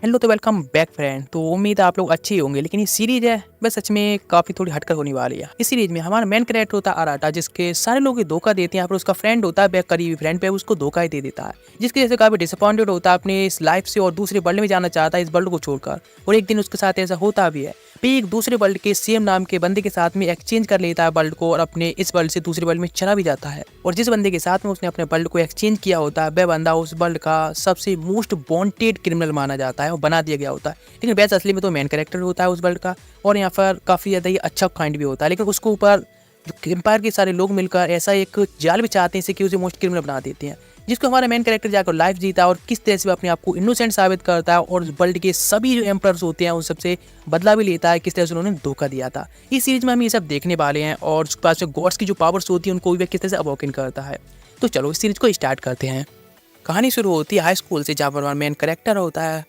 Hello तो welcome back friend. तो उम्मीद है आप लोग अच्छे ही होंगे। लेकिन ये सीरीज है बस सच में काफी थोड़ी हटकर होने वाली है। इस सीरीज में हमारा मेन कैरेक्टर होता है आराटा, जिसके सारे लोग धोखा देते हैं। यहाँ पर उसका फ्रेंड होता है, करीबी फ्रेंड पे उसको धोखा ही दे देता है, जिसकी वजह से काफी डिसअपॉइंटेड होता है अपने इस लाइफ से और दूसरे वर्ल्ड में जाना चाहता है, इस वर्ल्ड को छोड़कर। और एक दिन उसके साथ ऐसा होता भी है। फिर एक दूसरे वर्ल्ड के सेम नाम के बंदे के साथ में एक्सचेंज कर लेता है वर्ल्ड को, और अपने इस वर्ल्ड से दूसरे वर्ल्ड में चला भी जाता है। और जिस बंदे के साथ में उसने अपने वर्ल्ड को एक्सचेंज किया होता है, वह बंदा उस वर्ल्ड का सबसे मोस्ट वांटेड क्रिमिनल माना जाता है और बना दिया गया होता है। लेकिन वैसे असली में तो मेन कैरेक्टर होता है उस वर्ल्ड का, और यहाँ पर काफ़ी ज़्यादा ही अच्छा काइंड भी होता है। लेकिन उसके ऊपर जो एम्पायर के सारे लोग मिलकर ऐसा एक जाल बिछाते हैं जिससे कि उसे मोस्ट क्रिमिनल बना देते हैं, जिसको हमारा मेन कैरेक्टर जाकर लाइफ जीता है और किस तरह से वो अपने आप को इनोसेंट साबित करता है और वर्ल्ड के सभी जो एम्पायर्स होते हैं उन सबसे बदला भी लेता है, किस तरह से उन्होंने धोखा दिया था। इस सीरीज में हम ये सब देखने वाले हैं, और उसके पास जो गॉड्स की जो पावर्स होती है उनको भी किस तरह से अवॉकिन करता है। तो चलो इस सीरीज को स्टार्ट करते हैं। कहानी शुरू होती है हाई स्कूल से, जहाँ पर हमारा मेन कैरेक्टर होता है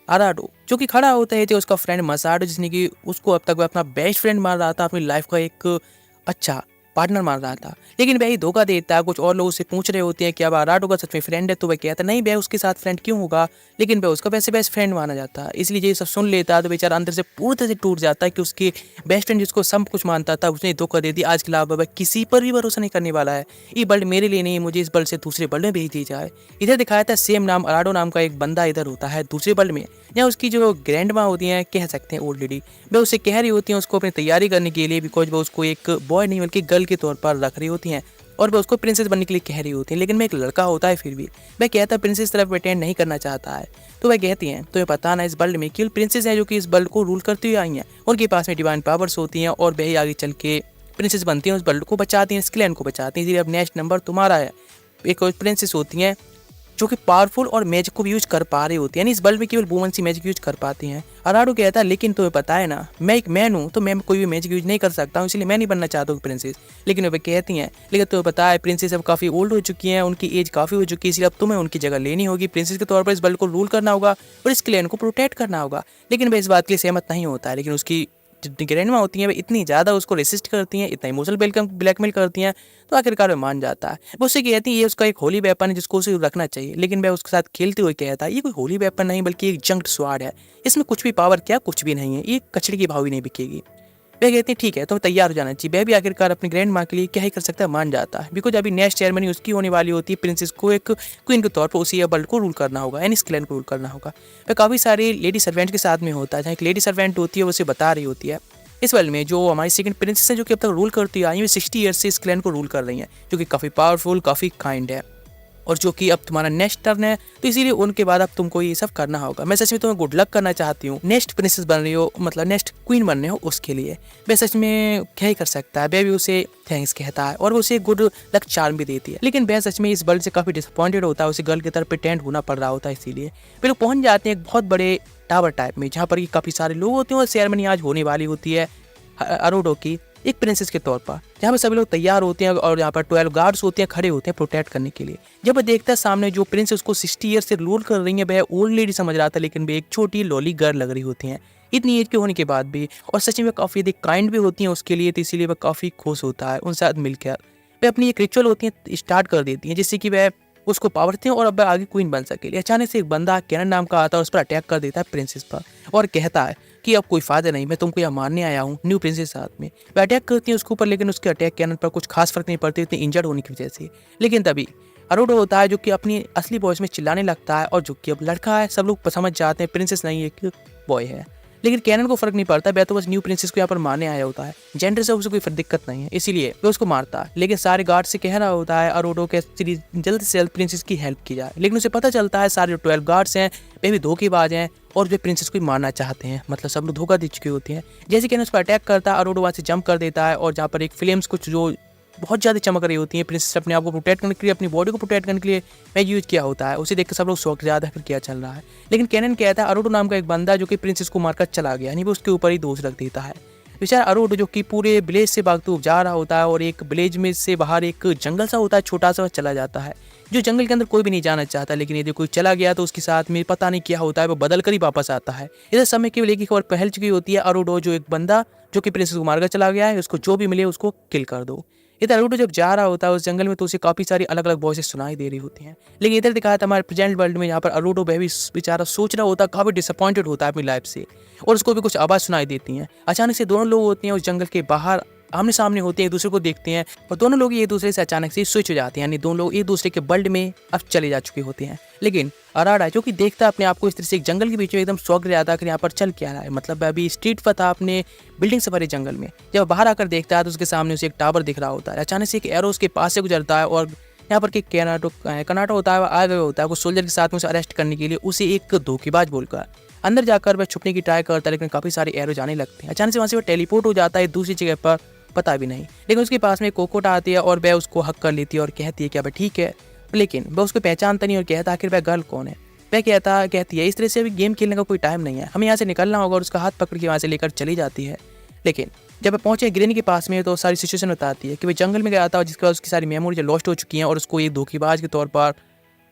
अराडो, जो कि खड़ा होता है उसका फ्रेंड मसाडो, जिसने कि उसको अब तक वह अपना बेस्ट फ्रेंड मान रहा था, अपनी लाइफ का एक अच्छा पार्टनर मान रहा था। लेकिन वह ही धोखा देता है। कुछ और लोग उससे पूछ रहे होते हैं कि अब अराडो का सच में फ्रेंड है, तो वह कहता नहीं वह उसके साथ फ्रेंड क्यों होगा, लेकिन वह उसका वैसे बेस्ट फ्रेंड माना जाता है। इसलिए ये सब सुन लेता है तो बेचारा अंदर से पूरी तरह से टूट जाता है कि उसके बेस्ट फ्रेंड जिसको सब कुछ मानता था उसने धोखा दे दिया। आज के अलावा वह किसी पर भी भरोसा नहीं करने वाला है। ये वर्ल्ड मेरे लिए नहीं, मुझे इस वर्ल्ड से दूसरे वर्ल्ड में भेज दी जाए। इधर दिखाया था सेम नाम अराडो नाम का एक बंदा इधर होता है दूसरे वर्ल्ड में, या उसकी जो ग्रैंड माँ होती हैं, कह सकते हैं ओल्ड लेडी, वह उसे कह रही होती हैं उसको अपनी तैयारी करने के लिए, बिकॉज वो उसको एक बॉय नहीं बल्कि गर्ल के तौर पर रख रही होती हैं, और वह उसको प्रिंसेस बनने के लिए कह रही होती हैं। लेकिन मैं एक लड़का होता है फिर भी वह कहता है प्रिंसेस तरफ अटेंड नहीं करना चाहता है। तो वह कहती हैं तुम्हें पता ना इस वर्ल्ड में केवल प्रिंसेस हैं जो कि इस वर्ल्ड को रूल करती हुई आई हैं, उनके पास में डिवाइन पावर्स होती हैं, और वही आगे चल के प्रिंसेस बनती हैं, उस वर्ल्ड को बचाती हैं, स्क्लैन को बचाती हैं। इसलिए अब नेक्स्ट नंबर तुम्हारा है। एक प्रिंसेस होती हैं जो कि पावरफुल और मैजिक को भी यूज कर पा रही होती है, यानी इस वर्ल्ड में केवल वुमेन सी मैजिक यूज कर पाती हैं। अराडो कहता है लेकिन तुम्हें पता है ना मैं एक मैन हूँ, तो मैं कोई भी मैजिक यूज नहीं कर सकता हूँ, इसलिए मैं नहीं बनना चाहता हूँ प्रिंसेस। लेकिन वे कहती हैं लेकिन तुम्हें पता है प्रिंसेस अब काफ़ी ओल्ड हो चुकी हैं, उनकी एज काफ़ी हो चुकी है, इसलिए अब तुम्हें उनकी जगह लेनी होगी, प्रिंसेस के तौर पर इस वर्ल्ड को रूल करना होगा और इस क्लैन को प्रोटेक्ट करना होगा। लेकिन वह इस बात के लिए सहमत नहीं होता है। लेकिन उसकी जो ग्रैंडमा होती हैं वे इतनी ज़्यादा उसको रेसिस्ट करती हैं, इतना इमोशनल ब्लैकमेल करती हैं, तो आखिरकार वह मान जाता है। वो उससे कहती है ये उसका एक होली वेपन है जिसको उसे रखना चाहिए। लेकिन वह उसके साथ खेलते हुए कहता है ये कोई होली वेपन नहीं बल्कि एक जंक्ड स्वाड है, इसमें कुछ भी पावर क्या कुछ भी नहीं है, ये कचड़े की भाव ही नहीं बिकेगी। वह कहती है ठीक है तो तैयार हो जाना चाहिए। वह भी आखिरकार अपनी ग्रैंड माँ के लिए क्या ही कर सकता है, मान जाता है, बिकॉज अभी नेक्स्ट सेरेमनी उसकी होने वाली होती है। प्रिंसेस को एक क्वीन के तौर पर उसी वर्ल्ड को रूल करना होगा, यानी इस क्लैन को रूल करना होगा। वह काफ़ी सारे लेडी सर्वेंट के साथ में होता है, जहाँ एक लेडी सर्वेंट होती है वो उसे बता रही होती है इस वर्ल्ड में जो हमारी सेकंड प्रिंसेस है जो कि अब तक रूल करती आई है, 60 ईयर्स से इस क्लैन को रूल कर रही हैं, जो कि काफ़ी पावरफुल काफ़ी काइंड है, और जो कि अब तुम्हारा नेक्स्ट टर्न है, तो इसीलिए उनके बाद अब तुमको ये सब करना होगा। मैं सच में तुम्हें गुड लक करना चाहती हूँ, नेक्स्ट प्रिंसेस बन रही हो, मतलब नेक्स्ट क्वीन बनने हो उसके लिए। वह सच में क्या ही कर सकता है, वह भी उसे थैंक्स कहता है और वो उसे गुड लक चार्म भी देती है। लेकिन वह सच में इस वर्ल्ड से काफ़ी डिसअपॉइंटेड होता है, उसे गर्ल की तरफ प्रिटेंड होना पड़ रहा होता है। इसीलिए वे लोग पहुंच जाते हैं एक बहुत बड़े टावर टाइप में, जहाँ पर काफ़ी सारे लोग होते हैं और सेरेमनी आज होने वाली होती है अरोडो की एक प्रिंसेस के तौर पर, जहाँ पर सभी लोग तैयार होते हैं और यहाँ पर 12 गार्ड्स होते हैं खड़े होते हैं प्रोटेक्ट करने के लिए। जब वह देखता है सामने जो प्रिंसेस उसको 60 ईयर से रूल कर रही है, वह ओल्ड लेडी समझ रहा था, लेकिन वे एक छोटी लॉली गर्ल लग रही होती हैं इतनी एज के होने के बाद भी, और सच में काफ़ी अधिक काइंड भी होती हैं उसके लिए, तो इसीलिए वह काफ़ी खुश होता है उनके साथ मिलकर। वह अपनी एक रिचुअल होती है स्टार्ट कर देती हैं जिससे कि वह उसको पावर थे और अब वह आगे क्वीन बन सके। अचानक से एक बंदा कैनन नाम का आता है, उस पर अटैक कर देता है प्रिंसेस पर और कहता है कि अब कोई फायदा नहीं, मैं तुमको यहाँ मारने आया हूँ न्यू प्रिंसेस साथ में। वह अटैक करती है उसके ऊपर, लेकिन उसके अटैक कैनन पर कुछ खास फर्क नहीं पड़ती इतनी इंजर्ड होने की वजह से। लेकिन तभी अरोडो होता है जो कि अपनी असली वॉइस में चिल्लाने लगता है, और जो कि अब लड़का है सब लोग समझ जाते हैं प्रिंसेस नहीं एक बॉय है। लेकिन कैनन को फर्क नहीं पड़ता, वह तो बस न्यू प्रिंसेस को यहाँ पर मारने आया होता है, जेंडर से उसे कोई दिक्कत नहीं है, इसीलिए वह उसको मारता है। लेकिन सारे गार्ड से कह रहा होता है अरोडो के जल्द से जल्द प्रिंसेस की हेल्प की जाए। लेकिन उसे पता चलता है सारे जो 12 गार्ड्स हैं वे भी धोखेबाज हैं और वे प्रिंसेस को मारना चाहते हैं, मतलब सब लोग धोखा दे चुके होते हैं। जैसे कैनन उस पर अटैक करता है, अरोडो वहाँ से जंप कर देता है, और जहाँ पर एक फ्लेम्स कुछ जो बहुत ज़्यादा चमक रही होती है, प्रिंसेस अपने आप को प्रोटेक्ट करने के लिए, अपनी बॉडी को प्रोटेक्ट करने के लिए मैं यूज किया होता है। उसे देखकर सब लोग शौक ज़्यादा फिर क्या चल रहा है। लेकिन कैनन कहता है अरोडो नाम का एक बंदा जो कि प्रिंसेस को मारकर चला गया, यानी वो उसके ऊपर ही दोष रख देता है। बेचारा अरोडो जो कि पूरे विलेज से भागते हुए जा रहा होता है, और एक विलेज में से बाहर एक जंगल सा होता है छोटा सा, चला जाता है, जो जंगल के अंदर कोई भी नहीं जाना चाहता। लेकिन यदि कोई चला गया तो उसके साथ में पता नहीं क्या होता है, वो बदल कर ही वापस आता है। इधर समय केवल एक ही खबर फैल चुकी होती है, अरोडो जो एक बंदा जो कि प्रिंसेस को मारकर चला गया है, उसको जो भी मिले उसको किल कर दो। इधर अरूटो जब जा रहा होता है उस जंगल में तो उसे काफ़ी सारी अलग-अलग वॉइसेस सुनाई दे रही होती हैं। लेकिन इधर दिखाया था हमारे प्रेजेंट वर्ल्ड में, यहाँ पर अरूटो वह भी बेचारा सोच रहा होता है, काफ़ी डिसअपॉइंटेड होता है अपनी लाइफ से और उसको भी कुछ आवाज़ सुनाई देती हैं। अचानक से दोनों लोग होते हैं उस जंगल के बाहर, आमने-सामने होते हैं, एक दूसरे को देखते हैं और दोनों लोग एक दूसरे से अचानक से स्विच हो जाते हैं, यानी दोनों लोग एक दूसरे के वर्ल्ड में अब चले जा चुके होते हैं। लेकिन अराडा जो कि देखता है अपने आप को इस तरह से एक जंगल के बीच में एकदम शॉक रह जाता है कि यहाँ पर चल क्या रहा है। मतलब अभी स्ट्रीट पर था अपने बिल्डिंग से भरे जंगल में, जब बाहर आकर देखता है तो उसके सामने उसे एक टावर दिख रहा होता है। अचानक से एक एरो उसके पास से गुजरता है और यहाँ पर कनाटो होता है, आ गया होता है कुछ सोल्जर के साथ में उसे अरेस्ट करने के लिए, उसे एक धोखेबाज बोलकर अंदर जाकर वह छुपने की ट्राई करता है, लेकिन काफ़ी सारे एरो जाने लगते हैं। अचानक से वहाँ से वह टेलीपोर्ट हो जाता है दूसरी जगह पर, पता भी नहीं। लेकिन उसके पास में कोकोटा आती है और वह उसको हक कर लेती है और कहती है कि अब ठीक है, लेकिन वह उसको पहचानता नहीं और कहता आखिर वह गर्ल कौन है। वह कहती है इस तरह से अभी गेम खेलने का कोई टाइम नहीं है, हमें यहाँ से निकलना होगा, और उसका हाथ पकड़ के वहाँ से लेकर चली जाती है। लेकिन जब वह पहुंचे ग्रेनी के पास में तो सारी सिचुएशन बताती है कि वह जंगल में गया था जिसके बाद उसकी सारी मेमोरी लॉस्ट हो चुकी हैं और उसको एक धोखेबाज के तौर पर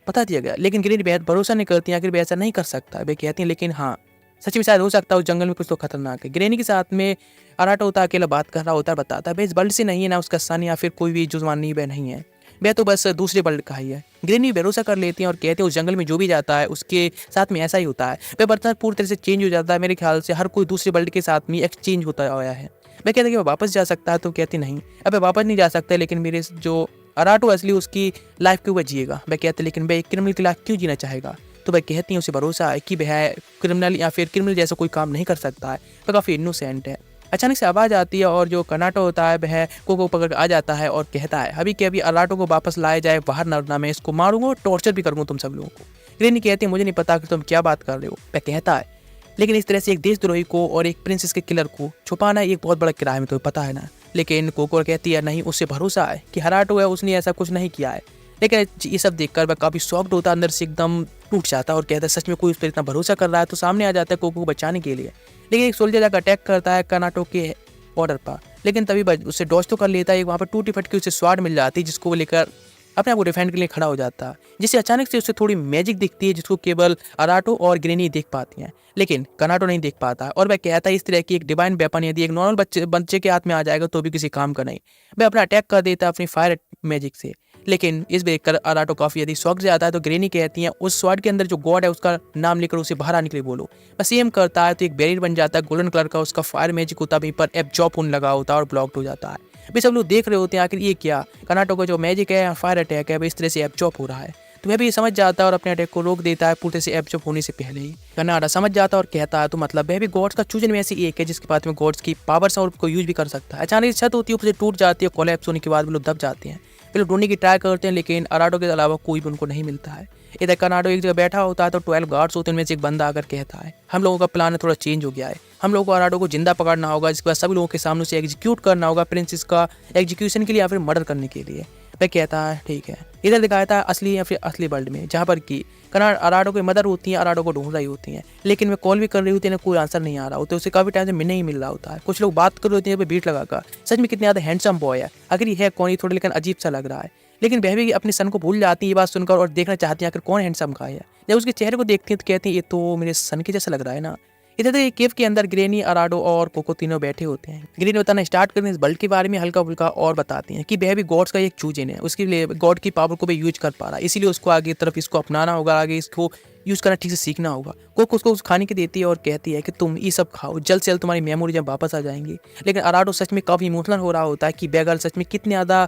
बता दिया गया। लेकिन ग्रेनी बेहद भरोसा नहीं करती है, आखिर वह ऐसा नहीं कर सकता। वे कहती हैं लेकिन हाँ, सच में शायद हो सकता है उस जंगल में कुछ तो खतरनाक है। ग्रेनी के साथ में अराटो होता है, अकेला बात कर रहा होता है, बताता है वह इस वर्ल्ड से नहीं है, ना उसका सन या फिर कोई भी जुजमानी वह नहीं है, वह तो बस दूसरे वर्ल्ड का ही है। ग्रेनी भरोसा कर लेती है और कहते हैं उस जंगल में जो भी जाता है उसके साथ में ऐसा ही होता है। वह बर्तन पूरी तरह से चेंज हो जाता है, मेरे ख्याल से हर कोई दूसरे वर्ल्ड के साथ में एक्सचेंज होता आया है। मैं कहता कि वह वापस जा सकता है, तो कहती नहीं, अब वह वापस नहीं जा सकता, लेकिन मेरे जो अराटो असली उसकी लाइफ क्यों वह जिएगा। वह कहते लेकिन वह एक क्रिमिनल की लाइफ क्यों जीना चाहेगा। तो वह कहती हैं उसे भरोसा है कि वह क्रिमिनल या फिर क्रिमिनल जैसा कोई काम नहीं कर सकता है, वह काफ़ी इनोसेंट है। अचानक से आवाज़ आती है और जो कनाटो होता है वह कोको पकड़ आ जाता है और कहता है अभी के अभी अराटो को वापस लाया जाए, बाहर न वरना मैं इसको मारूंगा और टॉर्चर भी करूंगा तुम सब लोगों को। ग्रेनी कहती है मुझे नहीं पता कि तुम क्या बात कर रहे हो। वह कहता है लेकिन इस तरह से एक देशद्रोही को और एक प्रिंसेस के किलर को छुपाना एक बहुत बड़ा क्राइम है, तुम्हें पता है ना। लेकिन कोको कहती है नहीं, उससे भरोसा है कि अराटो है, उसने ऐसा कुछ नहीं किया है। लेकिन ये सब देखकर वह काफ़ी शॉक्ड होता है, अंदर से एकदम टूट जाता है और कहता है सच में कोई उस पर इतना भरोसा कर रहा है। तो सामने आ जाता है कोको को बचाने के लिए, लेकिन एक सोल्जर जाकर अटैक करता है कनाटो के ऑर्डर पर। लेकिन तभी उससे डॉज तो कर लेता है, वहाँ पर टूटी फटकी उसे स्वाड मिल जाती है जिसको वो लेकर अपने आप को डिफेंड के लिए खड़ा हो जाता है, जिससे अचानक से उससे थोड़ी मैजिक दिखती है जिसको केवल अराटो और ग्रेनी देख पाती हैं, लेकिन कनाटो नहीं देख पाता। और वह कहता है इस तरह की एक डिवाइन वेपन यदि एक नॉर्मल बच्चे के हाथ में आ जाएगा तो भी किसी काम का नहीं। वह अपना अटैक कर देता है अपनी फायर मैजिक से, लेकिन इस देखकर अराटो काफ़ी यदि शौक से आता है। तो ग्रेनी कहती हैं उस स्वॉर्ड के अंदर जो गॉड है उसका नाम लेकर उसे बाहर आने के लिए बोलो। बस एम करता है तो एक बैरियर बन जाता है गोल्डन कलर का, उसका फायर मैजिक होता वहीं पर एब्जॉर्ब होने लगा होता है और ब्लॉक्ड हो जाता है। अभी सब लोग देख रहे होते हैं आखिर ये क्या, कनाटो का जो मैजिक है फायर अटैक है इस तरह से एब्जॉर्ब हो रहा है। तो वह भी समझ जाता है और अपने अटैक को रोक देता है पूरी तरह से एब्जॉर्ब होने से पहले ही। कनाडा समझ जाता है और कहता है तो मतलब वह भी गॉड्स का चूजन में ऐसी एक है जिसके पास में गॉड्स की पावर्स और को यूज भी कर सकता है। अचानक छत होती है ऊपर से टूट जाती है, कोलैप्स होने के बाद वो लोग दब जाते हैं। वे लोग ढूंढने की ट्राई करते हैं लेकिन अराटो के अलावा कोई भी उनको नहीं मिलता है। इधर कनाडो एक जगह बैठा होता है तो 12 गार्ड्स होते हैं, उनमें से एक बंदा आकर कहता है हम लोगों का प्लान थोड़ा चेंज हो गया है, हम लोगों को अराटो को जिंदा पकड़ना होगा, जिसके बाद सभी लोगों के सामने से एग्जीक्यूट करना होगा प्रिंसेस का एग्जीक्यूशन के लिए या फिर मर्डर करने के लिए। वह कहता है ठीक है। इधर दिखाया था असली या फिर असली वर्ल्ड में जहाँ पर कि अराटो की मदर होती है, अराटो को ढूंढ रही होती हैं, लेकिन वे कॉल भी कर रही होती है, कोई आंसर नहीं आ रहा होता, उसे काफी टाइम से नहीं मिल रहा होता है। कुछ लोग बात कर रहे होते हैं बीट लगाकर सच में कितने ज़्यादा हैंडसम बॉय है, अगर ये है कौन, ही थोड़ा लेकिन अजीब सा लग रहा है। लेकिन वह भी अपने सन को भूल जाती है ये बात सुनकर और देखना चाहती है आखिर कौन हैंडसम का है। जब उसके चेहरे को देखती है तो कहती है ये तो मेरे सन के जैसा लग रहा है ना। इधर तो केव के अंदर ग्रेनी, अराडो और कोको तीनों बैठे होते हैं। ग्रेनी बताना स्टार्ट करने इस वर्ल्ड के बारे में हल्का फुल्का और बताती हैं कि वह भी गॉड्स का एक चूजन है, उसके लिए गॉड की पावर को भी यूज कर पा रहा है, इसीलिए उसको आगे तरफ इसको अपनाना होगा, आगे इसको यूज करना ठीक से सीखना होगा। कोको उसको खाने की देती है और कहती है कि तुम ये सब खाओ, जल्द से जल्द तुम्हारी मेमोरी जब वापस आ जाएंगी। लेकिन अराडो सच में काफी इमोशनल हो रहा होता है कि बेगर सच में कितने ज़्यादा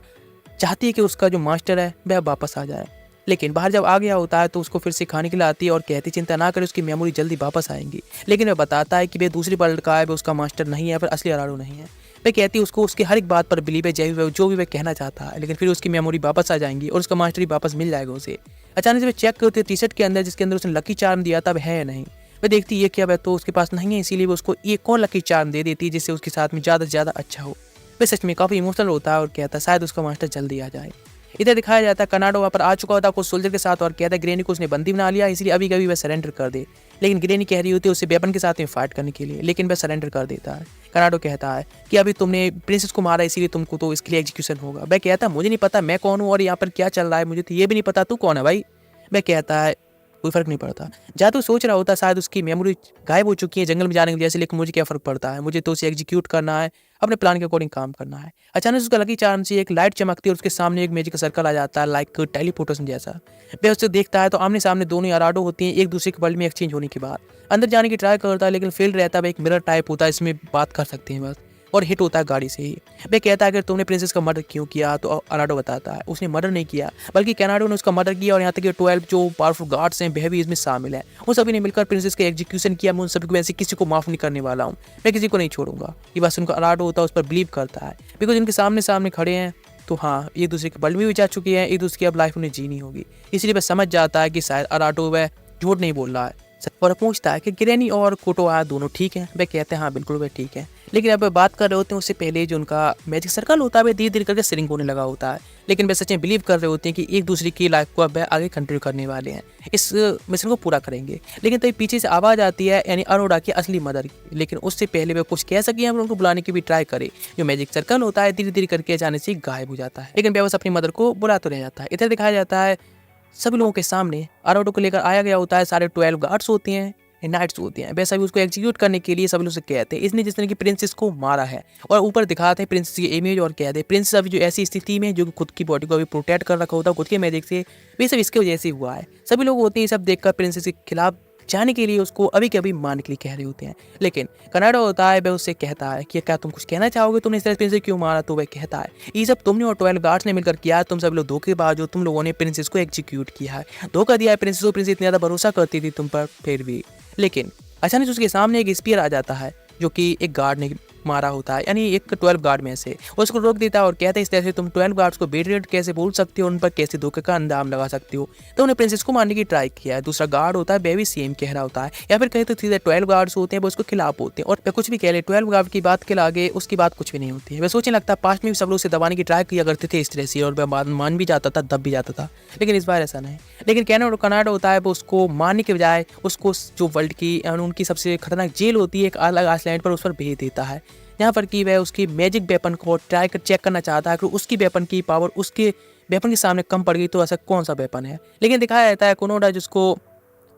चाहती है कि उसका जो मास्टर है वह वापस आ जाए। लेकिन बाहर जब आ गया होता है तो उसको फिर से खाने के लिए आती है और कहती चिंता ना करे, उसकी मेमोरी जल्दी वापस आएंगी। लेकिन वह बताता है कि वह दूसरी वर्ल्ड का है, वह उसका मास्टर नहीं है, फिर असली अराडो नहीं है। वह कहती है उसको उसकी हर एक बात पर बिलीव है, जो भी वह कहना चाहता है, लेकिन फिर उसकी मेमोरी वापस आ जाएंगी और उसका मास्टर ही वापस मिल जाएगा उसे। अचानक से वह चेक करती है टी शर्ट के अंदर जिसके अंदर उसने लकी चार्म दिया था वह है या नहीं। वह देखती है ये क्या, वह तो उसके पास नहीं है, इसीलिए वो उसको एक और लकी चार्म दे देती है जिससे उसके साथ में ज़्यादा से ज़्यादा अच्छा हो। वह सच में काफ़ी इमोशनल होता है और कहता है शायद उसका मास्टर जल्दी आ जाए। इधर दिखाया जाता है कनाडो वहाँ पर आ चुका होता है कुछ सोल्जर के साथ और कहता है ग्रेनी को उसने बंदी बना लिया, इसलिए अभी कभी वह सरेंडर कर दे। लेकिन ग्रेनी कह रही होती है उसे वेपन के साथ में फाइट करने के लिए, लेकिन वह सरेंडर कर देता है। कनाडो कहता है कि अभी तुमने प्रिंसेस को मारा इसीलिए तुमको तो इसके लिए एग्जीक्यूशन होगा। वह कहता है मुझे नहीं पता मैं कौन हूँ और यहाँ पर क्या चल रहा है, मुझे तो ये भी नहीं पता तू कौन है भाई। वह कहता है कोई फ़र्क नहीं पड़ता। जहाँ तो सोच रहा होता शायद उसकी मेमोरी गायब हो चुकी है जंगल में जाने की वजह से, लेकिन मुझे क्या फ़र्क पड़ता है, मुझे तो उसे एग्ज़ीक्यूट करना है, अपने प्लान के अकॉर्डिंग काम करना है। अचानक उसका लकी चार्म से एक लाइट चमकती है और उसके सामने एक मैजिक सर्कल आ जाता है, लाइक टेलीपोर्टेशन जैसा। वह उसे देखता है तो आमने-सामने दोनों ही अराडो होती हैं, एक-दूसरे के वर्ल्ड में एक्सचेंज होने के बाद। अंदर जाने की ट्राई करता है लेकिन फ़ेल रहता है। वह एक मिरर टाइप होता है, इसमें बात कर सकते हैं बस, और हिट होता है गाड़ी से ही। वह कहता है अगर तुमने प्रिंसेस का मर्डर क्यों किया, तो अराडो बताता है उसने मर्डर नहीं किया बल्कि कैनाडो ने उसका मर्डर किया, और यहाँ तक कि 12 जो पावरफुल गार्ड्स हैं वह भी इसमें शामिल हैं। उन सभी ने मिलकर प्रिंसेस का एग्जीक्यूशन किया। मैं उन सभी को वैसे किसी को माफ़ नहीं करने वाला हूँ, मैं किसी को नहीं छोड़ूंगा। ये बात सुनकर अराडो होता है उस पर बिलीव करता है, बिकॉज इनके सामने सामने खड़े हैं तो हाँ, एक दूसरे के वर्ल्ड में भी जा चुके हैं, एक दूसरे की अब लाइफ उन्हें जीनी होगी। इसलिए वह समझ जाता है कि शायद अराडो वह झूठ नहीं बोल रहा है, और पूछता है कि ग्रैनी और कोटोआ दोनों ठीक हैं। वे कहते हैं हाँ बिल्कुल वे ठीक हैं। लेकिन अब बात कर रहे होते हैं उससे पहले जो उनका मैजिक सर्कल होता है वह धीरे धीरे करके श्रिंक होने लगा होता है। लेकिन वे सच में बिलीव कर रहे होते हैं कि एक दूसरे की लाइफ को अब आगे कंटिन्यू करने वाले हैं, इस मिशन को पूरा करेंगे। लेकिन तभी पीछे से आवाज़ आती है, यानी अरोड़ा की असली मदर की। लेकिन उससे पहले वे कुछ कह सके, हम उनको बुलाने की भी ट्राई करे। जो मैजिक सर्कल होता है धीरे धीरे करके अचानक से गायब हो जाता है, लेकिन वे बस अपनी मदर को बुला तो रह जाता है। इधर दिखाया जाता है सभी लोगों के सामने अरोड़ा को लेकर आया गया होता है। सारे 12 गार्ड्स होते हैं, नाइट्स होती हैं, वैसा भी उसको एग्जीक्यूट करने के लिए सब लोग उसे कहते हैं इसने जिस तरह की प्रिंसेस को मारा है। और ऊपर दिखाते हैं प्रिंसेस की इमेज और कहते हैं प्रिंसेस अभी जो ऐसी स्थिति में जो कि खुद की बॉडी को अभी प्रोटेक्ट कर रखा होता है खुद के मैजिक से, वे सब इसके वजह से हुआ है। सभी लोग होते हैं सब देखकर प्रिंसेस के खिलाफ जाने के लिए उसको अभी के अभी मारने के लिए कह रहे होते हैं। लेकिन कनाडा होता है, वह उससे कहता है कि क्या तुम कुछ कहना चाहोगे, तुमने इस तरह प्रिंसेस क्यों मारा। तो वह कहता है ये सब तुमने और 12 गार्ड्स ने मिलकर किया है, तुम सब लोग धोखेबाज हो, तुम लोगों ने प्रिंसेस को एग्जीक्यूट किया है, धोखा दिया है प्रिंसेस को। प्रिंसेस इतना ज़्यादा भरोसा करती थी तुम पर फिर भी। लेकिन अचानक उसके सामने एक स्पीयर आ जाता है जो कि एक गार्ड ने मारा होता है, यानी एक 12 गार्ड में से। उसको रोक देता है और कहता है इस तरह से तुम 12 गार्ड्स को बेट्रियट कैसे बोल सकते हो, उन पर कैसे धोखे का अंजाम लगा सकते हो। तो उन्हें प्रिंसेस को मारने की ट्राई किया है। दूसरा गार्ड होता है बेबी सेम कह रहा होता है, या फिर कहे तो सीधे 12 गार्ड्स होते हैं वो उसको खिलाफ होते हैं, और वे कुछ भी कह ले 12 गार्ड की बात के आगे उसकी बात कुछ भी नहीं होती है। वह सोचने लगता है पास्ट में भी सब लोग उसे दबाने की ट्राई किया करते थे इस तरह से, और वह मान भी जाता था, दब भी जाता था, लेकिन इस बार ऐसा नहीं। लेकिन कनाडा होता है वो उसको मारने के बजाय उसको जो वर्ल्ड की उनकी सबसे खतरनाक जेल होती है एक अलग आइलैंड पर, उस पर भेज देता है, यहाँ पर कि वह उसकी मैजिक वेपन को ट्राई कर चेक करना चाहता है कि उसकी वेपन की पावर उसके वेपन के सामने कम पड़ गई तो ऐसा कौन सा वेपन है। लेकिन दिखाया जाता है कोनोडा जिसको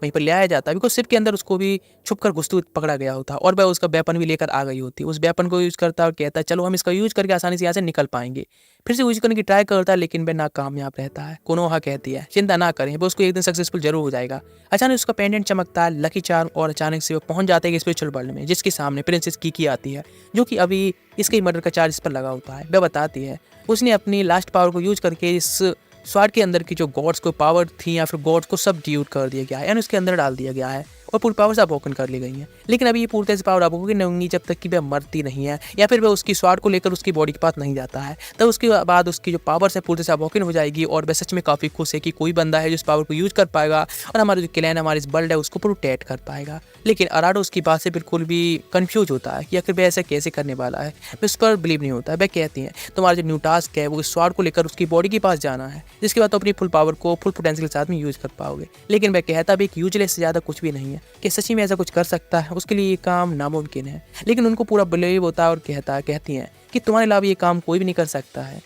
वहीं पर ले आया जाता है, बिकॉज शिप के अंदर उसको भी छुप कर घुसते हुए पकड़ा गया होता है, और वह उसका वेपन भी लेकर आ गई होती है। उस वेपन को यूज़ करता है और कहता है चलो हम इसका यूज़ करके आसानी से यहाँ से निकल पाएंगे। फिर से यूज करने की ट्राई करता है लेकिन वह नाकामयाब रहता है। कोनोहा कहती है चिंता ना करें, वो उसको एक दिन सक्सेसफुल जरूर हो जाएगा। अचानक उसका पेंडेंट चमकता है, लकी चार्म, और अचानक से वो पहुंच जाता है स्पिरिचुअल वर्ल्ड में, जिसके सामने प्रिंसेस कीकी आती है जो कि अभी इसके मर्डर का चार्ज इस पर लगा होता है। वह बताती है उसने अपनी लास्ट पावर को यूज करके इस स्वाड के अंदर की जो गॉड्स को पावर थी या फिर गॉड्स को सब ड्यूट कर दिया गया है, यानी उसके अंदर डाल दिया गया है, और पूरी पावर सब ओपन कर ली गई है। लेकिन अभी ये पूरी तरह से पावर आप नहीं होंगी जब तक कि वह मरती नहीं है, या फिर वह उसकी स्वाड को लेकर उसकी बॉडी के पास नहीं जाता है। तब उसके बाद उसकी जो पावर्स है पूरी तरह से अवॉकन हो जाएगी, और वह सच में काफ़ी खुश है कि कोई बंदा है जो इस पावर को यूज कर पाएगा और हमारा जो क्लैन हमारे इस वर्ल्ड है उसको प्रोटेक्ट कर पाएगा। लेकिन अराडो उसकी बात से बिल्कुल भी कंफ्यूज होता है कि आखिर वह ऐसा कैसे करने वाला है, वह उस पर बिलीव नहीं होता है। वह कहती हैं तुम्हारा जो न्यू टास्क है वो इस स्वाड को लेकर उसकी बॉडी के पास जाना है, जिसके बाद तो अपनी फुल पावर को फुल पोटेंशियल के साथ में यूज कर पाओगे। लेकिन वह कहता भी एक यूजलेस से ज़्यादा कुछ भी नहीं है, कि सच्ची में ऐसा कुछ कर सकता है, उसके लिए ये काम नामुमकिन है। लेकिन उनको पूरा बिलीव होता है और कहती हैं कि तुम्हारे अलावा ये काम कोई भी नहीं कर सकता है।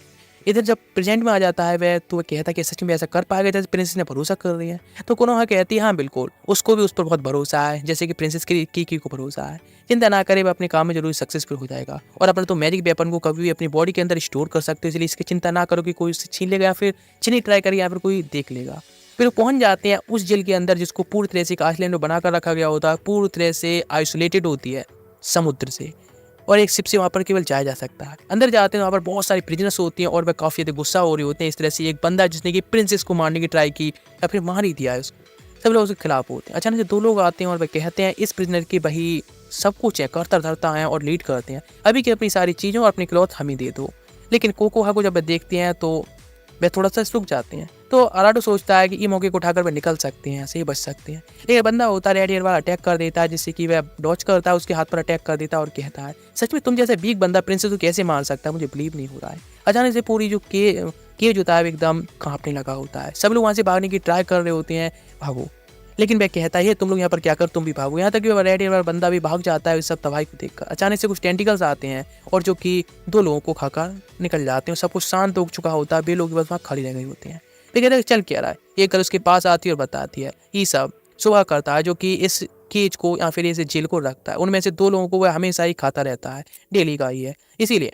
इधर जब प्रेजेंट में आ जाता है वह, तो वह कहता है कि सच में ऐसा कर पाएगा जैसे प्रिंसेस ने भरोसा कर रही है। तो कोनोहा कहती है हाँ बिल्कुल, उसको भी उस पर बहुत भरोसा है जैसे कि प्रिंसेस की को भरोसा है। चिंता ना करे, वह अपने काम में जरूर सक्सेसफुल हो जाएगा, और अपना तो मैजिक वेपन को कभी भी अपनी बॉडी के अंदर स्टोर कर सकते हो, इसलिए इसकी चिंता ना करो कि कोई उससे छीन लेगा या फिर छीनने ट्राई करेगा या फिर कोई देख लेगा। फिर वो पहुंच जाते हैं उस जेल के अंदर जिसको पूरी तरह से एक आइलैंड में बनाकर रखा गया होता है, पूरी तरह से आइसोलेटेड होती है समुद्र से, और एक शिप से वहाँ पर केवल जाया जा सकता है। अंदर जाते हैं वहाँ पर बहुत सारी प्रिजनर्स होती हैं और वह काफ़ी ज़्यादा गुस्सा हो रहे होते हैं। इस तरह से एक बंदा जिसने कि प्रिंसेस को मारने की ट्राई की या फिर मार ही दिया है उसको, सब लोग उसके खिलाफ होते हैं। अचानक से दो लोग आते हैं और वह कहते हैं इस प्रिजनर की वही सब कुछ है, करता धरता है और लीड करते हैं, अभी की अपनी सारी चीज़ों और अपनी क्लॉथ हम ही दे दो। लेकिन कोकोहा को जब वह देखते हैं तो वह थोड़ा सा रुक जाते हैं। तो अराडो सोचता है कि ये मौके को उठाकर वह निकल सकते हैं, ऐसे ही बच सकते हैं। लेकिन बंदा होता है रेड एयर वाला अटैक कर देता है, जिससे कि वह डॉच करता है, उसके हाथ पर अटैक कर देता है और कहता है सच में तुम जैसे वीक बंदा प्रिंसेस को कैसे मार सकता है, मुझे बिलीव नहीं हो रहा है। अचानक से पूरी जो केज होता है एकदम कांपने लगा होता है, सब लोग वहाँ से भागने की ट्राई कर रहे होते हैं, भागो। लेकिन वह कहता है तुम लोग यहाँ पर क्या कर, तुम भी भागो। यहाँ तक कि वह रेड एयर वाला बंदा भी भाग जाता है इस सब तबाही को देखकर। अचानक से कुछ टेंटिकल्स आते हैं और जो कि दो लोगों को खाकर निकल जाते हैं, सब कुछ शांत हो चुका होता है, वे लोग बस वहाँ खड़े रह गए होते हैं। वे कहता है चल क्या रहा है, ये कर उसके पास आती है और बताती है ये सब सुबह करता है जो कि इस केज को या फिर इस जेल को रखता है। उनमें से 2 लोगों को वह हमेशा ही खाता रहता है, डेली का ही है। इसीलिए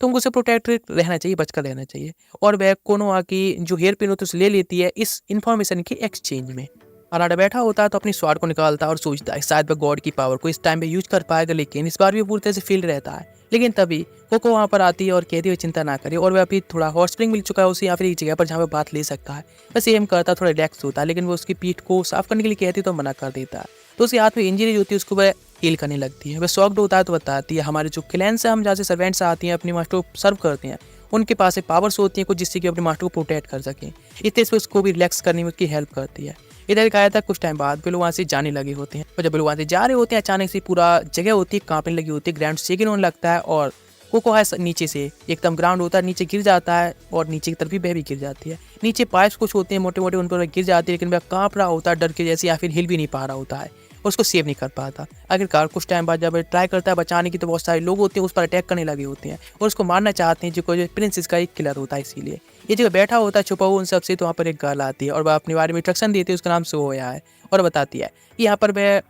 तुमको उससे प्रोटेक्टेड रहना चाहिए, बचकर रहना चाहिए। और वह कोनोहा की जो हेयर पिन होती है उसे ले लेती है इस इन्फॉर्मेशन के एक्सचेंज में। अराडा बैठा होता है तो अपनी स्वाड को निकालता है और सोचता है शायद वह गॉड की पावर को इस टाइम पे यूज कर पाएगा, लेकिन इस बार भी पूरी तरह से फील रहता है। लेकिन तभी कोको वहाँ पर आती है और कहती है चिंता ना करे, और वह अभी थोड़ा हॉट स्प्रिंग मिल चुका है उसे या फिर एक जगह पर जहाँ पे बात ले सकता है। बस एम करता थोड़ा रिलैक्स होता है, लेकिन वो उसकी पीठ को साफ करने के लिए कहती है तो मना कर देता है। तो उसके हाथ में इंजरी होती है उसको वह हील करने लगती है। वह शॉक्ड होता है तो बताती है हमारे जो क्लैंस है, हम जहाँ से सर्वेंट्स आती हैं अपने मास्टर को सर्व करते हैं, उनके पास एक पावर्स होती हैं कुछ जिससे कि अपने मास्टर को प्रोटेक्ट कर सकें। इस तरह से उसको भी रिलैक्स करने में उसकी हेल्प करती है। इधर दिखाया था कुछ टाइम बाद वे लोग वहाँ से जाने लगे होते हैं, और जब लोग वहाँ से जा रहे होते हैं अचानक से पूरा जगह होती है कांपने लगी होती है, ग्राउंड शेकिंग होने लगता है और कोको है नीचे से एकदम ग्राउंड होता है नीचे गिर जाता है और नीचे की तरफ भी वह भी गिर जाती है। नीचे पाइप्स कुछ होते हैं मोटे मोटे, उन पर वह गिर जाती है, लेकिन वह कांप रहा होता है डर के जैसे या फिर हिल भी नहीं पा रहा होता है और उसको सेव नहीं कर पाता। आखिरकार कुछ टाइम बाद जब ट्राई करता है बचाने की तो बहुत सारे लोग होते हैं उस पर अटैक करने लगे होते हैं और उसको मारना चाहते हैं, जो प्रिंसेस का एक किलर होता है। इसीलिए ये जगह बैठा होता है छुपा हुआ उन सबसे, तो वहाँ पर एक गर्ल आती है और वह अपने बारे में इंस्ट्रक्शन देती है, उसका नाम सोया है, और बताती है कि यहाँ पर वह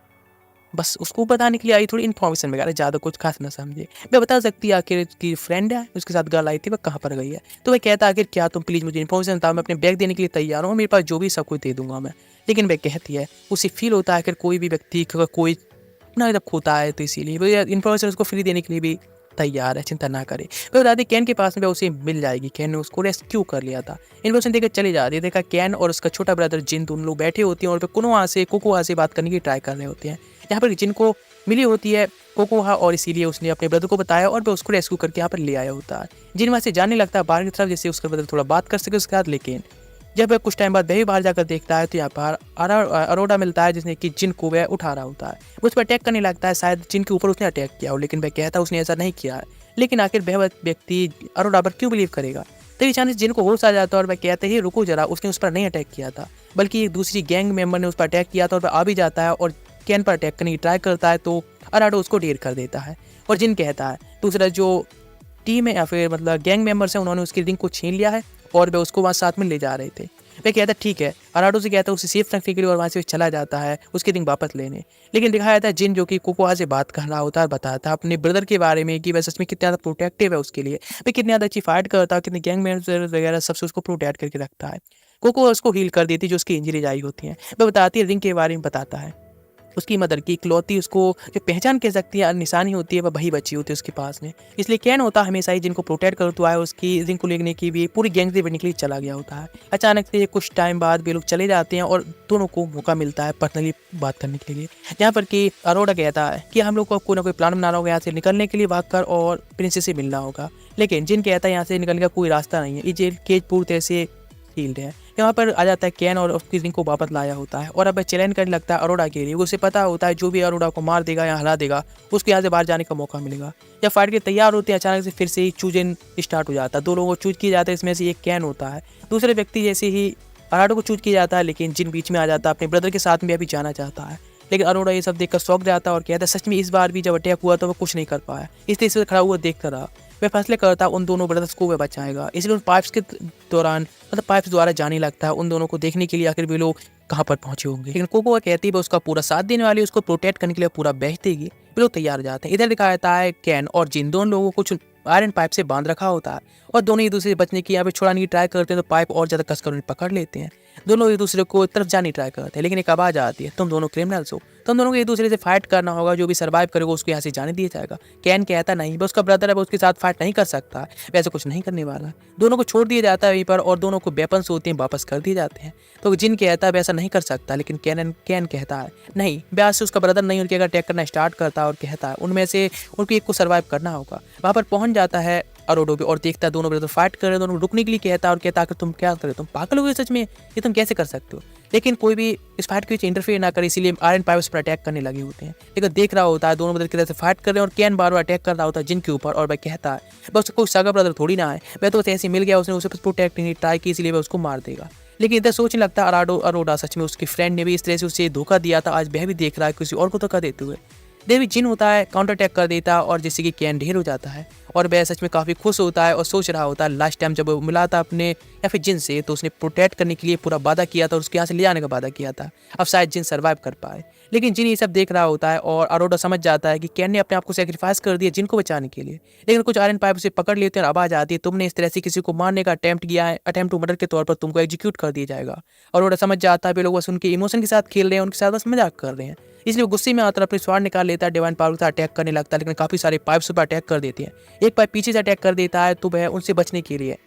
बस उसको बताने के लिए आई, थोड़ी इन्फॉर्मेशन वगैरह, ज़्यादा कुछ खास ना समझे। मैं बता सकती है आखिर उसकी फ्रेंड है उसके साथ गर्ल आई थी वह कहाँ पर गई है। तो वह कहता है आखिर क्या तुम प्लीज़ मुझे इन्फॉर्मेशन बताओ, मैं अपने बैग देने के लिए तैयार हूँ, मेरे पास जो भी सब कुछ दे दूंगा मैं। लेकिन वह कहती है उसे फील होता है आखिर कोई भी व्यक्ति कोई अपना जब खोता है तो इसीलिए वो इन्फॉर्मेशन उसको फ्री देने के लिए भी तैयार है, चिंता ना करे। वह बताती कैन के पास में उसे मिल जाएगी, कैन ने उसको रेस्क्यू कर लिया था। इन्फॉर्मेशन देकर चले जाती है, देखा कैन और उसका छोटा ब्रदर जिन दोनों लोग बैठे होते हैं और कोकोहा से बात करने की ट्राई कर रहे होते हैं। यहाँ पर जिन को मिली होती है कोकोहा और इसीलिए उसने अपने ब्रदर को बताया और वह उसको रेस्क्यू करके यहाँ पर ले आया होता है। जिन वहाँ से जाने लगता है बाहर की तरफ जिससे उसका ब्रदर थोड़ा बात कर सके उसके साथ, लेकिन जब वह कुछ टाइम बाद वही बाहर जाकर देखता है तो यहाँ पर अरोड़ा मिलता है जिसने कि जिन को वह उठा रहा होता है। उस पर अटैक करने लगता है, शायद जिन के ऊपर उसने अटैक किया हो, लेकिन वह कहता है उसने ऐसा नहीं किया है। लेकिन आखिर वह व्यक्ति अरोड़ा पर क्यों बिलीव करेगा। तभी अचानक जिन को होश आ जाता है और वह कहते ही रुको जरा, उसने उस पर नहीं अटैक किया था बल्कि एक दूसरी गैंग मेंबर ने उस पर अटैक किया था, और वह आ भी जाता है और कैन पर अटैक करने की ट्राई करता है तो अराडो उसको ढेर कर देता है। और जिन कहता है दूसरा जो टीम है या फिर मतलब गैंग मेंबर्स हैं उन्होंने उसकी रिंग को छीन लिया है और वह उसको वहाँ साथ में ले जा रहे थे। वह कहता है ठीक है, अराडो से कहता है उसे सेफ रखने के लिए और वहाँ से चला जाता है उसकी रिंग वापस लेने। लेकिन दिखाया जाता है जिन जो कि कोकोहा से बात कर रहा होता है, बताता है अपने ब्रदर के बारे में कि वह सच में कितना ज़्यादा प्रोटेक्टिव है उसके लिए, वह कितनी ज़्यादा अच्छी फाइट करता है, कितने गैंग मेंबर्स वगैरह सबसे उसको प्रोटेक्ट करके रखता है। कोकोहा उसको हील कर देती है जो उसकी इंजरीज आई होती हैं। वह बताती है रिंग के बारे में, बताता है उसकी मदर की इकलौती उसको जो पहचान कह सकती है निशानी होती है वह वही बची होती है उसके पास में। इसलिए कैन होता है हमेशा ही जिनको प्रोटेक्ट करता है उसकी रिंग को लेने की भी पूरी गैंग से बनने के लिए चला गया होता है। अचानक से कुछ टाइम बाद वे लोग चले जाते हैं और दोनों को मौका मिलता है पर्सनली बात करने के लिए, जहाँ पर कि अरोड़ा कहता है कि हम लोग को कोई ना कोई प्लान बनाना होगा यहाँ से निकलने के लिए भाग कर और प्रिंसेस से मिलना होगा। लेकिन जिन कहता है यहाँ से निकलने का कोई रास्ता नहीं है, ये जेल केज पूरी तरह से सील्ड है। यहाँ पर आ जाता है कैन और उसकी रिंग को वापस लाया होता है और अब चैलेंज करने लगता है अरोड़ा के लिए। उसे पता होता है जो भी अरोड़ा को मार देगा या हरा देगा उसको यहाँ से बाहर जाने का मौका मिलेगा। जब फाइट के तैयार होते हैं अचानक से फिर से ही चूजन स्टार्ट हो जाता है। 2 लोगों को चूज किया जाता है, इसमें से एक कैन होता है, दूसरे व्यक्ति जैसे ही अरोड़ा को चूज किया जाता है, लेकिन जिन बीच में आ जाता है अपने ब्रदर के साथ में अभी जाना चाहता है। लेकिन अरोड़ा ये सब देखकर शौक जाता है और कहता है सच में इस बार भी जब अटैक हुआ तो वो कुछ नहीं कर पाया, इस तरह से खड़ा हुआ देखता रहा। वह फैसले करता उन दोनों ब्रदर्स को वह बचाएगा, इसलिए उन पाइप्स के दौरान मतलब पाइप्स द्वारा जाने लगता है उन दोनों को देखने के लिए आखिर वे लोग कहाँ पर पहुंचे होंगे। लेकिन कोको कहती है उसका पूरा साथ देने वाली, उसको प्रोटेक्ट करने के लिए पूरा बेच देगी। वे लोग तैयार हो जाते हैं। इधर दिखाया जाता है कैन और जिन दोनों लोगों को कुछ आयरन पाइप से बांध रखा होता है और दोनों एक दूसरे से बचने की यहाँ पे छुड़ाने की ट्राई करते हैं तो पाइप और ज़्यादा कसकर उन्हें पकड़ लेते हैं। दोनों एक दूसरे को तरफ जाने ट्राई करते हैं, लेकिन एक आवाज़ आती है तुम दोनों क्रिमिनल्स हो, तुम दोनों को एक दूसरे से फाइट करना होगा, जो भी सर्वाइव करेगा उसको यहाँ से जाने दिया जाएगा। कैन कहता नहीं वो उसका ब्रदर है, वो उसके साथ फाइट नहीं कर सकता, वैसे कुछ नहीं करने वाला। दोनों को छोड़ दिया जाता है वहीं पर और दोनों को वेपन्स होते हैं वापस कर दिए जाते हैं। तो जिन कहता है वैसा नहीं कर सकता, लेकिन कैन कहता है नहीं, ब्यास से उसका ब्रदर नहीं उनके अगर अटैक करना स्टार्ट करता है और कहता है उनमें से उनको एक को सर्वाइव करना होगा। वहाँ पर पहुँच जाता है अरोडो भी और देखता है दोनों ब्रदर फाइट कर रहे हैं, दोनों रुकने के लिए कहता है और कहता है कि तुम क्या कर रहे हो, तुम पागल हो गए सच में, ये तुम कैसे कर सकते हो। लेकिन कोई भी इस फाइट के बीच इंटरफेयर ना करे, इसीलिए आयरन पाइप्स पर अटैक करने लगे होते हैं। लेकिन देख रहा होता है दोनों ब्रदर की तरह से फाइट कर रहे हैं और कैन बार बार अटैक कर रहा होता है जिन के ऊपर और वह कहता है बस कोई सगा ब्रदर थोड़ी ना है, वह तो ऐसे मिल गया, उसने उसे प्रोटेक्ट नहीं ट्राई की इसलिए वह उसको मार देगा। लेकिन इधर सोचने लगता है अरोड़ा सच में उसकी फ्रेंड ने भी इस तरह से उसे धोखा दिया था, आज वह भी देख रहा है किसी और को धोखा देते हुए। देवी जिन होता है काउंटर अटैक कर देता है और जैसे कि कैन ढेर हो जाता है और वह सच में काफ़ी खुश होता है और सोच रहा होता है लास्ट टाइम जब वो मिला था अपने या फिर जिन से, तो उसने प्रोटेक्ट करने के लिए पूरा वादा किया था और उसके यहाँ से ले जाने का वादा किया था। अब शायद जिन सर्वाइव कर पाए, लेकिन जिन ये सब देख रहा होता है और अरोरा समझ जाता है कि कैन ने अपने आप को सेक्रीफाइस कर दिया जिन को बचाने के लिए। लेकिन कुछ आयरन पाइप उसे पकड़ लेते हैं और आवाज़ आती है, तुमने इस तरह से किसी को मारने का अटेम्प्ट किया है, अटेम्प्ट टू मर्डर के तौर पर तुमको एग्जीक्यूट कर दिया जाएगा। अरोरा समझ जाता है वे लोग बस उनके इमोशन के साथ खेल रहे हैं, उनके साथ बस मजाक कर रहे हैं। इसलिए वो गुस्से में आकर अपनी स्वाड निकाल लेता है, डिवाइन पावर के साथ अटैक करने लगता है, लेकिन काफ़ी सारे पाइप्स पर अटैक कर देती हैं। एक पाइप पीछे से अटैक कर देता है तो वह उनसे बचने के लिए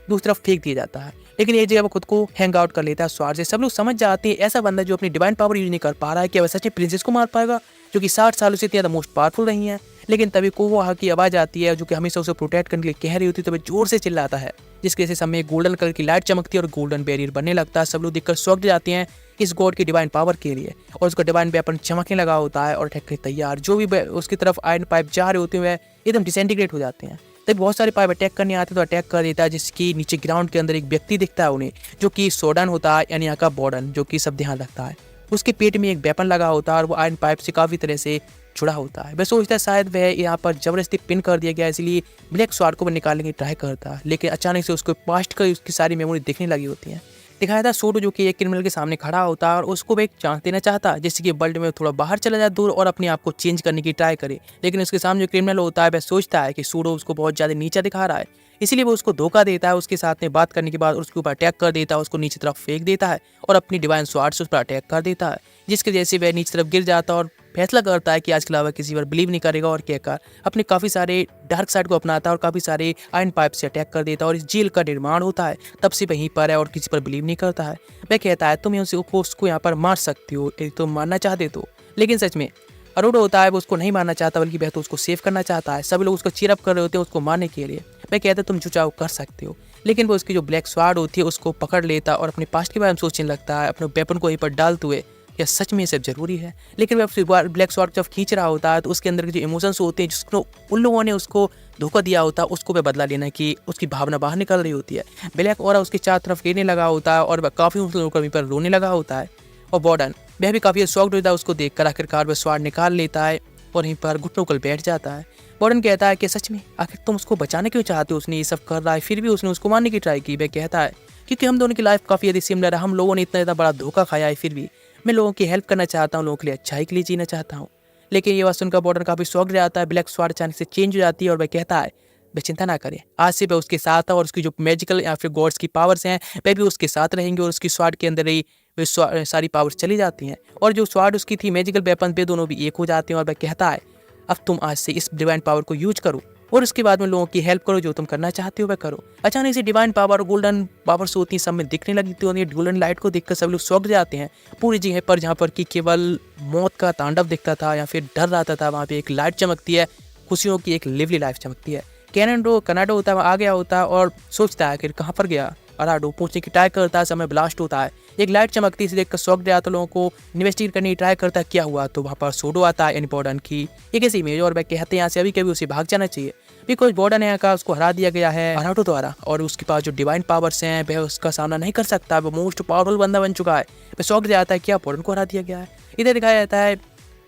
दूसरी तरफ फेंक दिया जाता है, लेकिन एक जगह वो खुद को हैंग आउट कर लेता है स्वाड से। सब लोग समझ जाते हैं ऐसा बंदा जो अपनी डिवाइन पावर यूज नहीं कर पा रहा है, क्या वह सच में प्रिंसेस को मार पाएगा जो कि 60 सालों से इतनी मोस्ट पावरफुल रही हैं। लेकिन तभी कोवोहा की आवाज़ आती है जो कि हमेशा उसे प्रोटेक्ट करने के लिए कह रही होती है, तो वह जोर से चिल्लाता है जिसकी वजह से समय गोल्डन कलर की लाइट चमकती है और गोल्डन बैरियर बनने लगता है। सब लोग देखकर शॉक्ड जाते हैं इस गॉड की डिवाइन पावर के लिए और उसका डिवाइन वेपन चमकने लगा होता है और अटैक के तैयार। जो भी उसकी तरफ आयरन पाइप जा रहे होते हैं वह एकदम डिसइंटीग्रेट हो जाते हैं। तब बहुत सारे पाइप अटैक करने आते हैं तो अटैक कर देता है, जिसकी नीचे ग्राउंड के अंदर एक व्यक्ति दिखता है उन्हें, जो कि सोडन होता है यानी यहाँ का बॉर्डन, जो कि सब ध्यान रखता है। उसके पेट में एक वेपन लगा होता है और वो आयरन पाइप से काफ़ी तरह से जुड़ा होता है। वह सोचता है शायद वह यहाँ पर जबरदस्ती पिन कर दिया गया, इसलिए ब्लैक स्वार्ड को वह निकालने की ट्राई करता है, लेकिन अचानक से उसको पास्ट कर उसकी सारी मेमोरी दिखने लगी होती है। दिखाया था सोडो जो कि एक क्रिमिनल के सामने खड़ा होता है और उसको वो एक चांस देना चाहता है जिससे कि वर्ल्ड में थोड़ा बाहर चला जाए दूर और अपने आप को चेंज करने की ट्राई करे। लेकिन उसके सामने जो क्रिमिनल होता है वह सोचता है कि सोडो उसको बहुत ज़्यादा नीचा दिखा रहा है, इसलिए वो उसको धोखा देता है। उसके साथ में बात करने के बाद उसके ऊपर अटैक कर देता है, उसको नीचे तरफ फेंक देता है और अपनी डिवाइन स्वार्ड से उस पर अटैक कर देता है, जिसके जैसे वह नीचे तरफ गिर जाता है और फैसला करता है कि आज के अलावा किसी पर बिलीव नहीं करेगा और कहकर अपने काफ़ी सारे डार्क साइड को अपनाता है और काफ़ी सारे आयरन पाइप से अटैक कर देता है और इस जेल का निर्माण होता है तब से वहीं पर है और किसी पर बिलीव नहीं करता है। वह कहता है तुम उसको यहाँ पर मार सकती हो यदि तुम मारना चाहते तो, लेकिन सच में अरोरा होता है वो उसको नहीं मारना चाहता बल्कि वह तो उसको सेव करना चाहता है। सभी लोग उसको चीयर अप कर रहे होते हैं उसको मारने के लिए। वह कहता है तुम जो चाहो कर सकते हो, लेकिन वो उसकी जो ब्लैक स्वार्ड होती है उसको पकड़ लेता और अपने पास्ट के बारे में सोचने लगता है, अपने वेपन को वहीं पर डालते हुए क्या सच में ये सब जरूरी है। लेकिन वह ब्लैक स्वार्ड जब खींच रहा होता है तो उसके अंदर के जो इमोशंस होते हैं जिसको उन लोगों ने उसको धोखा दिया होता है उसको वह बदला लेना की उसकी भावना बाहर निकल रही होती है। ब्लैक ऑरा उसके चारों तरफ गिरने लगा होता है और वह काफ़ी उन लोगों पर रोने लगा होता है और बॉर्डन वह भी काफ़ी शॉक्ड होता है उसको देखकर। आखिरकार वह स्वार्ड निकाल लेता है और वहीं पर घुटनों पर बैठ जाता है। बॉर्डन कहता है कि सच में आखिर तुम उसको बचाने क्यों चाहते हो, उसने ये सब कर रहा है फिर भी उसने उसको मारने की ट्राई की। वह कहता है क्योंकि हम दोनों की लाइफ काफ़ी ज़्यादा सिमिलर है, हम लोगों ने इतना ज़्यादा बड़ा धोखा खाया है, फिर भी मैं लोगों की हेल्प करना चाहता हूँ, लोगों के लिए अच्छाई के लिए जीना चाहता हूँ। लेकिन ये बात सुनकर बॉर्डन काफ़ी शॉक्ड जाता है। ब्लैक स्वार्ड अचानक से चेंज हो जाती है और वह कहता है वह चिंता ना करे, आज से वह उसके साथ है और उसकी जो मैजिकल या फिर गॉड्स की पावर्स हैं वह भी उसके साथ रहेंगे और उसकी स्वार्ड के अंदर ही वे सारी पावर्स चली जाती हैं और जो स्वार्ड उसकी थी मैजिकल वेपन वे दोनों भी एक हो जाते हैं और वह कहता है अब तुम आज से इस डिवाइन पावर को यूज करो और उसके बाद में लोगों की हेल्प करो, जो तुम करना चाहते हो वह करो। अचानक से डिवाइन पावर गोल्डन पावर्स होती हैं सब में दिखने लगी थी और ये गोल्डन लाइट को देखकर सब लोग शॉक जाते हैं। पूरी जगह पर जहाँ पर कि केवल मौत का तांडव दिखता था या फिर डर रहता था, वहाँ पे एक लाइट चमकती है, खुशियों की एक लिवली लाइफ चमकती है। कनाडो होता है आ गया होता है और सोचता है कि कहाँ पर गया। अराडो पूछने की ट्राई करता है, समय ब्लास्ट होता है, एक लाइट चमकती है, इसे देखकर शॉक गया तो लोगों को इन्वेस्टिगेट करने की ट्राई करता है क्या हुआ। तो वहाँ पर सोडो आता है यानी बॉर्डन की एक ऐसी इमेज और वह कहते हैं यहाँ से अभी कभी उसे भाग जाना चाहिए बिकॉज बॉर्डन यहाँ का उसको हरा दिया गया है अराडो द्वारा और उसके पास जो डिवाइन पावर्स हैं वह उसका सामना नहीं कर सकता, वह मोस्ट पावरफुल बंदा बन चुका है। वह शॉक जाता है क्या बॉर्डन को हरा दिया गया है। इधर दिखाया जाता है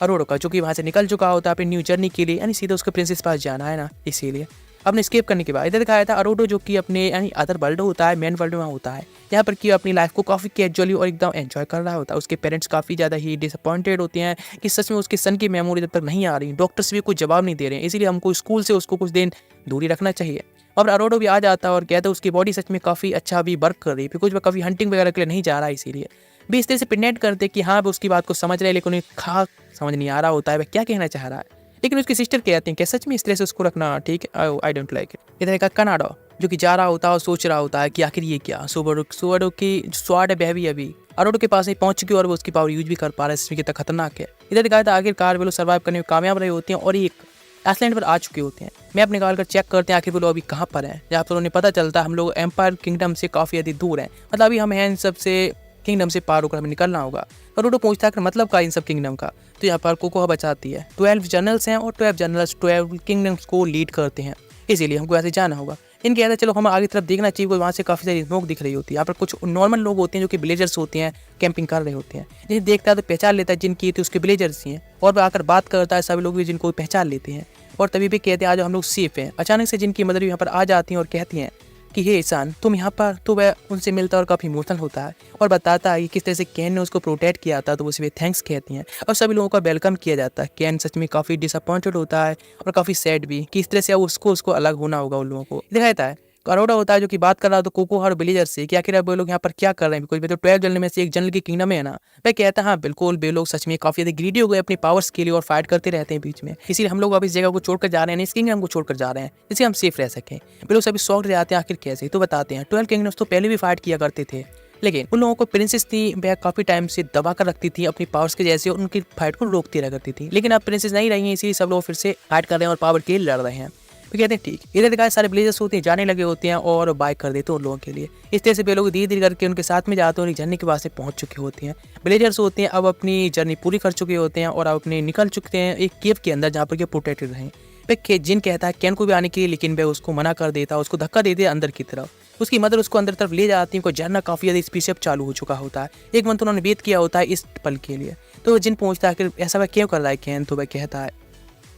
अरोरा का जो कि वहाँ से निकल चुका होता है अपनी न्यू जर्नी के लिए, यानी सीधे उसके प्रिंसेस पास जाना है ना, इसीलिए अपने स्केप करने के बाद इधर दिखाया था अरोडो जो कि अपने यानी अदर वर्ल्ड होता है, मेन वर्ल्ड में होता है, यहाँ पर कि अपनी लाइफ को काफ़ी कैजुअली और एकदम एंजॉय कर रहा होता है। उसके पेरेंट्स काफ़ी ज़्यादा ही डिसअपॉइंटेड होते हैं कि सच में उसके सन की मेमोरी जब तक नहीं आ रही, डॉक्टर्स भी कुछ जवाब नहीं दे रहे हैं, इसीलिए हमको स्कूल से उसको कुछ दिन दूरी रखना चाहिए। और अरोडो भी आ जाता है और कहता है उसकी बॉडी सच में काफ़ी अच्छा भी वर्क कर रही है बिकॉज वह कभी हंटिंग वगैरह के लिए नहीं जा रहा है, इसीलिए भी इस तरह से प्रेजेंट करते कि हाँ वो उसकी बात को समझ रहे हैं लेकिन उन्हें खास समझ नहीं आ रहा होता है वह क्या कहना चाह रहा है। लेकिन उसकी सिस्टर कहती हैं कि सच में इस तरह से उसको रखना ठीक है, आई डोंट लाइक इट। इधर का कनाडा जो कि जा रहा होता है और सोच रहा होता है कि आखिर ये क्या सोडो की स्वाड है वह भी अभी अरोडो के पास ही पहुंच चुकी और वो उसकी पावर यूज भी कर पा रहा है, इसमें कितना खतरनाक है। इधर दिखाया था आखिरकार वे लोग सर्वाइव करने में कामयाब रहे होते हैं और एक आइसलैंड पर आ चुके होते हैं। मैप निकाल कर चेक करते हैं आखिर वो लोग अभी कहाँ पर हैं, जहाँ पर उन्हें पता चलता है हम लोग एम्पायर किंगडम से काफ़ी अधिक दूर हैं, मतलब अभी हम हैं इन सब से किंगडम से पार होकर हमें निकलना होगा। अरोडो पूछता है कि मतलब का इन सब किंगडम का, तो यहाँ पर कोकोहा बचाती है 12 जनरल्स हैं और 12 जनरल्स 12 किंगडम्स को लीड करते हैं, इसीलिए हमको ऐसे जाना होगा। इनके कहता है चलो हम आगे तरफ देखना चाहिए, वहाँ से काफ़ी सारी स्मोक दिख रही होती है। यहाँ पर कुछ नॉर्मल लोग होते हैं जो कि विलेजर्स होते हैं, कैंपिंग कर रहे होते हैं। जिन्हें देखता है तो पहचान लेता है जिनकी थी उसके विलेजर्स ही हैं, और वह आकर बात करता है, सभी लोग भी जिनको पहचान लेते हैं और तभी भी कहते हैं आज हम लोग सेफ हैं। अचानक से जिनकी मदर यहाँ पर आ जाती हैं और कहती हैं कि हे इंसान तुम यहाँ पर, तो वह उनसे मिलता है और काफ़ी इमोशनल होता है और बताता है कि किस तरह से कैन ने उसको प्रोटेक्ट किया था, तो उसे वे थैंक्स कहती हैं और सभी लोगों का वेलकम किया जाता है। कैन सच में काफ़ी डिसअपॉइंटेड होता है और काफ़ी सैड भी कि इस तरह से अब उसको अलग होना होगा उन लोगों को दिखाता है। अरोड़ा होता है जो कि बात कर रहा था कोको और विलेजर से कि आखिर अब वो लोग यहाँ पर क्या कर रहे हैं, बिकॉज वे तो 12 जनरल में से एक जनरल की किंगडम है ना। वह कहता है हाँ बिल्कुल, वे लोग सच में काफी ज्यादा ग्रीडी हो गए अपनी पावर्स के लिए और फाइट करते रहते हैं बीच में, इसीलिए हम लोग अब इस जगह को छोड़कर जा रहे हैं, इस किंगडम को छोड़कर जा रहे हैं जिससे हम सेफ रह सकें। वे लोग सभी शॉक्ड जाते हैं आखिर कैसे, तो बताते हैं 12 किंगडम्स तो पहले भी फाइट किया करते थे, लेकिन उन लोगों को प्रिंसेस थी वह काफी टाइम से दबा कर रखती थी अपनी पावर्स के जैसे और उनकी फाइट को रोकती रह करती थी, लेकिन अब प्रिंसेस नहीं रही है, इसीलिए सब लोग फिर से फाइट कर रहे हैं और पावर के लिए लड़ रहे हैं। तो कहते हैं ठीक, इधर दिखाए सारे विलेजर्स होते हैं जाने लगे होते हैं और बाइक कर देते हैं उन लोगों के लिए। इस तरह से वे लोग धीरे धीरे करके उनके साथ में जाते हैं और एक जर्नी के वास्ते पहुंच चुके होते हैं। विलेजर्स होते हैं अब अपनी जर्नी पूरी कर चुके होते हैं और अब अपने निकल चुके हैं एक केव के अंदर जहाँ पर प्रोटेक्टेड रहें। फिर जिन कहता है कैन को भी आने के लिए, लेकिन वह उसको मना कर देता है, उसको धक्का देते हैं अंदर की तरफ। उसकी मदर उसको अंदर तरफ ले जाती है, उनको झरना काफी ज्यादा स्पीड चालू हो चुका होता है। एक मंथ उन्होंने वेट किया होता है इस पल के लिए। तो जिन पहुंचता है कि ऐसा वह क्यों कर रहा है कैन, तो वह कहता है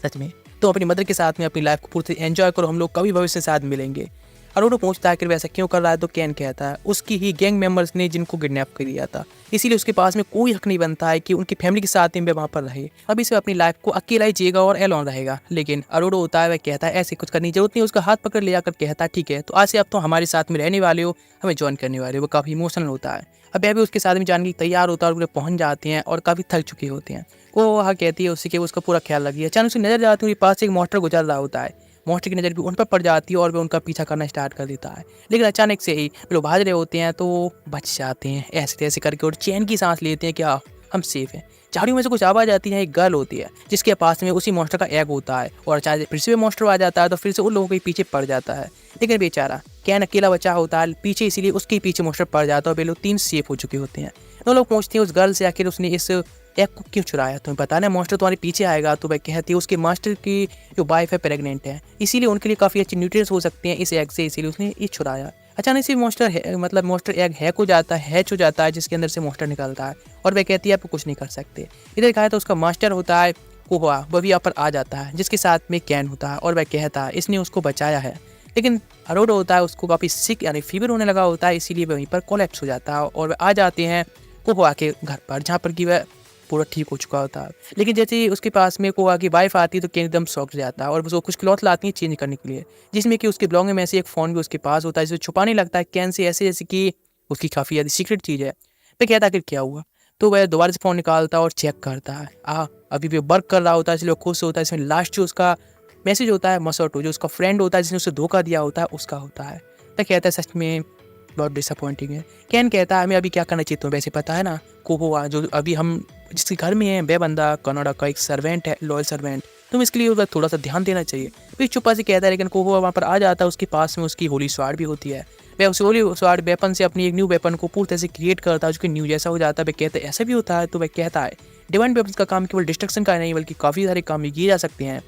सच में तो अपनी मदर के साथ में अपनी लाइफ को पूरी एंजॉय करो, हम लोग कभी भविष्य में साथ मिलेंगे। अरोड़ा पूछता है कि वैसा क्यों कर रहा है, तो कैन कहता है उसकी ही गैंग मेंबर्स ने जिनको किडनैप कर लिया था, इसीलिए उसके पास में कोई हक नहीं बनता है कि उनकी फैमिली के साथ में वहाँ पर रहे। अभी से अपनी लाइफ को अकेला ही जिएगा और एलोन रहेगा। लेकिन अरोड़ा होता है वह कहता है ऐसे कुछ करने की जरूरत नहीं, उसका हाथ पकड़ लिया कर कहता है ठीक है तो आज से अब तो हमारे साथ में रहने वाले हो, हमें ज्वाइन करने वाले हो। वो काफी इमोशनल होता है। अब वह भी उसके साथ में जाने की तैयार होता है और पहुंच जाते हैं और काफी थक चुके होते हैं। वो वहाँ कहती है उससे कि उसका पूरा ख्याल रखिए। अचानक उसकी नजर जाती है पास एक मॉन्स्टर गुजर रहा होता है। मॉन्स्टर की नज़र भी उन पर पड़ जाती है और वे उनका पीछा करना स्टार्ट कर देता है, लेकिन अचानक से ही लोग भाग रहे होते हैं तो बच जाते हैं ऐसे तैसे करके और चैन की सांस लेते हैं, क्या हम सेफ हैं। झाड़ियों में से कुछ आवाज आती है, एक गर्ल होती है जिसके पास में उसी मॉन्स्टर का एग होता है और अचानक फिर से मॉन्स्टर आ जाता है तो फिर से उन लोगों के पीछे पड़ जाता है। लेकिन बेचारा कैन अकेला बचा होता है पीछे, इसीलिए उसके पीछे मॉन्स्टर पड़ जाता है और वे लोग 3 सेफ हो चुके होते हैं। वो लोग पूछते हैं उस गर्ल से आखिर उसने इस एग को क्यों चुराया, तुम्हें पता ना मॉन्स्टर तुम्हारे पीछे आएगा। तो वह कहती है उसके मास्टर की जो वाइफ है प्रेग्नेंट है, इसीलिए उनके लिए काफ़ी अच्छे न्यूट्रिएंट्स हो सकते हैं इस एग से, इसीलिए उसने ये चुराया। अचानक से मॉन्स्टर एग हैक हो जाता है, हैच हो जाता है जिसके अंदर से मॉन्स्टर निकलता है और वह कहती है आप कुछ नहीं कर सकते। इधर कहा तो उसका मास्टर होता है कोहा, वह भी यहाँ पर आ जाता है जिसके साथ में कैन होता है और वह कहता है इसने उसको बचाया है। लेकिन अरोड़ा होता है उसको काफ़ी सिक यानी फीवर होने लगा होता है, इसीलिए वहीं पर कोलैप्स हो जाता है और वह आ जाते हैं कोहा के घर पर जहाँ पर कि वह पूरा ठीक हो चुका होता है। लेकिन जैसे ही उसके पास में कोहा की वाइफ आती है तो कैन एकदम शॉक जाता है और वो कुछ क्लॉथ लाती है चेंज करने के लिए, जिसमें कि उसके ब्लॉग में से एक फ़ोन भी उसके पास होता है जिसे छुपाने लगता है कैन से, ऐसे जैसे कि उसकी काफ़ी ज़्यादा सीक्रेट चीज़ है। मैं कहता आखिर क्या हुआ, तो वह दोबारा से फ़ोन निकालता है और चेक करता है अभी भी वर्क कर रहा होता है, इसलिए खुश होता है। इसमें लास्ट जो उसका मैसेज होता है मसोटो जो उसका फ्रेंड होता है जिसने उसे धोखा दिया होता है उसका होता है। तो कहता है सच में बहुत डिसअपॉइंटिंग है। कैन कहता है हमें अभी क्या करना चाहिए, तुम्हें वैसे पता है ना कोकोआ जो अभी हम जिसके घर में है वह बंदा कनाडा का एक सर्वेंट है, लॉयल सर्वेंट, तुम इसके लिए थोड़ा सा ध्यान देना चाहिए। फिर चुप्पा से कहता है, लेकिन कोकोआ वहाँ पर आ जाता है, उसके पास में उसकी होली स्वार्ड भी होती है। वह उस होली स्वार्ड वेपन से अपनी एक न्यू वेपन को पूरी तरह से क्रिएट करता है जो कि न्यू जैसा हो जाता है। वह कहता है ऐसा भी होता है, तो वह कहता है डिवाइन वेपन्स का काम केवल डिस्ट्रक्शन का नहीं बल्कि काफ़ी सारे काम किए जा सकते हैं,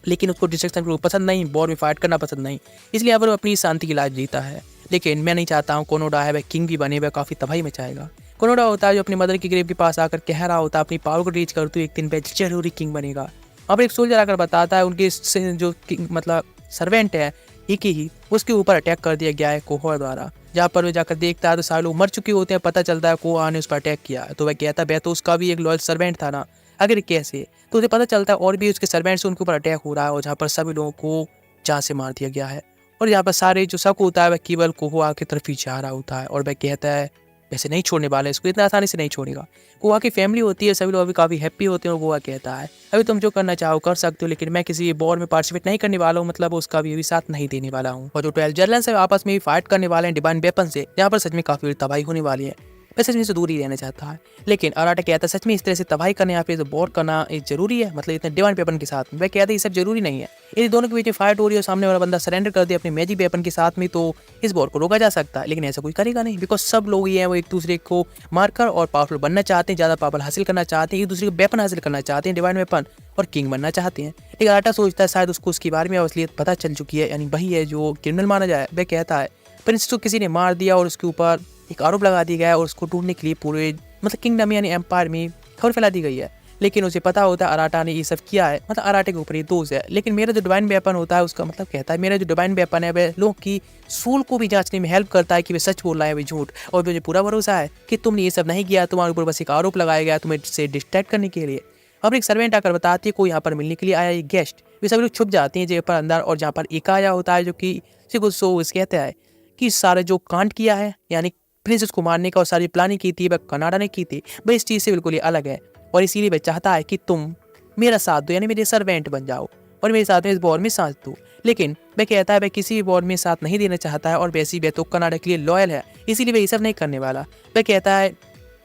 लेकिन उसको डिस्ट्रक्शन पसंद नहीं, वॉर में फाइट करना पसंद नहीं, इसलिए अब वो अपनी शांति की लाइफ जीता है। लेकिन मैं नहीं चाहता हूँ कोनोडा है वह किंग भी बने, वह काफ़ी तबाही मचाएगा। कोनोडा होता है जो अपनी मदर की ग्रेव के पास आकर कह रहा होता है अपनी पावर को रीच कर तो एक दिन वह जरूरी किंग बनेगा। वहाँ पर एक सोल्जर आकर बताता है उनके जो मतलब सर्वेंट है ही उसके ऊपर अटैक कर दिया गया है कोहा द्वारा। जहाँ पर वो जाकर देखता है तो सारे लोग मर चुके होते हैं, पता चलता है कोहा ने उस पर अटैक किया। तो वह कहता है तो उसका भी एक लॉयल सर्वेंट था ना, अगर कैसे, तो उसे पता चलता है और भी उसके सर्वेंट से उनके ऊपर अटैक हो रहा है और जहाँ पर सभी लोगों को जान से मार दिया गया है। और यहाँ पर सारे जो शक होता है वह केवल कोहा की तरफ ही जा रहा होता है और वह कहता है वैसे नहीं छोड़ने वाला है, इसको इतना आसानी से नहीं छोड़ेगा। कोहा की फैमिली होती है, सभी लोग अभी काफ़ी हैप्पी होते हैं और कोहा कहता है अभी तुम जो करना चाहो कर सकते हो, लेकिन मैं किसी वॉर में पार्टिसिपेट नहीं करने वाला हूँ, मतलब उसका भी अभी साथ नहीं देने वाला हूँ। और जो 12 जनरल्स है आपस में भी फाइट करने वाले हैं डिवाइन वेपन से, यहाँ पर सच में काफ़ी तबाही होने वाली है। वह सच में इससे दूर ही रहना चाहता है। लेकिन अराटा कहता है सच में इस तरह से तबाही करना या फिर वॉर करना जरूरी है, मतलब इतने डिवाइन वेपन के साथ में। वह कहता है ये सब जरूरी नहीं है। यदि दोनों के बीच में फाइट हो रही है और सामने वाला बंदा सरेंडर कर दे अपने मैजिक वेपन के साथ में तो इस वॉर को रोका जा सकता है। लेकिन ऐसा कोई करेगा नहीं, बिकॉज सब लोग ये हैं वो एक दूसरे को मारकर और पावरफुल बनना चाहते हैं, ज़्यादा पावर हासिल करना चाहते हैं, एक दूसरे को वेपन हासिल करना चाहते हैं, डिवाइन वेपन, और किंग बनना चाहते हैं। लेकिन अराटा सोचता है शायद उसको उसके बारे में असलियत पता चल चुकी है, यानी वही है जो क्रिमिनल माना जाए। वह कहता है प्रिंस को किसी ने मार दिया और उसके ऊपर एक आरोप लगा दिया गया है और उसको ढूंढने के लिए पूरे मतलब किंगडम यानी एम्पायर में खबर फैला दी गई है। लेकिन उसे पता होता है अराटा ने ये सब किया है, मतलब अराटे के ऊपर ये दोष है। लेकिन मेरा जो डिवाइन वेपन होता है उसका मतलब कहता है मेरा जो डिवाइन वेपन है वह लोग की सोल को भी जांचने में हेल्प करता है कि वे सच बोल रहा है वे झूठ। और मुझे पूरा भरोसा है कि तुमने ये सब नहीं किया, तुम्हारे ऊपर बस एक आरोप लगाया गया तुम्हें से डिस्ट्रैक्ट करने के लिए। अब एक सर्वेंट आकर बताती है कोई यहाँ पर मिलने के लिए आया एक गेस्ट। वे सभी लोग छुप जाते हैं जगह पर अंदर, और जहाँ पर एक आया होता है जो कि कहता है कि सारे जो कांड किया है यानी प्रिंसेस को मारने का और सारी प्लानिंग की थी वह कनाडा ने की थी, वह इस चीज़ से बिल्कुल ही अलग है। और इसीलिए वह चाहता है कि तुम मेरा साथ दो, यानी मेरे सर्वेंट बन जाओ और मेरे साथ में इस वॉर में साथ दो। लेकिन वह कहता है वह किसी भी वॉर में साथ नहीं देना चाहता है और वैसे वह तो कनाडा के लिए लॉयल है, इसीलिए वह ये सब नहीं करने वाला। वह कहता है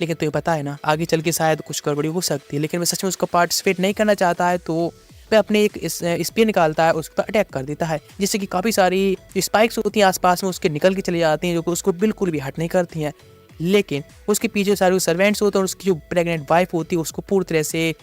लेकिन तुम्हें पता है ना आगे चल के शायद कुछ गड़बड़ी हो सकती है। लेकिन वह सच में उसको पार्टिसिपेट नहीं करना चाहता है, तो वह अपने एक स्पीयर निकालता है, उस पर अटैक कर देता है, जिससे कि काफ़ी सारी स्पाइक्स होती हैं आसपास में उसके निकल के चले जाती हैं, जो कि उसको बिल्कुल भी हट नहीं करती हैं। लेकिन उसके पीछे सारे सर्वेंट्स होते हैं और उसकी जो प्रेग्नेंट वाइफ होती है उसको पूरी तरह से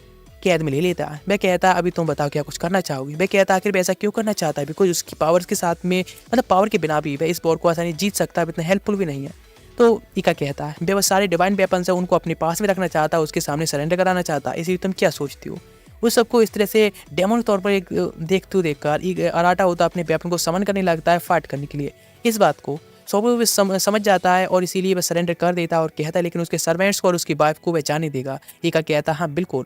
कैद में ले लेता है। वह कहता है अभी तुम बताओ क्या कुछ करना चाहोगी। वह कहता है आखिर ऐसा क्यों करना चाहता है, बिकॉज उसकी पावर्स के साथ में मतलब पावर के बिना भी वह इस वॉर को आसानी जीत सकता है, इतना हेल्पफुल भी नहीं है। तो इका कहता है वह सारे डिवाइन वेपन्स है उनको अपने पास में रखना चाहता है, उसके सामने सरेंडर कराना चाहता है, इसीलिए तुम क्या सोचती हो। उस सबको इस तरह से डेमो के तौर पर एक देखकर अराटा होता है अपने वेपन को समन करने लगता है फाइट करने के लिए। इस बात को सोबो समझ जाता है और इसीलिए वह सरेंडर कर देता है और कहता है लेकिन उसके सर्वेंट्स को और उसकी वाइफ को वह जाने देगा। इका कहता है हाँ बिल्कुल।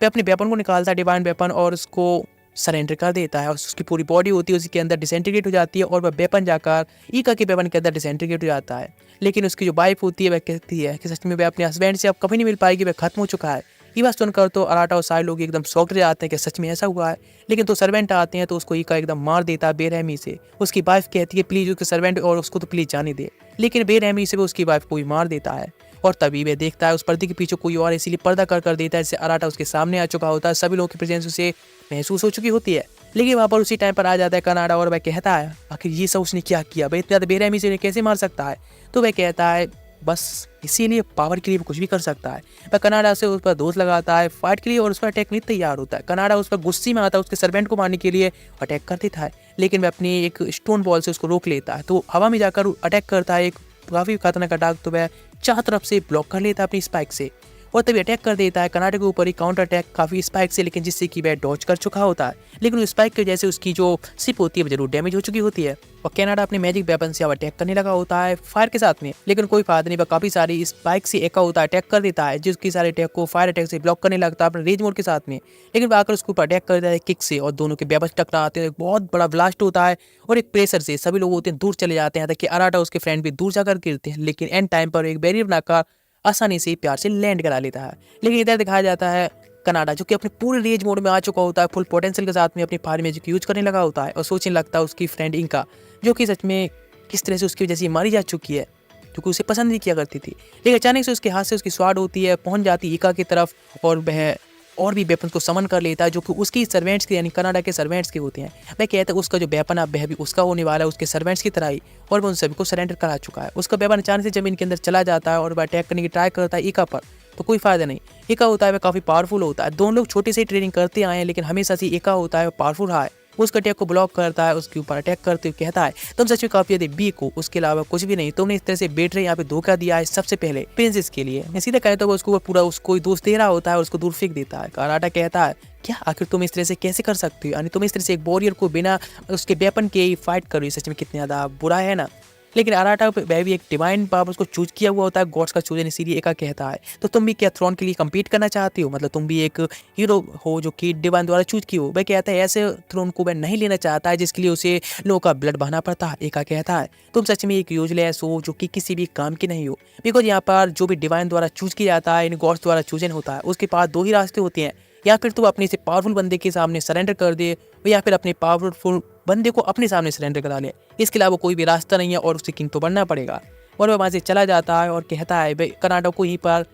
वह अपने वेपन को निकालता है डिवाइन वेपन और उसको सरेंडर कर देता है और उसकी पूरी बॉडी होती है उसके अंदर डिसइंटीग्रेट हो जाती है और वह वेपन जाकर ईका के वेपन के अंदर डिसइंटीग्रेट हो जाता है। लेकिन उसकी जो वाइफ होती है वह कहती है कि सच में वह अपने हस्बैंड से अब कभी नहीं मिल पाएगी, वह खत्म हो चुका है। ये बात सुनकर तो अराटा और सारे लोग एकदम शॉक्ड रह जाते हैं कि सच में ऐसा हुआ है। लेकिन तो सर्वेंट आते हैं तो उसको ईका एकदम मार देता है बेरहमी से। उसकी वाइफ कहती है प्लीज उसके सर्वेंट और उसको तो प्लीज जाने दे, लेकिन बेरहमी से वो उसकी वाइफ को भी मार देता है। और तभी वह देखता है उस पर्दे के पीछे कोई और, इसीलिए पर्दा कर देता है जिससे अराटा उसके सामने आ चुका होता है। सभी लोगों की प्रेजेंस उसे महसूस हो चुकी होती है। लेकिन वहाँ पर उसी टाइम पर आ जाता है कनाडा और वह कहता है आखिर ये सब उसने क्या किया, भाई इतना ज़्यादा बेरहमी से कैसे मार सकता है। तो वह कहता है बस इसीलिए पावर के लिए कुछ भी कर सकता है। वह कनाडा से उस पर दोष लगाता है फाइट के लिए और उस पर अटैक नहीं तैयार होता है। कनाडा उस पर गुस्से में आता है, उसके सर्वेंट को मारने के लिए अटैक कर देता है, लेकिन वह अपनी एक स्टोन बॉल से उसको रोक लेता है। तो हवा में जाकर अटैक करता है एक काफ़ी खतरनाक अटैक, तो वह चार तरफ से ब्लॉक कर लेता है अपनी स्पाइक से और तभी अटैक कर देता है कनाडा के ऊपर ही काउंटर अटैक काफ़ी स्पाइक से, लेकिन जिससे कि वह डॉज कर चुका होता है। लेकिन उस स्पाइक की वजह से उसकी जो सिप होती है वो जरूर डैमेज हो चुकी होती है और कनाडा अपने मैजिक वेपन से अब अटैक करने लगा होता है फायर के साथ में। लेकिन कोई फायदा नहीं, वह काफ़ी सारी स्पाइक से एका होता है अटैक कर देता है, जिसकी सारे अटैक को फायर अटैक से ब्लॉक करने लगता है अपने रेज मोड के साथ में। लेकिन वह आकर उसके ऊपर अटैक कर देता है किक से और दोनों के वेपन टकराते हैं, बहुत बड़ा ब्लास्ट होता है और एक प्रेशर से सभी लोग होते हैं दूर चले जाते हैं, ताकि अराटा उसके फ्रेंड भी दूर जाकर गिरते हैं। लेकिन एंड टाइम पर एक बैरियर बनाकर आसानी से प्यार से लैंड करा लेता है। लेकिन इधर दिखाया जाता है कनाडा जो कि अपने पूरे रेज मोड में आ चुका होता है, फुल पोटेंशियल के साथ में अपनी फायर मैजिक यूज करने लगा होता है और सोचने लगता है उसकी फ्रेंड इंका जो कि सच में किस तरह से उसकी वजह से मारी जा चुकी है, जो कि उसे पसंद नहीं किया करती थी। लेकिन अचानक से उसके हाथ से उसकी स्वाड होती है, पहुंच जाती है इंका की तरफ और वह और भी वेपन को समन कर लेता है जो कि उसकी सर्वेंट्स के यानी कनाडा के सर्वेंट्स के होते हैं। वह कहता है उसका जो वेपन अब वह भी उसका होने वाला है, उसके सर्वेंट्स की तरह ही, और वह उन सभी को सरेंडर करा चुका है। उसका वेपन अचानक से जमीन के अंदर चला जाता है और वह अटैक करने की ट्राई करता है ईका पर, तो कोई फायदा नहीं। ईका होता है वह काफ़ी पावरफुल होता है। दोनों लोग छोटे से ट्रेनिंग करते आए हैं, लेकिन हमेशा से ईका होता है पावरफुल रहा है। उसका अटैक को ब्लॉक करता है, उसके ऊपर अटैक करते हुए कहता है तुम सच में काफी ज़्यादा वीक हो, उसके अलावा कुछ भी नहीं। तुमने इस तरह से बेटर यहाँ पे धोखा दिया है सबसे पहले प्रिंसेस के लिए। मैं सीधा कहता हूँ उसको ऊपर पूरा उसको दोस्त दे रहा होता है और उसको दूर फेंक देता है। कराटा कहता है क्या आखिर तुम इस तरह से कैसे कर सकती हो, यानी तुम इस तरह से एक वॉरियर को बिना उसके वेपन के ही फाइट कर रही हो, सच में कितना ज़्यादा बुरा है ना। लेकिन अराटा वह भी एक डिवाइन पावर उसको चूज किया हुआ होता है, गॉड्स का चूजन, इसीलिए एका कहता है तो तुम भी क्या थ्रोन के लिए कम्पीट करना चाहती हो, मतलब तुम भी एक हीरो हो जो कि डिवाइन द्वारा चूज की हो। वह कहता है ऐसे थ्रोन को वह नहीं लेना चाहता है जिसके लिए उसे लोगों का ब्लड बहाना पड़ता है। एका कहता है तुम सच में एक यूजलेस हो जो कि किसी भी काम की नहीं हो, बिकॉज यहाँ पर जो भी डिवाइन द्वारा चूज किया जाता है, इन गॉड्स द्वारा चूजन होता है, उसके पास दो ही रास्ते होते हैं, या फिर तुम अपने से पावरफुल बंदे के सामने सरेंडर कर दे या फिर अपने पावरफुल बंदे को अपने सामने सरेंडर करा ले। इसके अलावा कोई भी रास्ता नहीं है और उसे किंग तो बनना पड़ेगा। और वह वहाँ से चला जाता है और कहता है भाई कर्नाटक को यहीं पर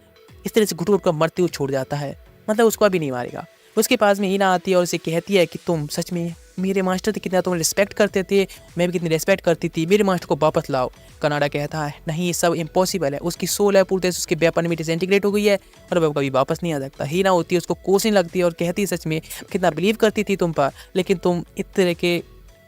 इस तरह से घुट-घुट कर मरते हुए छोड़ जाता है, मतलब उसको अभी नहीं मारेगा। उसके पास में हीना आती है और उसे कहती है कि तुम सच में मेरे मास्टर थे, कितना तुम रिस्पेक्ट करते थे, मैं भी कितनी रिस्पेक्ट करती थी, मेरे मास्टर को वापस लाओ। कनाडा कहता है नहीं ये सब इम्पॉसिबल है, उसकी सोल है पूरी तरह से उसके वेपन में डिसइंटीग्रेट हो गई है और वह कभी वापस नहीं आ सकता। हीना होती है उसको कोसने लगती है और कहती है सच में कितना बिलीव करती थी तुम पर, लेकिन तुम इस तरह के,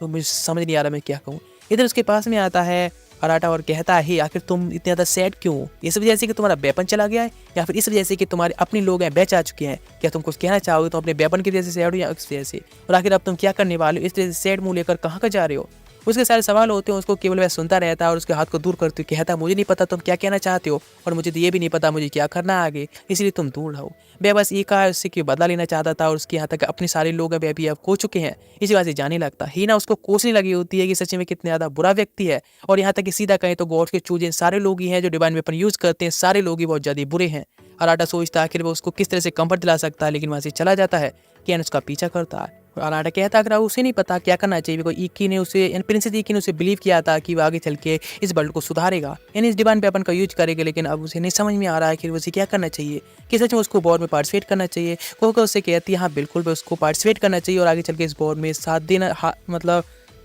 तो मुझे समझ नहीं आ रहा मैं क्या कहूँ। इधर उसके पास में आता है अराटा और कहता है हे आखिर तुम इतने ज़्यादा सैड क्यों हो? इस वजह से कि तुम्हारा वेपन चला गया है या फिर इस वजह से कि तुम्हारे अपने लोग हैं बेच आ चुके हैं? क्या तुम कुछ कहना चाहोगे? तो अपने वेपन की वजह से सैड हो या इस वजह से? और आखिर अब तुम क्या करने वाले हो? इस तरह से सैड मुंह लेकर कहाँ का जा रहे हो? उसके सारे सवाल होते हैं, उसको केवल वह सुनता रहता है और उसके हाथ को दूर करते हुए कहता है मुझे नहीं पता तुम क्या कहना चाहते हो और मुझे तो ये भी नहीं पता मुझे क्या करना है आगे, इसलिए तुम दूर रहो। वह बस ये कहा उससे कि बदला लेना चाहता था और उसके यहाँ तक अपने सारे लोग वह भी अब खो चुके हैं, इसी वजह से जाने लगता। हीना उसको कोसने लगी होती है कि सच में कितना ज़्यादा बुरा व्यक्ति है और यहाँ तक कि सीधा कहें तो गॉड के चूजे सारे लोग ही हैं जो डिवाइन वेपन यूज़ करते हैं, सारे लोग ही बहुत ज़्यादा बुरे हैं। अराटा सोचता है आखिर वो उसको किस तरह से कंफर्ट दिला सकता है, लेकिन वहाँ से चला जाता है। कैन उसका पीछा करता है और अराटा कहता है अगर उसे नहीं पता क्या करना चाहिए, बिकॉज इकी ने उसे यानी प्रिंसेस इकी ने उसे बिलीव किया था कि वो आगे चल के इस वर्ल्ड को सुधारेगा, यानी इस डिवाइन वेपन का यूज करेगा, लेकिन अब उसे नहीं समझ में आ रहा है कि उसे क्या करना चाहिए, कि सच में उसको वॉर में पार्टिसिपेट करना चाहिए। कोको उससे कहती है हाँ बिल्कुल भी उसको पार्टिसिपेट करना चाहिए और आगे चल के इस वॉर में साथ देना मतलब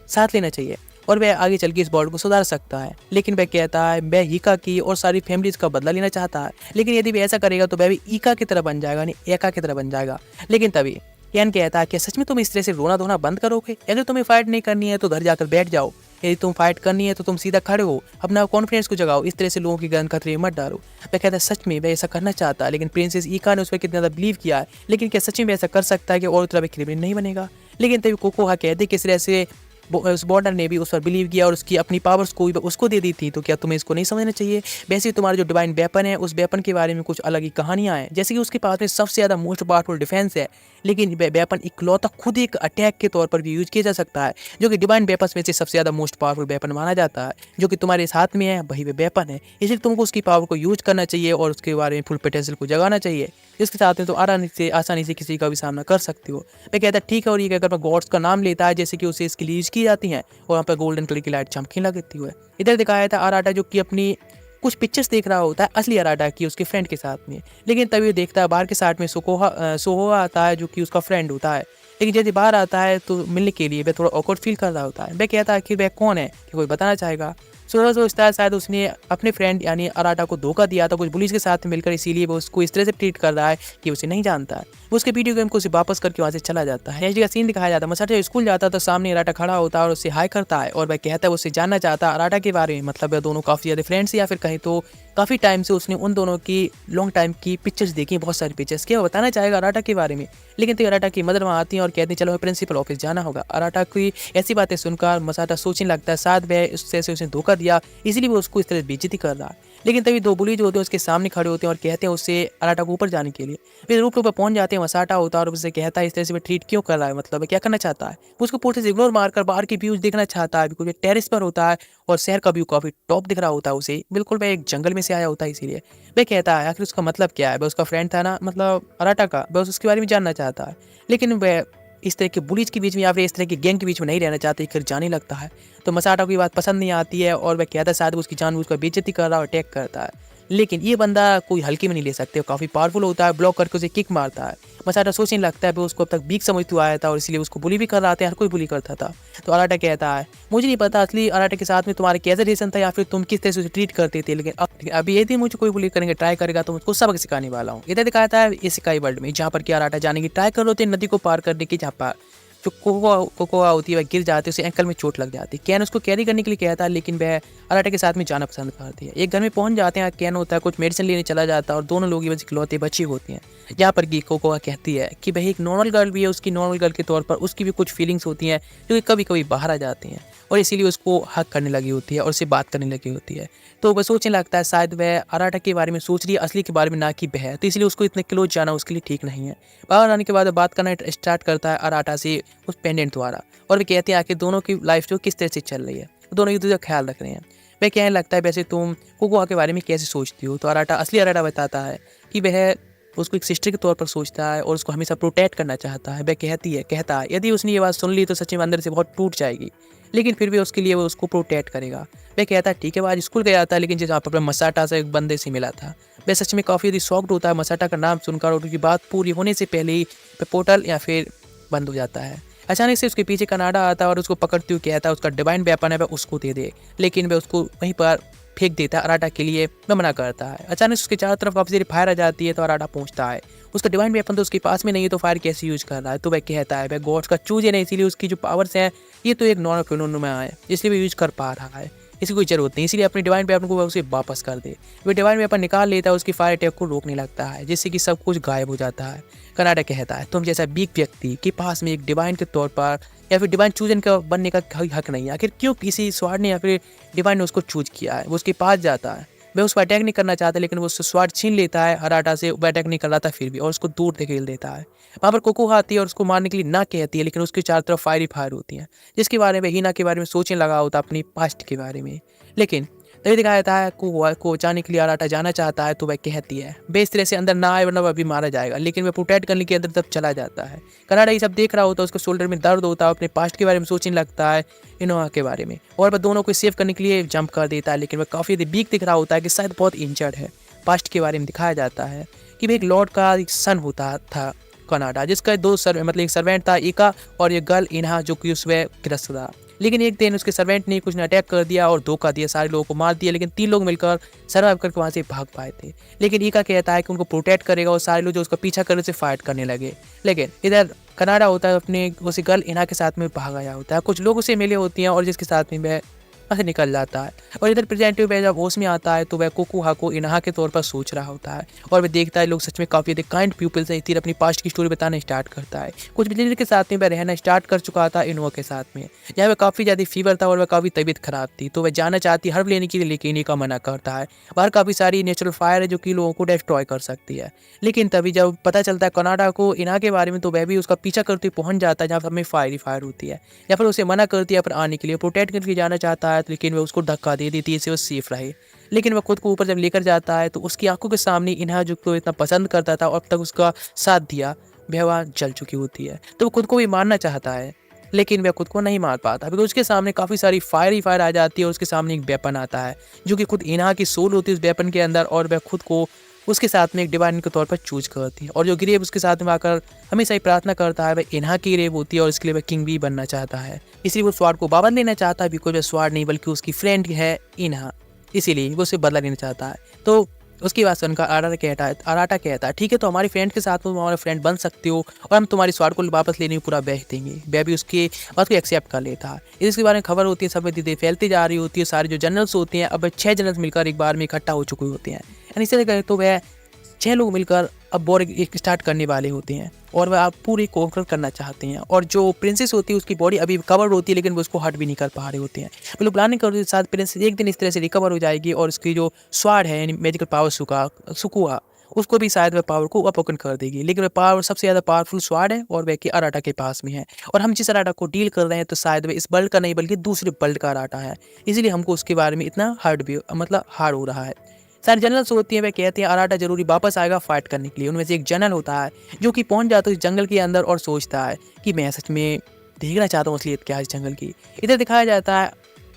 साथ लेना चाहिए और वह आगे चल के इस वर्ल्ड को सुधार सकता है। लेकिन वह कहता है वह हीका की और सारी फैमिलीज का बदला लेना चाहता है, लेकिन यदि वह ऐसा करेगा तो वह भी ईका की तरह बन जाएगा, यानी एका की तरह बन जाएगा। लेकिन तभी यान कहता है कि सच में तुम इस तरह से रोना धोना बंद करोगे? अगर तुम्हें फाइट नहीं करनी है तो घर जाकर बैठ जाओ, यदि तुम फाइट करनी है तो तुम सीधा खड़े हो, अपना कॉन्फिडेंस को जगाओ, इस तरह से लोगों की गन खतरे में मत डालो। वह कहता है सच में वह ऐसा करना चाहता है, लेकिन प्रिंसेस ईका ने उस पर कितना ज़्यादा बिलीव किया है, लेकिन क्या सच में वह ऐसा कर सकता है कि और तरह क्रिमिनल नहीं बनेगा? लेकिन तभी कोकोहा कहते किस तरह से उस बॉर्डर ने भी उस पर बिलीव किया और उसकी अपनी पावर्स को भी उसको दे दी थी, तो क्या तुम्हें इसको नहीं समझना चाहिए? वैसे ही तुम्हारा जो डिवाइन वेपन है उस वेपन के बारे में कुछ अलग ही कहानियां हैं, जैसे कि उसके पास में सबसे ज़्यादा मोस्ट पावरफुल डिफेंस है, लेकिन वेपन इकलौता खुद एक अटैक के तौर पर भी यूज किया जा सकता है, जो कि डिवाइन वेपन्स में से सबसे ज़्यादा मोस्ट पावरफुल वेपन माना जाता है, जो कि तुम्हारे साथ में है वही वे वेपन है। इसलिए तुमको उसकी पावर को यूज करना चाहिए और उसके बारे में फुल पोटेंशियल को जगाना चाहिए, जिसके साथ में तो आसानी से किसी का भी सामना कर सकते हो। वह कहता है ठीक है, और ये कहकर गॉड्स का नाम लेता है जैसे कि उसे इसके लिए यूज की जाती हैं और वहाँ पर गोल्डन कलर की लाइट चमकने लगती है। इधर दिखाया था अराटा जो कि अपनी कुछ पिक्चर्स देख रहा होता है असली अराटा की उसके फ्रेंड के साथ में, लेकिन तभी वो देखता है बाहर के साथ में सोहोआ आता है जो कि उसका फ्रेंड होता है, लेकिन जब बाहर आता है तो मिलने के लिए वह थोड़ा ऑकवर्ड फील कर रहा होता है। वह कहता है कि वह कौन है, कि कोई बताना चाहेगा। सोहा सोचता है शायद उसने अपने फ्रेंड यानी अराटा को धोखा दिया था कुछ पुलिस के साथ मिलकर, इसीलिए वो उसको इस तरह से ट्रीट कर रहा है कि उसे नहीं जानता है। वो उसके वीडियो गेम को उसे वापस करके वहाँ से चला जाता है। नेक्स्ट का सीन दिखाया जाता है मसाटा जब स्कूल जाता है तो सामने अराटा खड़ा होता है और उससे हाई करता है और वह कहता है उससे जानना चाहता है अराटा के बारे में, मतलब वह दोनों काफ़ी ज़्यादा फ्रेंड्स या फिर कहीं तो काफ़ी टाइम से उसने उन दोनों की लॉन्ग टाइम की पिक्चर्स देखी, बहुत सारी पिक्चर्स, क्या वो बताना चाहेगा अराटा के बारे में। लेकिन तो अराटा की मदर वहाँ आती है और कहती है चलो प्रिंसिपल ऑफिस जाना होगा। अराटा की ऐसी बातें सुनकर मसाटा सोचने लगता है शायद वह उससे उसने धोखा दिया, इसलिए वो उसको इस तरह बेइज्जती कर रहा है। लेकिन तभी दो बुली जो होते हैं उसके सामने खड़े होते हैं और कहते हैं उससे अराटा को ऊपर जाने के लिए। वे रूप पर पहुंच जाते हैं, मसाटा होता है और उससे कहता है इस तरह से ट्रीट क्यों कर रहा है, मतलब क्या करना चाहता है। वो उसको पूरे से इग्नोर मारकर बाहर की व्यूज देखना चाहता है, बिल्कुल टेरेस पर होता है और शहर का व्यू काफी टॉप दिख रहा होता है उसे, बिल्कुल वह एक जंगल में से आया होता है, इसीलिए वह कहता है आखिर उसका मतलब क्या है। वह उसका फ्रेंड था ना, मतलब अराटा का, वह उसके बारे में जानना चाहता है, लेकिन वह इस तरह के बुलीज के बीच में या फिर इस तरह की गैंग के बीच में नहीं रहना चाहते, फिर जाने लगता है। तो मसाटा को ये बात पसंद नहीं आती है और वह कहता है शायद उसकी जानबूझकर बेइज्जती कर रहा है और अटैक करता है, लेकिन ये बंदा कोई हल्के में नहीं ले सकते, काफ़ी पावरफुल होता है, ब्लॉक करके उसे किक मारता है। मसाटा सोचने लगता है उसको अब तक वीक समझते हुआ आया था और इसलिए उसको बुली भी कर रहा था, हर कोई बुली करता था। तो अराटा कहता है मुझे नहीं पता असली अराटा के साथ में तुम्हारे कैसा रिलेशन था या फिर तुम किस तरह से उसे ट्रीट करते थे, लेकिन अभी यदि मुझे कोई बुली करेंगे ट्राई करेगा तो मुझको सबक सिखाने वाला हूँ। इधर दिखाता है इस स्काई वर्ल्ड में जहाँ पर कि अराटा जाने की ट्राई कर रहे थे नदी को पार करने की, जहाँ पर जो कोकोआ होती है वह गिर जाती है, उसे एंकल में चोट लग जाती है। कैन उसको कैरी करने के लिए कहता है, लेकिन वह अराटा के साथ में जाना पसंद करती है। एक घर में पहुंच जाते हैं, कैन होता है कुछ मेडिसिन लेने चला जाता है और दोनों लोग बस इकलौते बच्चे होते हैं। यहाँ पर कोकोआ कहती है कि वह एक नॉर्मल गर्ल भी है, उसकी नॉर्मल गर्ल के तौर पर उसकी भी कुछ फीलिंग्स होती हैं जो कि कभी कभी बाहर आ जाती हैं और इसीलिए उसको हक करने लगी होती है और उससे बात करने लगी होती है। तो वह सोचने लगता है शायद वह अराटा के बारे में सोच रही है, असली के बारे में ना कि वह, तो इसलिए उसको इतने क्लोज जाना उसके लिए ठीक नहीं है। बाहर आने के बाद बात करना स्टार्ट करता है अराटा से उस पेंडेंट द्वारा और वे कहते हैं आखिर दोनों की लाइफ जो किस तरह से चल रही है, दोनों एक दूसरे का ख्याल रख रहे हैं। वह कहने लगता है वैसे तुम कोकोआ के बारे में कैसे सोचती हो, तो अराटा असली अराटा बताता है कि वह उसको एक सिस्टर के तौर पर सोचता है और उसको हमेशा प्रोटेक्ट करना चाहता है। वह कहता है यदि उसने ये बात सुन ली तो सच में अंदर से बहुत टूट जाएगी, लेकिन फिर भी उसके लिए वो उसको प्रोटेक्ट करेगा। वह कहता है ठीक है, वो आज स्कूल गया था, लेकिन जहाँ पर मसाटा से एक बंदे से मिला था, वह सच में काफ़ी शॉक्ड होता है मसाटा का नाम सुनकर, और उनकी बात पूरी होने से पहले ही पोर्टल या फिर बंद हो जाता है। अचानक से उसके पीछे कनाडा आता है और उसको पकड़ते हुए कहता है उसका डिवाइन वेपन है वह उसको दे दे, लेकिन वह उसको वहीं पर फेंक देता है। अराटा के लिए वह मना करता है। अचानक से उसके चारों तरफ काफी सारी फायर आ जाती है, तो अराटा पहुंचता है। उसका डिवाइन वेपन तो उसके पास में नहीं है, तो फायर कैसे यूज कर रहा है? तो वह कहता है वह गॉड्स का चूज है, नहीं, इसीलिए उसकी जो पावर्स हैं ये तो एक नॉन फिनोमेना है, इसलिए वह यूज कर पा रहा है, इसकी कोई जरूरत नहीं, इसलिए अपने डिवाइन वेपन को वह उसे वापस कर दे। वह डिवाइन वेपन निकाल लेता है, उसकी फायर अटैक को रोकने लगता है, जिससे कि सब कुछ गायब हो जाता है। कनाडा कहता है तुम जैसा वीक व्यक्ति के पास में एक डिवाइन के तौर पर या फिर डिवाइन चूजन का बनने का हक नहीं है। आखिर क्यों किसी स्वाड ने या फिर डिवाइन ने उसको चूज किया है? वो उसके पास जाता है, वह उस पर अटैक नहीं करना चाहता, लेकिन वो उससे स्वाड छीन लेता है। अराटा से वो अटैक नहीं कर रहा था फिर भी, और उसको दूर धकेल देता है। वहाँ पर कोको आती है और उसको मारने के लिए ना कहती है, लेकिन उसके चारों तरफ फायर ही फायर होती हैं, जिसके बारे में हीना के बारे में सोचने लगा होता अपनी पास्ट के बारे में। लेकिन तभी दिखाया जाता है को बचाने के लिए अराटा जाना चाहता है, तो वह कहती है बे इस तरह से अंदर ना आए वरना वह अभी मारा जाएगा, लेकिन वह प्रोटेक्ट करने के अंदर तब चला जाता है। कनाडा ये सब देख रहा होता है, उसके शोल्डर में दर्द होता है, अपने पास्ट के बारे में सोचने लगता है, इनोवा के बारे में, और वह दोनों को सेव करने के लिए जंप कर देता है। लेकिन वह काफ़ी वीक दिख रहा होता है कि शायद बहुत इंजर्ड है। पास्ट के बारे में दिखाया जाता है कि वह एक लॉर्ड का एक सन होता था कनाडा, जिसका दो मतलब एक सर्वेंट था एका और एक गर्ल इन्हा, जो कि उसमें गिरफ्त था। लेकिन एक दिन उसके सर्वेंट ने कुछ ने अटैक कर दिया और धोखा दिया, सारे लोगों को मार दिया, लेकिन 3 लोग मिलकर सर्वाइव करके वहाँ से भाग पाए थे। लेकिन ईका कहता है कि उनको प्रोटेक्ट करेगा, और सारे लोग जो उसका पीछा कर रहे थे फाइट करने लगे। लेकिन इधर कनाडा होता है अपने उसी गर्ल इन्हा के साथ में भाग आया होता है, कुछ लोग उसे मिले होती हैं और जिसके साथ में वह से निकल जाता है। और इधर प्रेजेंटिव वह जब होश में आता है तो वह कुकुहा को इन्हा के तौर पर सोच रहा होता है, और वह देखता है लोग सच में काफ़ी अधिक काइंड पीपल्स हैं, इसलिए अपनी पास्ट की स्टोरी बताना स्टार्ट करता है। कुछ बिजनेस के साथ में वह रहना स्टार्ट कर चुका था इनोवा के साथ में, जहाँ वह काफ़ी ज़्यादा फीवर था और वह काफ़ी तबीयत खराब थी, तो वह जाना चाहती हर्ब लेने के लिए, लेकिन इनका मना करता है। बाहर काफ़ी सारी नेचुरल फायर है जो कि लोगों को डिस्ट्रॉय कर सकती है। लेकिन तभी जब पता चलता है कनाडा को इन्हा के बारे में, तो वह भी उसका पीछा करते पहुंच जाता है जहाँ पर हमें फायर ही फायर होती है, या फिर उसे मना करती है पर आने के लिए, प्रोटेक्ट करके जाना चाहता है, लेकिन वह उसको धक्का दे देती है इससे वो सेफ रहे। लेकिन वह खुद को ऊपर जब लेकर जाता है तो उसकी आंखों के सामने इन्हा जो को इतना पसंद करता था और अब तक उसका साथ दिया, वह जल चुकी होती है। तो वो खुद को भी मारना चाहता है, लेकिन वह खुद को नहीं मार पाता, क्योंकि उसके सामने काफ़ी सारी फायर ही फायर आ जाती है, और उसके सामने एक वेपन आता है जो कि खुद इन्हा की सोल होती है उस वेपन के अंदर, और वह खुद को उसके साथ में एक डिवाइन के तौर पर चूज करती है। और जो ग्रेव उसके साथ में आकर हमेशा ही प्रार्थना करता है, वह इन्हा की ग्रेव होती है, और इसके लिए वह किंग भी बनना चाहता है। इसलिए वो स्वाड को वापस लेना चाहता है, बिकॉज वह स्वाड नहीं बल्कि उसकी फ्रेंड है इन्हा, इसीलिए वो उसे बदला लेना चाहता है। तो उसकी बात सुनकर अराटा कहता है ठीक है, तो हमारी फ्रेंड के साथ तुम हमारे फ्रेंड बन सकते हो, और हम तुम्हारी स्वाड को वापस लेने में पूरा बेच देंगे। वह भी उसकी बात को एक्सेप्ट कर लेता है। इसके बारे में खबर होती है, सब में फैलती जा रही होती है। सारे जो जनरल्स होते हैं अब 6 जनरल्स मिलकर एक बार में इकट्ठा हो चुके होते हैं, यानी इसे कहें तो वह 6 लोग मिलकर अब वॉर एक स्टार्ट करने वाले होते हैं, और वह आप पूरी कॉन्कर करना चाहते हैं। और जो प्रिंसेस होती है उसकी बॉडी अभी कवर होती है, लेकिन वो उसको हर्ट भी नहीं कर पा रहे होते हैं। वो लोग प्लानिंग करते हैं साथ प्रिंसेस एक दिन इस तरह से रिकवर हो जाएगी, और उसकी जो स्वाड है यानी मैजिकल पावर सुकुआ, उसको भी शायद वह पावर को अपोकन कर देगी। लेकिन वह पावर सबसे ज़्यादा पावरफुल स्वाड है, और वह कि अराटा के पास में है। और हम जिस अराटा को डील कर रहे हैं तो शायद वह इस वर्ल्ड का नहीं बल्कि दूसरे वर्ल्ड का अराटा है, इसलिए हमको उसके बारे में इतना हार्ड भी मतलब हार्ड हो रहा है। सारे जनरल्स होती हैं, वे कहते हैं अराटा जरूरी वापस आएगा फाइट करने के लिए। उनमें से एक जनरल होता है जो कि पहुंच जाता है इस जंगल के अंदर और सोचता है कि मैं सच में देखना चाहता हूँ असलियत क्या है इस जंगल की। इधर दिखाया जाता है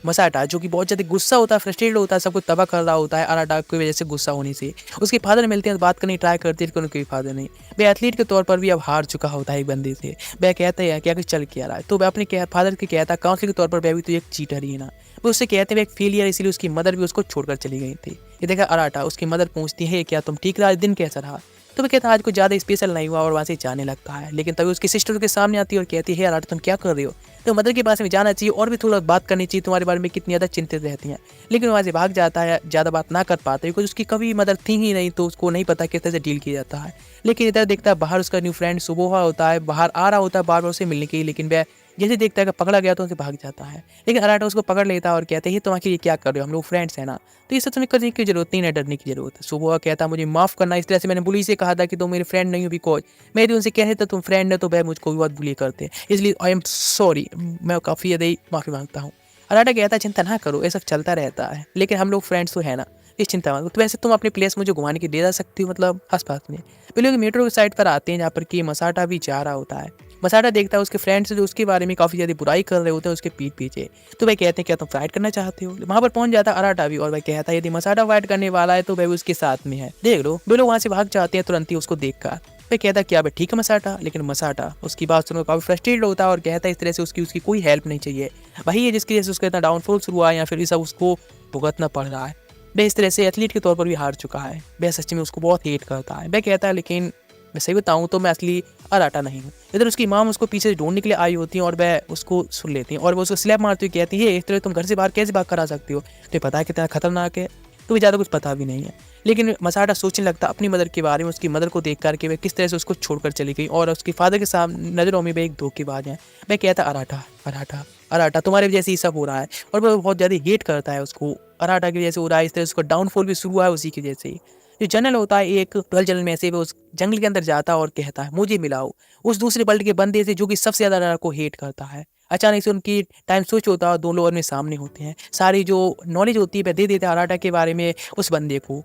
मसाटा जो कि बहुत ज़्यादा गुस्सा होता है, फ्रस्ट्रेटेड होता है, सब कुछ तबाह कर रहा होता है अराटा की वजह से गुस्सा होने से। उसके फादर मिलते हैं, बात करने ट्राई करते हैं, लेकिन उनके फादर नहीं। वह एथलीट के तौर पर भी अब हार चुका होता है एक बंदे से। वह कहते हैं क्या चल क्या रहा है, तो वह अपने फादर के कहता है काउंसलर के तौर पर वह भी तो एक चीटर ही है ना। वो उससे कहते हैं एक फेलियर, इसीलिए उसकी मदर भी उसको छोड़कर चली गई थी। ये देखा अराटा, उसकी मदर पूछती है क्या तुम ठीक रहा, दिन कैसा रहा? तो वह कहता है आज कुछ ज़्यादा स्पेशल नहीं हुआ, और वहाँ से जाने लगता है। लेकिन तभी उसकी सिस्टर के सामने आती है और कहती है अराटा तुम क्या कर रहे हो, तो मदर के पास में जाना चाहिए और भी थोड़ा बात करनी चाहिए, तुम्हारे बारे में कितनी ज़्यादा चिंतित रहती हैं। लेकिन वहाँ से भाग जाता है, ज़्यादा बात ना कर पाता है क्योंकि उसकी कभी मदर थी ही नहीं, तो उसको नहीं पता किस तरह से डील किया जाता है। लेकिन इधर देखता है बाहर उसका न्यू फ्रेंड सुबोहा होता है, बाहर आ रहा होता है बार बार उसे मिलने के लिए, लेकिन वह जैसे देखता है कि पकड़ा गया तो उसे भाग जाता है। लेकिन अराटा उसको पकड़ लेता है और कहते हैं ये तुम आखिर क्या कर रहे हो, हम लोग फ्रेंड्स हैं ना, तो ये सब तुम्हें करने की जरूरत नहीं, ना डरने की जरूरत है। सुबह कहता मुझे माफ़ करना, इस तरह से मैंने बुली से कहा था कि तुम मेरे फ्रेंड नहीं हो, बिकॉज मैं यदि उनसे कहते तो तुम फ्रेंड है तो वह मुझको भी बहुत बुली करते, इसलिए आई एम सॉरी, मैं काफ़ी ज़्यादा ही माफ़ी मांगता हूँ। अराटा कहता चिंता ना करो, ऐसा चलता रहता है, लेकिन हम लोग फ्रेंड्स तो है ना। इस चिंता मत करो। तो वैसे तुम अपने प्लेस मुझे घुमाने के लिए जा सकती हो, मतलब आस-पास में। वे लोग मेट्रो की साइड पर आते हैं जहाँ पर कि मसाटा भी जा रहा होता है। मसाटा देखता है उसके फ्रेंड्स जो उसके बारे में काफ़ी ज़्यादा बुराई कर रहे होते हैं उसके पीठ पीछे। तो वह कहते हैं क्या तुम फाइट करना चाहते हो? वहाँ पर पहुँच जाता है अराटा भी और वह कहता है यदि मसाटा फाइट करने वाला है तो वह भी उसके साथ में है। देख लो, वे लोग वहाँ से भाग जाते हैं तुरंत ही उसको देखकर। वह कहता है क्या बे ठीक है मसाटा, लेकिन मसाटा उसकी बात सुनकर काफ़ी फ्रस्ट्रेटेड होता है और कहता है इस तरह से उसकी कोई हेल्प नहीं चाहिए। वही है जिसकी वजह से उसका इतना डाउनफॉल शुरू हुआ है या फिर ये सब उसको भुगतना पड़ रहा है। वह इस तरह से एथलीट के तौर पर भी हार चुका है। वह सच में उसको बहुत हेट करता है। वह कहता है लेकिन मैं सही बताऊँ तो मैं असली अराटा नहीं हूँ। इधर उसकी माम उसको पीछे से ढूंढने के लिए आई होती है और वह उसको सुन लेती है और वो उसको स्लैप मारती हुई कहती है इस तरह तुम घर से बाहर कैसे भाग कर आ सकती हो? तुम्हें पता है कितना खतरनाक है? तुम्हें ज़्यादा कुछ पता भी नहीं है। लेकिन मसाटा सोचने लगता अपनी मदर के बारे में, उसकी मदर को देख कर के वह किस तरह से उसको छोड़कर चली गई और उसके फादर के सामने नज़रों में वह एक धोखेबाज है। वह कहता अराटा अराटा अराटा तुम्हारे वजह से ही सब हो रहा है और वह बहुत ज़्यादा हेट करता है उसको। अराटा की वजह से हो रहा है, इस तरह से उसका डाउनफॉल भी शुरू हुआ है उसी की वजह से ही। जो जनरल होता है एक 12 जनरल में से वो उस जंगल के अंदर जाता है और कहता है मुझे मिलाओ उस दूसरे वर्ल्ड के बंदे से जो कि सबसे ज़्यादा अराटा को हेट करता है। अचानक से उनकी टाइम स्विच होता है और दोनों लोग अपने सामने होते हैं। सारी जो नॉलेज होती है वह दे देते हैं अराटा के बारे में उस बंदे को,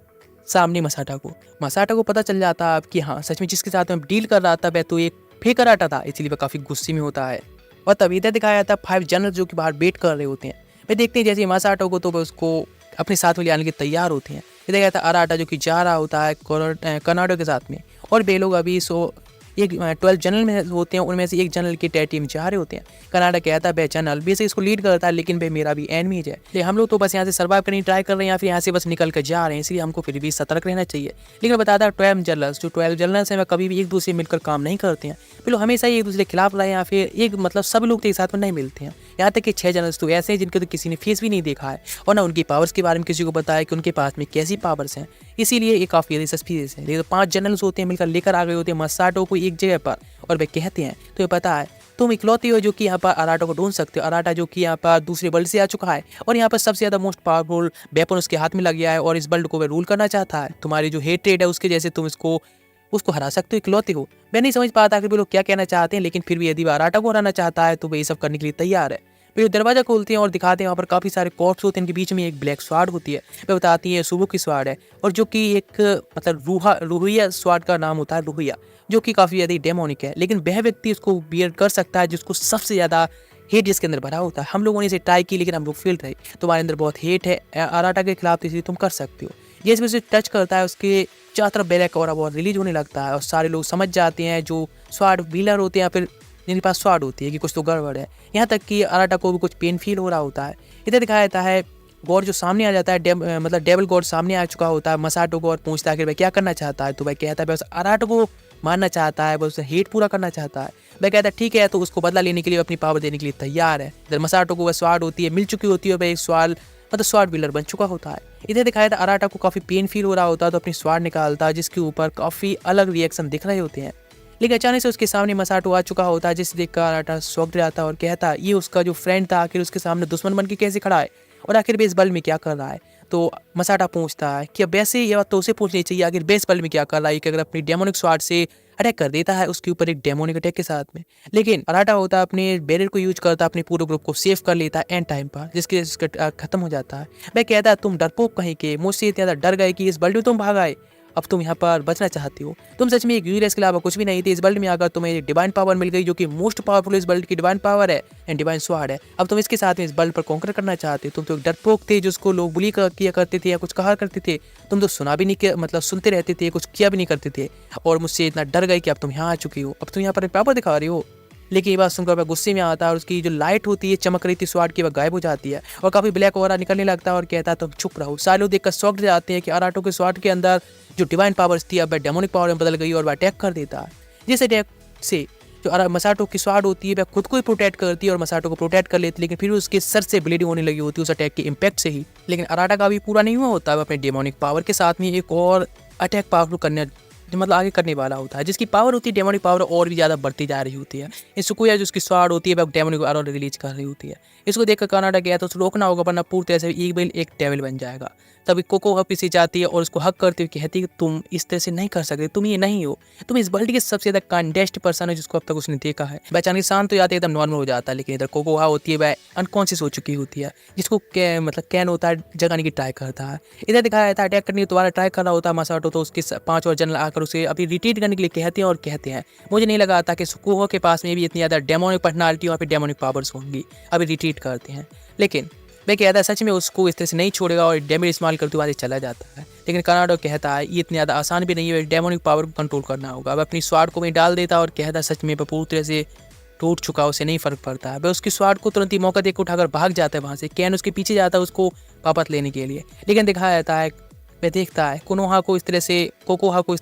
सामने मसाटा को। मसाटा को पता चल जाता है कि हाँ सच में जिसके साथ में डील कर रहा था वह तो एक फेक अराटा था, इसलिए वह काफ़ी गुस्से में होता है। और तभी इधर दिखाया जाता है 5 जनरल जो कि बाहर वेट कर रहे होते हैं। वे देखते हैं जैसे मसाटा को तो वह उसको अपने साथ में ले आने के तैयार होते हैं। इधर कहता है अराटा जो कि जा रहा होता है कर्नाटो के साथ में और वे लोग अभी एक 12 जनरल में होते हैं, उनमें से एक जनरल की टीम जा रहे होते हैं। कर्नाटक कहता है वह जनरल बेसिक इसको लीड करता है लेकिन वह मेरा भी एनिमी है, इसलिए हम लोग तो बस यहाँ से सर्वाइव करने की ट्राई कर रहे हैं या फिर यहाँ से बस निकल कर जा रहे हैं, इसलिए हमको फिर भी सतर्क रहना चाहिए। लेकिन बताता है 12 जनरल्स जो 12 जनरल्स हैं वह कभी भी एक दूसरे मिलकर काम नहीं करते हैं, वे लोग हमेशा ही एक दूसरे के खिलाफ रहे या फिर एक मतलब सब लोग तो एक साथ में नहीं मिलते हैं। यहाँ तक कि 6 जनरल्स तो ऐसे हैं जिनके तो किसी ने फेस भी नहीं देखा है और ना उनकी पावर्स के बारे में किसी को बताया कि उनके पास में कैसी पावर्स हैं, इसीलिए ये काफ़ी ज़्यादा सस्पिशियस है। लेकिन 5 जनरल्स होते हैं मिलकर लेकर आ गए होते हैं मसाटो को एक जगह पर और वे कहते हैं तो ये पता है तुम इकलौते हो जो कि यहाँ पर अराटा को ढूंढ सकते हो। अराटा जो कि यहाँ पर दूसरे वर्ल्ड से आ चुका है और यहाँ पर सबसे ज़्यादा मोस्ट पावरफुल वेपन उसके हाथ में लग गया है और इस वर्ल्ड को वह रूल करना चाहता है। तुम्हारी जो हेट्रेड है उसके जैसे तुम उसको हरा सकते हो, इकलौते हो। मैं नहीं समझ पाता कि वो लोग क्या कहना चाहते हैं, लेकिन फिर भी यदि वह अराटा को हराना चाहता है तो वह ये सब करने के लिए तैयार है। फिर दरवाजा खोलते हैं और दिखाते हैं वहाँ पर काफ़ी सारे कॉर्ड्स होते हैं, इनके बीच में एक ब्लैक स्वार्ड होती है। वह बताती है सुबह की स्वार्ड है और जो कि एक मतलब रूहिया स्वार्ड का नाम होता है, रूहिया, जो कि काफ़ी ज़्यादा डेमोनिक है। लेकिन वह व्यक्ति इसको बियर कर सकता है जिसको सबसे ज़्यादा हेट जिसके अंदर भरा होता है। हम लोगों ने इसे ट्राई की लेकिन हम लोग फेल रहे। तुम्हारे अंदर बहुत हेट है अराटा के खिलाफ, इसलिए तुम कर सकते हो। ये इसमें से टच करता है उसके चारों तरफ ब्लैक और बहुत रिलीज होने लगता है और सारे लोग समझ जाते हैं जो स्वार्ड व्हीलर होते हैं या फिर जिनके पास स्वार्ड होती है कि कुछ तो गड़बड़ है। यहाँ तक कि अराटा को भी कुछ पेन फील हो रहा होता है। इधर दिखाया जाता है गॉड जो सामने आ जाता है, मतलब डेविल गॉड सामने आ चुका होता है मसाटो को और पूछता है कि वह क्या करना चाहता है। तो वह कहता है बस अराटा को मारना चाहता है, बस हेट पूरा करना चाहता है। वह कहता है ठीक है, तो उसको बदला लेने के लिए अपनी पावर देने के लिए तैयार है। इधर मसाटो को वह स्वार्ड होती है मिल चुकी होती है, वह एक स्वार्ड व्हीलर बन चुका होता है। इधर दिखाया था अराटा को काफ़ी पेन फील हो रहा होता है तो अपनी स्वार्ड निकालता है जिसके ऊपर काफ़ी अलग रिएक्शन दिख रहे होते हैं। लेकिन अचानक से उसके सामने मसाटो आ चुका होता है जिसे देखकर अराटा शॉक्ड जाता है और कहता है ये उसका जो फ्रेंड था आखिर उसके सामने दुश्मन बन के कैसे खड़ा है और आखिर बेस बल में क्या कर रहा है। तो मसाटा पूछता है कि अब वैसे ये बात तो उसे पूछनी चाहिए आखिर बेस बल में क्या कर रहा है कि अगर अपनी डेमोनिक स्वार्ड से अटैक कर देता है उसके ऊपर एक डेमोनिक अटैक के साथ में। लेकिन अराटा होता है अपने बैरियर को यूज करता है, अपने पूरे ग्रुप को सेव कर लेता है एंड टाइम पर, जिसकी वजह से उसका खत्म हो जाता है। मैं कहता है तुम डरपोक कहीं के, मुझसे इतना ज़्यादा डर गए कि इस वर्ल्ड में तुम भाग आए, अब तुम यहाँ पर बचना चाहती हो। तुम सच में एक यूनिवर्स के अलावा कुछ भी नहीं थे। इस वर्ल्ड में आकर तुम्हें एक डिवाइन पावर मिल गई जो कि मोस्ट पावरफुल इस वर्ल्ड की डिवाइन पावर है एंड डिवाइन स्वार्ड है। अब तुम इसके साथ में इस वर्ल्ड पर कॉन्कर करना चाहते हो। तुम तो एक डरपोक थे जिसको लोग बुली किया करते थे या कुछ कहा करते थे। तुम तो सुना भी नहीं, मतलब सुनते रहते थे, कुछ किया भी नहीं करते थे और मुझसे इतना डर गए कि अब तुम यहाँ आ चुकी हो, अब तुम यहाँ पर पावर दिखा रही हो। लेकिन ये बात सुनकर वह गुस्से में आता है और उसकी जो लाइट होती है चमक रही थी स्वार्ड की, वह गायब हो जाती है और काफ़ी ब्लैक ओवरा निकलने लगता है और कहता है तुम चुप रहो। सारे लोग देखकर शॉक्ड जाते हैं कि अराटो के स्वार्ड के अंदर जो डिवाइन पावर्स थी अब वह डेमोनिक पावर में बदल गई और वह अटैक कर देता है। जिस अटैक से जो मसाटो की स्वार्ड होती है वह खुद को ही प्रोटेक्ट करती है और मसाटो को प्रोटेक्ट कर लेती है, लेकिन फिर उसके सर से ब्लीडिंग होने लगी होती है उस अटैक के इम्पैक्ट से ही। लेकिन अराटा का भी पूरा नहीं हुआ होता है, अपने डेमोनिक पावर के साथ में एक और अटैक पावरफुल करने जो मतलब आगे करने वाला होता है, जिसकी पावर होती है डेमोनिक पावर और भी ज़्यादा बढ़ती जा रही होती है। ये सुकुया जो उसकी स्वाड होती है वह डेमोनिक पावर रिलीज कर रही होती है। इसको देखकर कानाडा गया तो उसे रोकना होगा वरना पूरी तरह से एक डेविल बन जाएगा। तभी कोकोहा पीछे जाती है और उसको हक करती हुई कहती है कि तुम इस तरह से नहीं कर सकते, तुम ये नहीं हो, तुम इस वर्ल्ड के सबसे ज़्यादा काइंडेस्ट पर्सन है जिसको अब तक उसने देखा है। वह अचानक शांत हो जाती है, एकदम नॉर्मल हो जाता है, लेकिन इधर कोकोहा होती है वह अनकॉन्शियस हो चुकी होती है, जिसको मतलब कैन होता है जगाने की ट्राई करता है। इधर दिखाया जाता है अटैक करने की दोबारा ट्राई कर रहा होता है मसाटो, तो उसके 5 और जनरल आकर उसे अभी रिट्रीट करने के लिए कहते हैं और कहते हैं मुझे नहीं लगा था कि सुकुहो के पास में भी इतनी ज़्यादा डेमोनिक पर्सनालिटी और फिर डेमोनिक पावर्स होंगी। अभी रिट्रीट करते हैं, लेकिन मैं कहता है सच में उसको इस तरह से नहीं छोड़ेगा और डैमेज इस्तेमाल करते हुए चला जाता है। लेकिन कानाडो कहता है ये इतनी ज़्यादा आसान भी नहीं है, डेमोनिक पावर को कंट्रोल करना होगा। वह अपनी स्वाड को वहीं डाल देता है और कहता है सच में वह पूरी तरह से टूट चुका, उसे नहीं फर्क पड़ता है। वह उसकी स्वाड को तुरंत ही मौका देकर उठाकर भाग जाता है वहाँ से। कैन उसके पीछे जाता है उसको वापस लेने के लिए, लेकिन दिखाया जाता है वह देखता है कोकोहा को इस तरह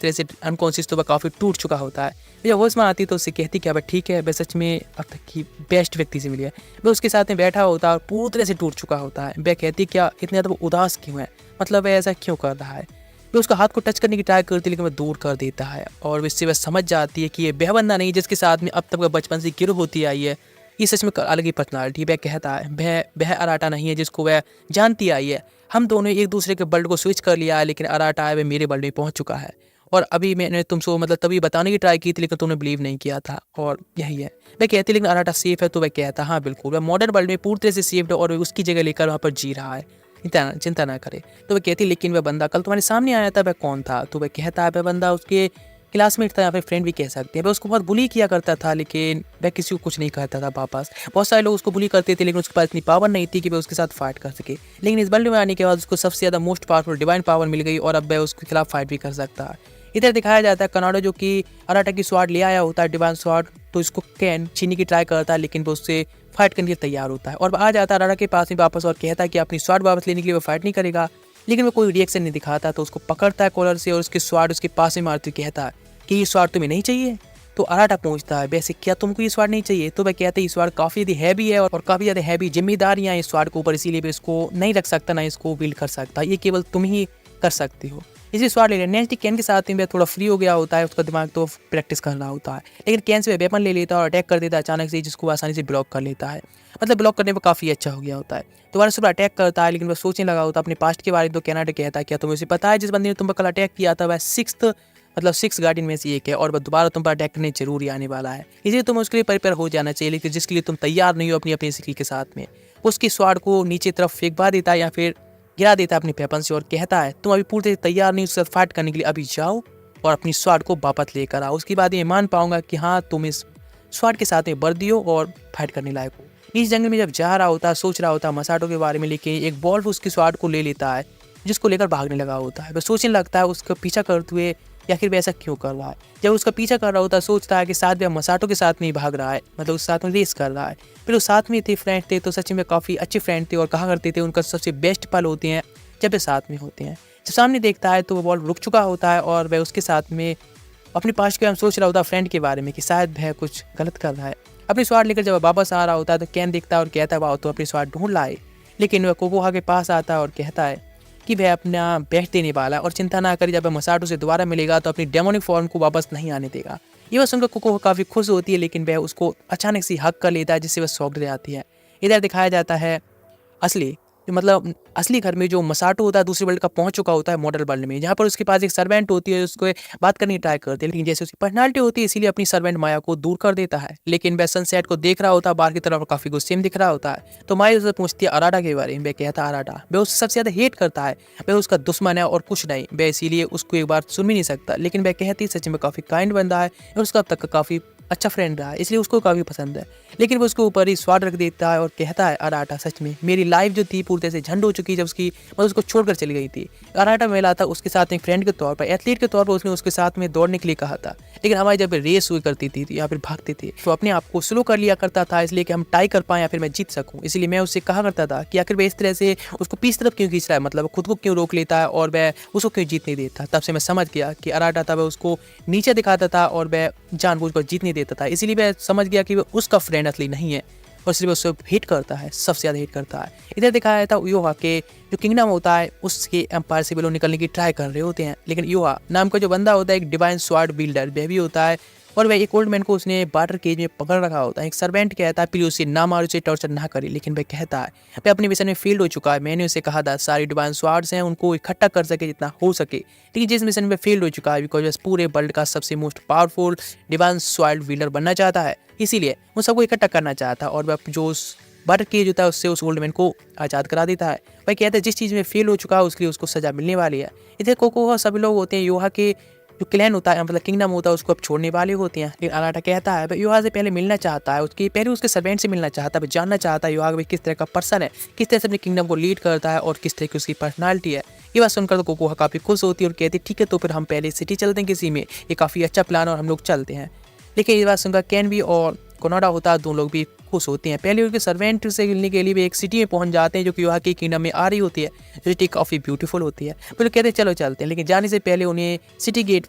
से अनकॉन्शियस, तो वह काफ़ी टूट चुका होता है। जब होश में आती तो उससे कहती क्या वह ठीक है, वह सच में अब तक की बेस्ट व्यक्ति से मिली है। वह उसके साथ में बैठा होता है और पूरी तरह से टूट चुका होता है। वह कहती क्या इतने ज़्यादा उदास क्यों है, मतलब वह ऐसा क्यों कर रहा है। वह उसका हाथ को टच करने की ट्राई करती है लेकिन वह दूर कर देता है और इससे वह समझ जाती है कि ये वह बंदा नहीं जिसके साथ में अब तक वह बचपन से गिर होती आई है, ये सच में अलग ही पर्सनालिटी। वह कहता है वह अराटा नहीं है जिसको वह जानती आई है। हम दोनों एक दूसरे के वर्ल्ड को स्विच कर लिया है, लेकिन अराटा है वह मेरे वर्ल्ड में पहुंच चुका है और अभी मैंने तुमको मतलब तभी बताने की ट्राई की थी लेकिन तुमने बिलीव नहीं किया था और यही है। वह कहती लेकिन अराटा सेफ है, तो वह कहता हाँ बिल्कुल, वह मॉडर्न वर्ल्ड में पूरी तरह से सेफ है और वह उसकी जगह लेकर वहाँ पर जी रहा है, चिंता ना करे। तो वह कहती लेकिन वह बंदा कल तुम्हारे सामने आया था, वह कौन था। तो वह कहता है वह बंदा उसके क्लासमेट था या फिर फ्रेंड भी कह सकते हैं। वह उसको बहुत बुली किया करता था लेकिन वह किसी को कुछ नहीं कहता था वापस। बहुत सारे लोग उसको बुली करते थे लेकिन उसके पास इतनी पावर नहीं थी कि वह उसके साथ फाइट कर सके। लेकिन इस वर्ल्ड में आने के बाद उसको सबसे ज़्यादा मोस्ट पावरफुल डिवाइन पावर मिल गई और अब वह उसके खिलाफ फाइट भी कर सकता है। इधर दिखाया जाता है कानाडो जो कि अराटा की स्वाड ले आया होता है डिवाइन स्वाड, तो इसको कैन छीनने की ट्राई करता है लेकिन वो उससे फाइट करने के लिए तैयार होता है और आ जाता है अराटा के पास में वापस और कहता है कि अपनी स्वाड वापस लेने के लिए वो फाइट नहीं करेगा, लेकिन वो कोई रिएक्शन नहीं दिखाता। तो उसको पकड़ता है कॉलर से और उसकी स्वाड उसके पास में मारती हुई कहता है कि ये स्वाड तुम्हें नहीं चाहिए। तो अराटा पूछता है वैसे क्या तुमको ये स्वाड नहीं चाहिए। तो वह कहते हैं ये स्वाड काफ़ी ज़्यादा हैवी है और काफ़ी ज़्यादा हैवी जिम्मेदारियाँ इस स्वाड के ऊपर, इसीलिए मैं इसको नहीं रख सकता ना इसको बिल्ड कर सकता, ये केवल तुम ही कर सकती हो। इसी स्वाड ले लिया। नेक्स्ट कैन के साथ में वह थोड़ा फ्री हो गया होता है, उसका दिमाग तो प्रैक्टिस कर रहा होता है, लेकिन कैन से वह वेपन ले लेता है और अटैक कर देता है अचानक से, जिसको आसानी से ब्लॉक कर लेता है। मतलब ब्लॉक करने पर काफ़ी अच्छा हो गया होता है। दोबारा से अटैक करता है लेकिन वह सोचने लगा होता है अपने पास्ट के बारे में। तो कैनाडा कहता है क्या तुम्हें उसे पता है जिस बंदे ने तुम पर कल अटैक किया था वह 6 गार्डियन में से एक है और वह दोबारा तुम पर अटैक करने जरूरी आने वाला है, इसलिए तुम उसके लिए प्रिपेयर हो जाना चाहिए, लेकिन जिसके लिए तुम तैयार नहीं हो अपनी स्किल के साथ में। उसकी स्वाड को नीचे तरफ फेंकवा देता है या फिर गिरा देता है अपने वेपन से और कहता है तुम अभी पूरी तरह तैयार नहीं उसके साथ फाइट करने के लिए, अभी जाओ और अपनी स्वाड को वापस लेकर आओ, उसके बाद ये मान पाऊंगा कि हाँ तुम इस स्वाड के साथ में वर्दी हो और फाइट करने लायक हो। इस जंगल में जब जा रहा होता है सोच रहा होता है मसाटो के बारे में, लेकिन एक वोल्फ उसकी स्वाड को ले लेता है जिसको लेकर भागने लगा होता है। वह सोचने लगता है उसका पीछा करते हुए या फिर वैसा क्यों कर रहा है। जब उसका पीछा कर रहा होता है सोचता है कि साथ में मसाटो के साथ में ही भाग रहा है, मतलब उस साथ में रेस कर रहा है। फिर वो साथ में थे, फ्रेंड थे, तो सच में काफ़ी अच्छे फ्रेंड थे और कहा करते थे उनका सबसे बेस्ट पल होते हैं जब वे साथ में होते हैं। जब सामने देखता है तो वो बॉल रुक चुका होता है और वह उसके साथ में अपने पास के हम सोच रहा होता है फ्रेंड के बारे में कि शायद वह कुछ गलत कर रहा है। अपनी स्वाड लेकर जब वह वापस आ रहा होता है तो कैन देखता है और कहता है वाह तो अपनी स्वाड ढूंढ लाए, लेकिन वह कोकोहा के पास आता है और कहता है कि वह अपना बेस्ट देने वाला है और चिंता ना करे, जब वह मसाटो से दोबारा मिलेगा तो अपनी डेमोनिक फॉर्म को वापस नहीं आने देगा। ये बस सुनकर कोकोहा काफ़ी खुश होती है, लेकिन वह उसको अचानक से हक कर लेता है जिससे वह शॉक्ड रह जाती है। इधर दिखाया जाता है असली घर में जो मसाटो होता है दूसरे वर्ल्ड का पहुंच चुका होता है मॉडल वर्ल्ड में, जहाँ पर उसके पास एक सर्वेंट होती है, उसको बात करने की ट्राई करती है, लेकिन जैसे उसकी पर्सनालिटी होती है इसीलिए अपनी सर्वेंट माया को दूर कर देता है। लेकिन वह सनसेट को देख रहा होता है बाहर की तरफ, काफी गुस्से में दिख रहा होता है। तो माया उससे पूछती है अराटा के बारे में। वह कहता है अराटा वह उससे सबसे ज्यादा हेट करता है, वह उसका दुश्मन है और कुछ नहीं, वह इसीलिए उसको एक बार सुन भी नहीं सकता। लेकिन वह कहती है सच में काफी काइंड बंदा है और उसका अब तक का काफी अच्छा फ्रेंड रहा है, इसलिए उसको काफ़ी पसंद है। लेकिन वो उसके ऊपर ही स्वाद रख देता है और कहता है अराटा सच में मेरी लाइफ जो थी पूरी तरह से झंड हो चुकी जब उसकी मतलब उसको छोड़कर चली गई थी। अराटा मिला था उसके साथ एक फ्रेंड के तौर पर, एथलीट के तौर पर उसने उसके साथ में दौड़ने के लिए कहा था, लेकिन हमारी जब रेस हुई करती थी या फिर भागते थे तो अपने आप को स्लो कर लिया करता था, इसलिए कि हम टाई कर पाएँ या फिर मैं जीत सकूँ। इसलिए मैं उससे कहा करता था कि आखिर वह इस तरह से उसको पीछे तरफ क्यों खींच रहा है, मतलब खुद को क्यों रोक लेता है और वह उसको क्यों जीतने देता। तब से मैं समझ गया कि अराटा था वह उसको नीचे दिखाता था और वह जानबूझकर जीतने देता था, इसीलिए वह समझ गया कि वह उसका फ्रेंड असली नहीं है और सिर्फ उसको हिट करता है, सबसे ज़्यादा हिट करता है। इधर दिखाया था युहा के जो किंगडम होता है उसके एम्पायर से भी लोग निकलने की ट्राई कर रहे होते हैं, लेकिन युहा नाम का जो बंदा होता है एक डिवाइन स्वॉर्ड बिल्डर वह भी होता है और वह एक ओल्ड मैन को उसने वाटर केज में पकड़ रखा होता है। एक सर्वेंट कहता है प्लीज उसे ना मारो, उसे टॉर्चर ना करे, लेकिन वह कहता है वह अपने मिशन में फेल्ड हो चुका है। मैंने उसे कहा था सारी डिवाइन स्वॉर्ड्स हैं उनको इकट्ठा कर सके जितना हो सके, लेकिन जिस मिशन में फेल्ड हो चुका है बिकॉज पूरे वर्ल्ड का सबसे most powerful divine sword wheeler बनना चाहता है, इसीलिए वो सबको इकट्ठा करना चाहता और वह जो उस वाटर केज होता है उससे उस ओल्ड मैन को आज़ाद करा देता है। वह कहता है जिस चीज़ में फेल हो चुका है उसके लिए उसको सजा मिलने वाली है। इधर कोको सभी लोग होते हैं युहा के जो क्लैन होता है मतलब किंगडम होता है उसको अब छोड़ने वाले होते हैं, लेकिन अराटा कहता है वह युहा से पहले मिलना चाहता है, उसके पहले उसके सर्वेंट से मिलना चाहता है, वह जानना चाहता है युहा किस तरह का पर्सन है, किस तरह से अपने किंगडम को लीड करता है और किस तरह की उसकी पर्सनालिटी है। ये बात सुनकर तो कोकोहा काफ़ी खुश होती है और कहती है ठीक है तो फिर हम पहले सिटी चलते हैं किसी में, ये काफ़ी अच्छा प्लान और हम लोग चलते हैं। लेकिन ये बात सुनकर कैन भी और कोनाडा होता है दोनों लोग भी खुश होते हैं। पहले उनके सर्वेंट से मिलने के लिए भी एक सिटी में पहुंच जाते हैं जो कि युहा की किंगडम में आ रही होती है, जो सिटी काफ़ी ब्यूटीफुल होती है। वो लोग कहते हैं चलो चलते हैं, लेकिन जाने से पहले उन्हें सिटी गेट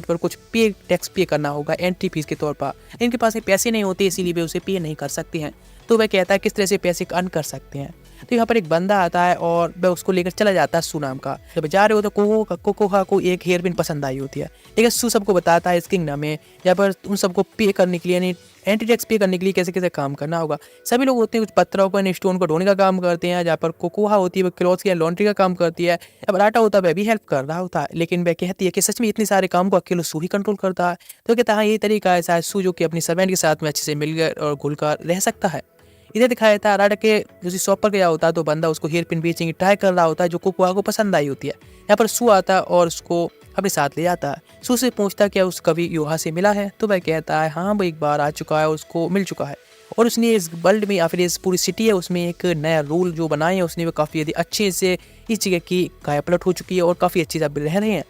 पर कुछ टैक्स पे करना होगा एंट्री फीस के तौर पर। इनके पास पैसे नहीं होते इसीलिए वे उसे पे नहीं कर सकते हैं। तो वह कहता है किस तरह से पैसे अर्न कर सकते हैं। तो यहाँ पर एक बंदा आता है और वह उसको लेकर चला जाता है सू नाम का। जब जा रहे हो तो कोकोहा को एक हेयर पिन पसंद आई होती है, लेकिन सू सबको बताता है इस किंगडम में यहाँ पर उन सबको पे करने के लिए यानी एंटी टैक्स पे करने के लिए कैसे कैसे काम करना होगा। सभी लोग होते हैं कुछ पत्थरों पर स्टोन को ढोने का काम करते हैं, जहाँ पर कोकोहा होती है वो क्लॉथ या लॉन्ड्री का काम करती है, अब राटा होता है वह भी हेल्प कर रहा होता है। लेकिन वह कहती है कि सच में इतने सारे काम को अकेले सू ही कंट्रोल करता है। तो कहता है यही तरीका है शायद सू जो कि अपनी सर्वेंट के साथ में अच्छे से मिलकर और घुलकर रह सकता है। इधर दिखाया था राटा के जो शॉप पर गया होता है तो बंदा उसको हेयर पिन बेचने की ट्राई कर रहा होता है जो कोकोहा को पसंद आई होती है। यहाँ पर सू आता है और उसको अपने साथ ले जाता है। सू से पूछता क्या उस कभी युहा से मिला है, तो वह कहता है हाँ वो एक बार आ चुका है, उसको मिल चुका है और उसने इस वर्ल्ड में या फिर इस पूरी सिटी है उसमें एक नया रूल जो बनाए हैं उसने वो काफ़ी अच्छे से इस जगह की काया पलट हो चुकी है और काफ़ी अच्छी तरह रह रहे हैं,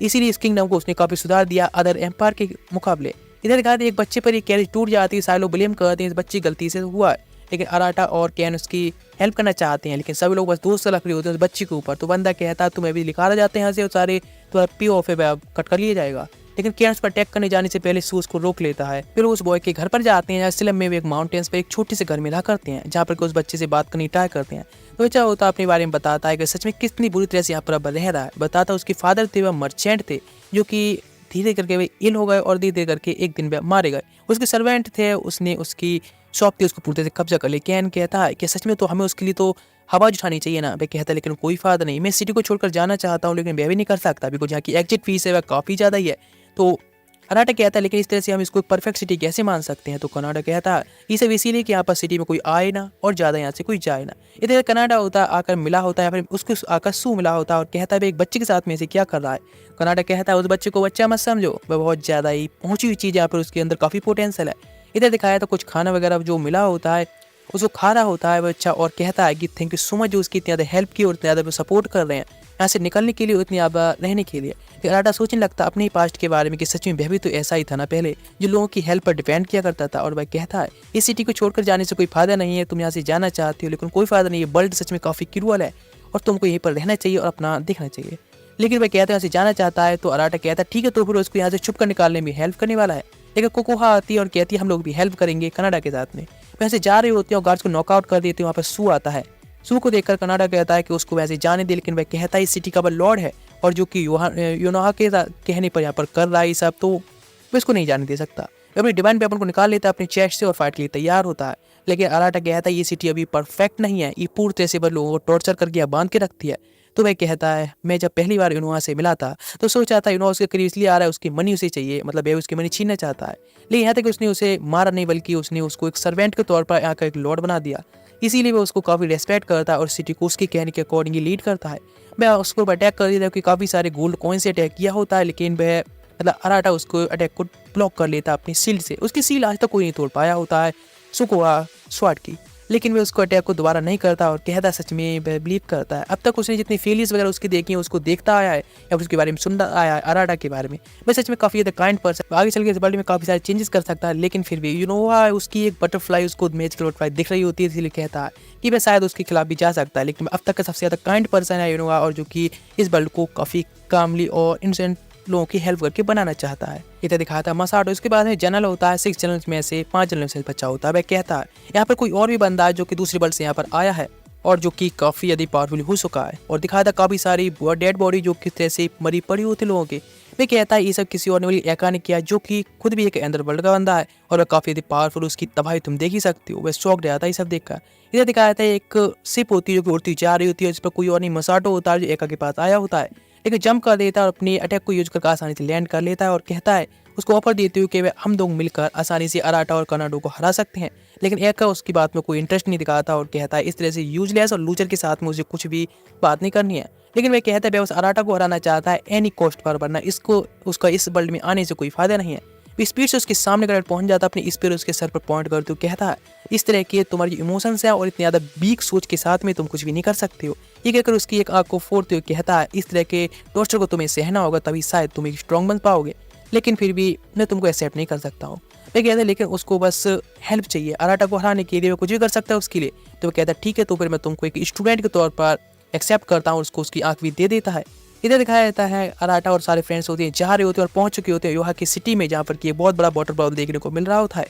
इसीलिए इस किंगडम को उसने काफ़ी सुधार दिया अदर एम्पायर के मुकाबले। इधर दिखा एक बच्चे पर एक कैरेज टूट जाती है, सारे लोग ब्लेम करते हैं इस बच्ची गलती से हुआ है, लेकिन अराटा और कैन उसकी हेल्प करना चाहते हैं, लेकिन सभी लोग बस दोस्त लग रहे होते हैं उस बच्ची के ऊपर। तो बंदा कहता है तुम्हें भी लिखा जाते हैं यहाँ से और सारे तो पी ऑफ कट कर लिया जाएगा, लेकिन कैन उस पर अटैक करने जाने से पहले सू उसको रोक लेता है। फिर उस बॉय के घर पर जाते हैं, सिलम में एक माउंटेन्स पर एक छोटी से घर में रहा करते हैं जहाँ पर उस बच्चे से बात करनी ट्राई करते हैं। तो बच्चा होता अपने बारे में बताता है कि सच में कितनी बुरी तरह से यहाँ पर अब रह रहा है। बताता उसके फादर थे वह मर्चेंट थे जो कि धीरे करके वे इल हो गए और धीरे करके एक दिन वे मारे गए। उसके सर्वेंट थे उसने उसकी शॉप थी उसको पूरे से कब्जा कर लिया। कैन कहता है कि सच में तो हमें उसके लिए तो आवाज़ उठानी चाहिए ना। वह कहता है लेकिन कोई फायदा नहीं, मैं सिटी को छोड़कर जाना चाहता हूँ लेकिन वह भी नहीं कर सकता बिकॉज यहाँ की एग्जिट फीस है वह काफ़ी ज़्यादा ही है। तो अराटा कहता है लेकिन इस तरह से हम इसको परफेक्ट सिटी कैसे मान सकते हैं। तो कनाडा कहता है ये सब इसीलिए कि यहाँ पर सिटी में कोई आए ना और ज़्यादा यहाँ से कोई जाए ना। इधर कनाडा होता है आकर मिला होता है या फिर उसको आकर सू मिला होता है और कहता है एक बच्चे के साथ में से क्या कर रहा है। कनाडा कहता है उस बच्चे को बच्चा मत समझो, वह बहुत ज़्यादा ही पहुँची हुई चीज़ यहाँ पर उसके अंदर काफ़ी पोटेंशियल है। इधर दिखाया था कुछ खाना वगैरह जो मिला होता है उसको खा रहा होता है बच्चा और कहता है कि थैंक यू सो मच जो उसकी इतनी ज़्यादा हेल्प की और इतनी ज़्यादा सपोर्ट कर रहे हैं यहाँ से निकलने के लिए इतनी ज़्यादा रहने के लिए। अराटा सोचने लगता अपने ही पास्ट के बारे में कि सच में वह भी तो ऐसा ही था ना पहले जो लोगों की हेल्प पर डिपेंड किया करता था। और वह कहता है इस सिटी को छोड़कर जाने से कोई फायदा नहीं है, तुम यहाँ से जाना चाहती हो लेकिन कोई फायदा नहीं है, वर्ल्ड सच में काफ़ी क्रूअल है और तुमको यहीं पर रहना चाहिए और अपना देखना चाहिए। लेकिन वह कहता है यहाँ से जाना चाहता है तो अराटा कहता है ठीक है तो फिर उसको यहाँ से छुप कर निकालने में हेल्प करने वाला है। लेकिन कोकोहा आती है और कहती है हम लोग भी हेल्प करेंगे कनाडा के साथ में। वैसे जा रहे होते हैं और गार्ड्स को नॉकआउट कर देते हैं। वहाँ पर सू आता है, सू को देखकर कनाडा कहता है कि उसको वैसे जाने दे, लेकिन वह कहता है इस सिटी का वह लॉर्ड है और जो कि योनोहा के कहने पर यहाँ पर कर रहा है सब तो वह इसको नहीं जाने दे सकता। वह अपने डिवाइन वेपन को निकाल लेता है अपने चेस्ट से और फाइट के लिए तैयार होता है। लेकिन अराटा कहता है ये सिटी अभी परफेक्ट नहीं है, ये पूरी तरह से वह लोगों को टॉर्चर करके बांध के रखती है। तो वह कहता है मैं जब पहली बार युनोहा से मिला था तो सोचा था युनोहा उसके करीब इसलिए आ रहा है उसकी मनी उसे चाहिए, मतलब वह उसकी मनी छीनना चाहता है। लेकिन यहाँ तक उसने उसे मारा नहीं बल्कि उसने उसको एक सर्वेंट के तौर पर यहाँ का एक लॉर्ड बना दिया, इसीलिए वह उसको काफ़ी रेस्पेक्ट करता है और सिटी को उसके कहने के अकॉर्डिंग लीड करता है। वह उसको अटैक कर देता है कि काफ़ी सारे गोल्ड कॉइन से अटैक किया होता है, लेकिन वह मतलब अराटा उसको अटैक को ब्लॉक कर लेता है अपनी सील्ड से। उसकी सील आज तक कोई नहीं तोड़ पाया होता है सुकोहा स्वाड की, लेकिन वह उसको अटैक को दोबारा नहीं करता और कहता सच में वह बिलीव करता है। अब तक उसने जितनी फेलियर्स वगैरह उसकी देखी है उसको देखता आया है या उसके बारे में सुनता आया है अराटा के बारे में। वह सच में काफ़ी ज़्यादा काइंड पर्सन, आगे चल के इस वर्ल्ड में काफ़ी सारे चेंजेस कर सकता है। लेकिन फिर भी युनोहा उसकी एक बटरफ्लाई उसको मैजिकल बटरफ्लाई दिख रही होती है, इसलिए कहता है कि वह शायद उसके खिलाफ भी जा सकता है। लेकिन अब तक का सबसे ज़्यादा काइंड पर्सन है युनोहा और जो कि इस वर्ल्ड को काफ़ी कामली और इनोसेंट लोगों की हेल्प करके बनाना चाहता है। इधर दिखाता है मसाटो। इसके बाद में जनरल होता है, 6 जनरल में से 5 जनरल से बच्चा होता है। वह कहता है यहाँ पर कोई और भी बंदा है जो कि दूसरे वर्ल्ड से यहाँ पर आया है और जो कि काफी ज्यादा पावरफुल हो चुका है। और दिखाया था काफी सारी डेड बॉडी जो किस तरह से मरी पड़ी होती लोगों के। वे कहता है ये सब किसी और ने एका ने किया, जो कि खुद भी एक अंदर वर्ल्ड का बंदा है और वह काफी ज्यादा पावरफुल, उसकी तबाही तुम देख ही सकते हो। वह शॉक रह जाता है ये सब देखकर। इधर दिखाया जाता है एक शिप होती है जो कि उड़ती जा रही होती है, जिस पर कोई और नहीं मसाटो होता है जो एका के पास आया होता है, लेकिन जंप कर देता है और अपनी अटैक को यूज करके आसानी से लैंड कर लेता है और कहता है उसको ऑफर देते हुए कि वे हम दोनों मिलकर आसानी से अराटा और कनाडो को हरा सकते हैं। लेकिन एका उसकी बात में कोई इंटरेस्ट नहीं दिखाता और कहता है इस तरह से यूजलेस और लूजर के साथ में उसे कुछ भी बात नहीं करनी है। लेकिन वह कहता है वह उस अराटा को हराना चाहता है एनी कॉस्ट पर, वरना इसको उसका इस वर्ल्ड में आने से कोई फायदा नहीं है। स्पीड से उसके सामने कर पहुंच जाता है, अपनी स्पीड उसके सर पर पॉइंट करते हुए कहता है इस तरह के तुम्हारी इमोशंस है और इतनी ज्यादा वीक सोच के साथ में तुम कुछ भी नहीं कर सकते हो। ये कहकर उसकी एक आंख को फोड़ते हुए कहता है इस तरह के टॉर्चर को तुम्हें सहना होगा, तभी शायद तुम एक स्ट्रॉन्ग बन पाओगे, लेकिन फिर भी मैं तुमको एक्सेप्ट नहीं कर सकता हूँ। वह कहता है लेकिन उसको बस हेल्प चाहिए, अराटा को हराने के लिए वो कुछ भी कर सकता है उसके लिए। तो वह कहता है ठीक है, तो फिर मैं तुमको एक स्टूडेंट के तौर पर एक्सेप्ट करता हूँ। उसको उसकी आंख भी दे देता है। इधर दिखाया जाता है अराटा और सारे फ्रेंड्स होते हैं जा रहे होते हैं और पहुंच चुके होते हैं योहा की सिटी में, जहाँ पर कि बहुत बड़ा वाटरफॉल देखने को मिल रहा होता है।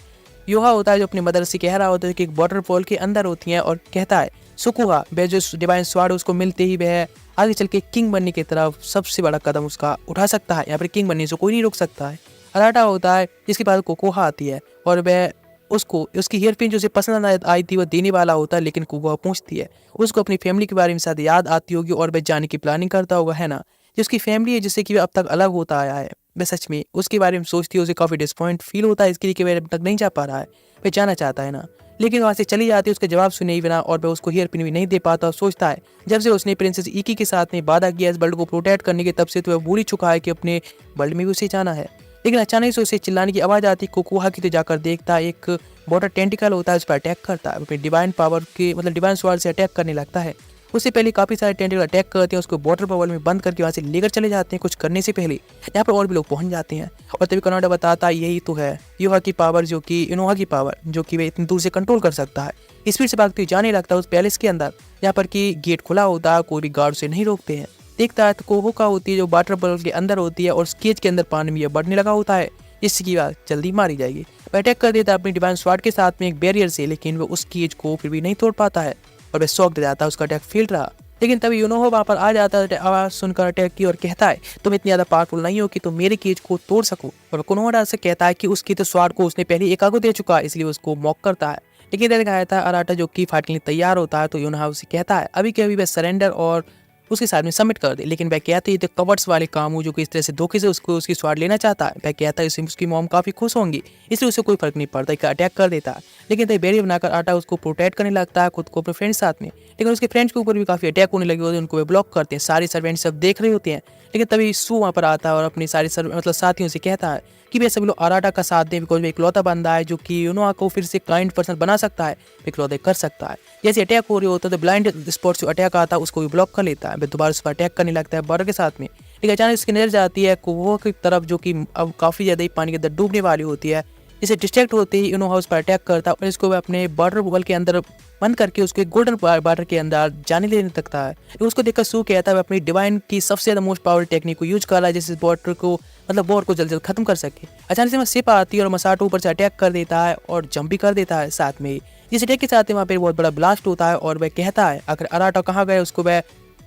योहा होता है जो अपनी मदर से कह रहा होता है कि एक वाटरफॉल के अंदर होती है और कहता है सुकुहा वह जो डिवाइन स्वार्ड उसको मिलते ही वह आगे चल के किंग बनने की तरफ सबसे बड़ा कदम उसका उठा सकता है। यहाँ पर किंग बनने से कोई नहीं रोक सकता है। अराटा होता है जिसके बाद कोकोहा आती है और वह उसको उसकी हेयर पिन जो उसे पसंद आई थी वो देने वाला होता है, लेकिन कोकोहा पूछती है उसको अपनी फैमिली के बारे में शायद याद आती होगी और वह जाने की प्लानिंग करता होगा, है ना। जो उसकी फैमिली है जिससे कि वह अब तक अलग होता आया है, वह सच में उसके बारे में सोचती है, उसे काफी डिसअपॉइंट फील होता है इसके लिए कि वह अब तक नहीं जा पा रहा है, वह जाना चाहता है ना। लेकिन वहाँ से चली जाती है उसका जवाब सुने ही बिना और वह उसको हेयर पिन भी नहीं दे पाता और सोचता है जब से उसने प्रिंसेस इकी के साथ में वादा किया इस वर्ल्ड को प्रोटेक्ट करने के, तब से तो वह भूल ही चुका है कि अपने वर्ल्ड में भी उसे जाना है। लेकिन अचानक से उसे चिल्लाने की आवाज आती कोकोहा की, तो जाकर देखता है एक वाटर टेंटिकल होता है उस पर अटैक करता है, अपनी डिवाइन पावर के मतलब डिवाइन स्वार्ड से अटैक करने लगता है। उससे पहले काफी सारे टेंटिकल अटैक करते हैं, उसको वाटर बबल में बंद करके वहाँ से लेकर चले जाते हैं कुछ करने से पहले। यहाँ पर और भी लोग पहुंच जाते हैं और तभी कनाडा बताता है यही तो है योहा की पावर, जो कि इनोहा की पावर, जो कि वह इतनी दूर से कंट्रोल कर सकता है। स्पीड से भागते हुए जाने लगता है उस पैलेस के अंदर, यहाँ पर कि गेट खुला होता है, कोई भी गार्ड से नहीं रोकते हैं। देखता है तो कोहोका होती है जो वाटर बबल के अंदर होती है और उस केज के अंदर पानी भी बढ़ने लगा होता है, जिसकी बात जल्दी मारी जाएगी। वह अटैक कर देता है अपनी डिवाइन स्वार्ड के साथ में एक बैरियर से, लेकिन वह उस केज को फिर भी नहीं तोड़ पाता है और वह शॉक दे जाता है, उसका अटैक फेल रहा। लेकिन तभी यूनोहो वहाँ पर आ जाता है, आवाज सुनकर अटैक की और कहता है तुम इतनी ज्यादा पावरफुल नहीं हो कि तुम मेरे केज को तोड़ सको। और कोनोहा से कहता है कि उसकी तो स्वार्ड को उसने पहले एका को दे चुका है, इसलिए उसको मॉक करता है। लेकिन इधर दिखाया था अराटा जो कि फाइट के लिए तैयार होता है, तो यूनोहा उसे कहता है अभी के अभी वह सरेंडर और उसके साथ में सबमिट कर दे। लेकिन वह कहते हैं तो कवर्ट्स वाले काम हो जो कि इस तरह से धोखे से उसको उसकी स्वाद लेना चाहता है। वह कहता है इससे उसकी मॉम काफी खुश होंगी, इसलिए उसे कोई फर्क नहीं पड़ता कि अटैक कर देता है। लेकिन तभी बैरियर बनाकर आटा उसको प्रोटेक्ट करने लगता है खुद को अपने फ्रेंड्स साथ में। लेकिन उसके फ्रेंड्स के ऊपर भी काफी अटैक होने लगे होते हैं, उनको वे ब्लॉक करते हैं, सारे सर्वेंट्स सब देख रहे होते हैं। लेकिन तभी सू वहाँ पर आता है और अपने सारे साथियों से कहता है कि वे सभी लोग अराटा का साथ दें, बिकॉज वे इकलौता बंदा है जो कि यूनोहा को फिर से काइंड पर्सन बना सकता है, इकलौते कर सकता है। जैसे अटैक हो रहे होता है तो ब्लाइंड स्पॉट से अटैक आता है, उसको भी ब्लॉक कर लेता है। फिर दोबारा उस पर अटैक करने लगता है बर्ड के साथ में। लेकिन अचानक उसकी नजर जाती है कोहोका की तरफ, जो कि अब काफी ज्यादा ही पानी के अंदर डूबने वाली होती है। इसे डिस्ट्रैक्ट होते ही यूनोहा उस पर अटैक करता है और इसको वह अपने वाटर बबल के अंदर बंद करके उसको एक गोल्डन वाटर के अंदर जाने देने लगता है। उसको देखकर सू कहता है वह अपनी डिवाइन की सबसे ज्यादा मोस्ट पावरफुल टेक्निक को यूज कर रहा है, जिससे वाटर को मतलब वॉर को जल्द जल्द खत्म कर सके। अचानक से वहाँ शिप आती है और मसाटो ऊपर से अटैक कर देता है और जंप भी कर देता है साथ में ही। इस अटैक के साथ वहाँ पे बहुत बड़ा ब्लास्ट होता है और वह कहता है अगर अराटा कहाँ गए उसको वह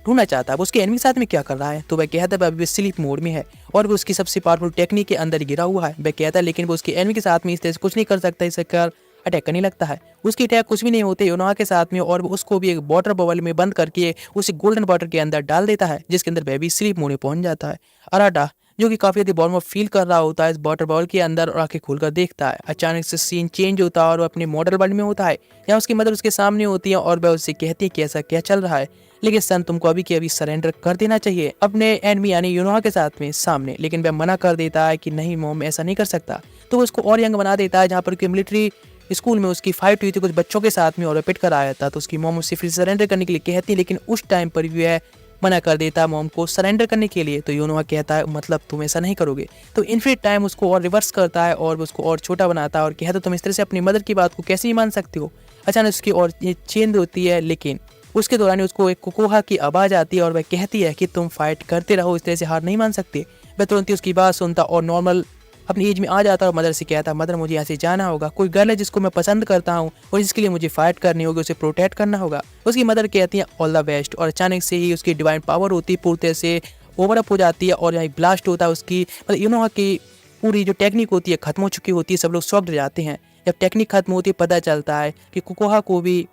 ढूंढना चाहता है, उसके एनिमी के साथ में क्या कर रहा है। तो वह कहता है अभी स्लीप मोड में है और वो उसकी सबसे पावरफुल टेक्निक के अंदर गिरा हुआ है। वह कहता है लेकिन वो उसके एनिमी के साथ में इस तरह से कुछ नहीं कर सकता, इसे कर अटैक करने लगता है। उसकी अटैक कुछ भी नहीं होते यूनोहा के साथ में और वो उसको भी एक वाटर बबल में बंद करके उसे गोल्डन वाटर के अंदर डाल देता है, जिसके अंदर वह भी स्लीप मोड में पहुंच जाता है। अराटा जो कि काफी ज्यादा बॉर्म फील कर रहा होता है इस वाटर बॉल के अंदर और आंखें खोलकर देखता है। अचानक से सीन चेंज होता है और वो अपने मॉडल वर्ल्ड में होता है। यहाँ उसकी मदर उसके सामने होती है और वह उससे कहती है कि ऐसा क्या चल रहा है। लेकिन सन तुमको अभी के अभी सरेंडर कर देना चाहिए अपने एनिमी यानी यूनोहा के साथ में सामने। लेकिन वह मना कर देता है कि नहीं मॉम ऐसा नहीं कर सकता। तो वो उसको और यंग बना देता है, जहाँ पर मिलिट्री स्कूल में उसकी फाइट हुई थी कुछ बच्चों के साथ में और पिट कर आया था। तो उसकी मॉम उससे फिर सरेंडर करने के लिए कहती है, लेकिन उस टाइम पर भी वह मना कर देता है मॉम को सरेंडर करने के लिए। तो यूनोहा कहता है मतलब तुम ऐसा नहीं करोगे। तो इनफिनिट टाइम उसको और रिवर्स करता है और उसको और छोटा बनाता है और कहता है तुम इस तरह से अपनी मदर की बात को कैसे ही मान सकते हो। अचानक उसकी और ये चेंज होती है, लेकिन उसके दौरान उसको एक कोकोहा की आवाज आती है और वह कहती है कि तुम फाइट करते रहो, इस तरह से हार नहीं मान सकते। वह तुरंत ही उसकी बात सुनता और नॉर्मल अपनी एज में आ जाता और मदर से कहता, मदर मुझे यहाँ से जाना होगा, कोई गर्ल है जिसको मैं पसंद करता हूँ और जिसके लिए मुझे फाइट करनी होगी, उसे प्रोटेक्ट करना होगा। उसकी मदर कहती है ऑल द बेस्ट, और अचानक से ही उसकी डिवाइन पावर होती है पूरी तरह से ओवर अप हो जाती है और यहाँ ब्लास्ट होता है उसकी, मतलब यूनोहा की पूरी जो टेक्निक होती है खत्म हो चुकी होती है। सब लोग शॉक्ड हो जाते हैं। जब टेक्निक खत्म होती है पता चलता है कि कोकोहा को भी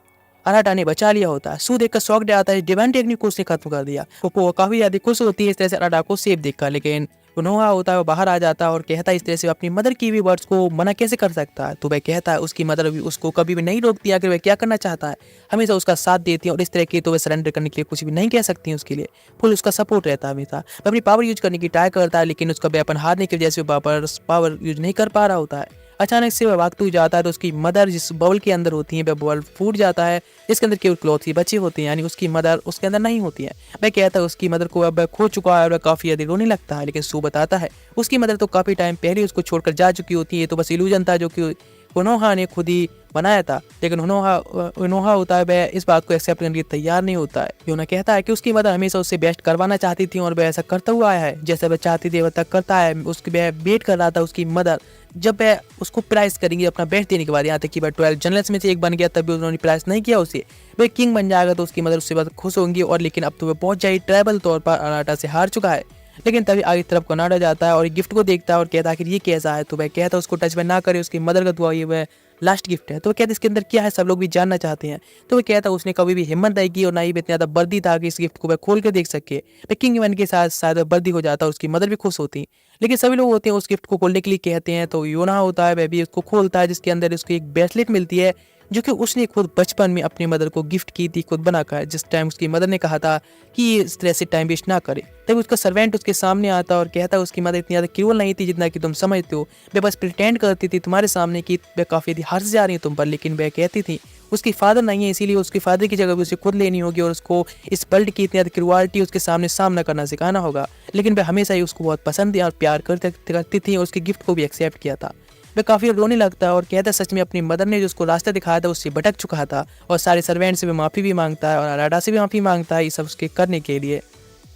अराटा ने बचा लिया होता है। सू देखकर शॉक्ड आता है, डिवाइन टेक्निक को उसने खत्म कर दिया। कोकोहा काफी ज्यादा खुश होती है इस तरह से अराटा को सेफ देखकर, लेकिन कोनोहा होता है वो बाहर आ जाता है और कहता है इस तरह से अपनी मदर की भी वर्ड्स को मना कैसे कर सकता है। तो वह कहता है उसकी मदर भी उसको कभी भी नहीं रोकती, अगर वह क्या करना चाहता है हमेशा उसका साथ देती है और इस तरह की तो वह सरेंडर करने के लिए कुछ भी नहीं कह सकती है, उसके लिए फुल उसका सपोर्ट रहता है हमेशा। वह अपनी पावर यूज करने की ट्राई करता है, लेकिन उसका वेपन हारने की वजह से पावर यूज नहीं कर पा रहा होता है। अचानक से वह भागते हुए जाता है तो उसकी मदर जिस बबल के अंदर होती है वह बबल फूट जाता है, जिसके अंदर केवल क्लॉथ ही बची होती है, यानी उसकी मदर उसके अंदर नहीं होती है। वह कहता है उसकी मदर को अब खो चुका है और वह काफी ज्यादा रोने लगता है, लेकिन सू बताता है उसकी मदर तो काफी टाइम पहले उसको छोड़कर जा चुकी होती है, तो बस इल्यूजन था जो कि कोनोहा ने खुद ही बनाया था। लेकिन उनोहा होता है वह इस बात को एक्सेप्ट करने के लिए तैयार नहीं होता है। योना कहता है कि उसकी मदर हमेशा उससे बेस्ट करवाना चाहती थी और वह ऐसा करता हुआ आया है, जैसा वह चाहती थी वह तक करता है। उसकी वह वेट कर रहा था उसकी मदर जब वह उसको प्राइस करेंगे अपना बेस्ट देने के बाद, यहाँ तक कि वह 12 जनरल्स में से एक बन गया तब भी उन्होंने प्राइस नहीं किया उसे। वह किंग बन जाएगा तो उसकी मदर उससे बहुत खुश होंगी, और लेकिन अब तो वह बहुत ज्यादा ट्राइबल तौर पर अराटा से हार चुका है। लेकिन तभी आगे तरफ कनाडा जाता है और गिफ्ट को देखता है और कहता है कि ये कैसा है। तो वह कहता है उसको टच में ना करे, उसकी मदर का दुआ ये वह लास्ट गिफ्ट है। तो वह कहता है इसके अंदर क्या है, सब लोग भी जानना चाहते हैं। तो वह कहता है उसने कभी भी हिम्मत नहीं की और ना ही इतना ज्यादा वर्दी था कि इस गिफ्ट को वह खोल के देख सके। वह किंग वन के साथ शायद वर्दी हो जाता है, उसकी मदर भी खुश होती, लेकिन सभी लोग होते हैं उस गिफ्ट को खोलने के लिए कहते हैं। तो योना होता है वह भी उसको खोलता है, जिसके अंदर उसको एक ब्रेसलेट मिलती है जो कि उसने खुद बचपन में अपनी मदर को गिफ्ट की थी खुद बनाकर, जिस टाइम उसकी मदर ने कहा था कि इस तरह से टाइम वेस्ट ना करे। तभी उसका सर्वेंट उसके सामने आता और कहता है उसकी मदर इतनी ज़्यादा क्रूअल नहीं थी जितना कि तुम समझते हो। वह बस प्रिटेंड करती थी तुम्हारे सामने कि वह काफ़ी हर्ष जा रही है तुम पर, लेकिन वह कहती थी उसकी फादर नहीं है, इसीलिए उसके फादर की जगह भी उसे खुद लेनी होगी और उसको इस वर्ल्ड की इतनी ज़्यादा क्रूअल्टी उसके सामने सामना करना सिखाना होगा। लेकिन वह हमेशा ही उसको बहुत पसंद और प्यार करती थी और उसके गिफ्ट को भी एक्सेप्ट किया था। वह काफ़ी रोने लगता है और कहता है सच में अपनी मदर ने जो उसको रास्ता दिखाया था उससे भटक चुका था, और सारे सर्वेंट से भी माफ़ी भी मांगता है और अराटा से भी माफ़ी मांगता है ये सब उसके करने के लिए।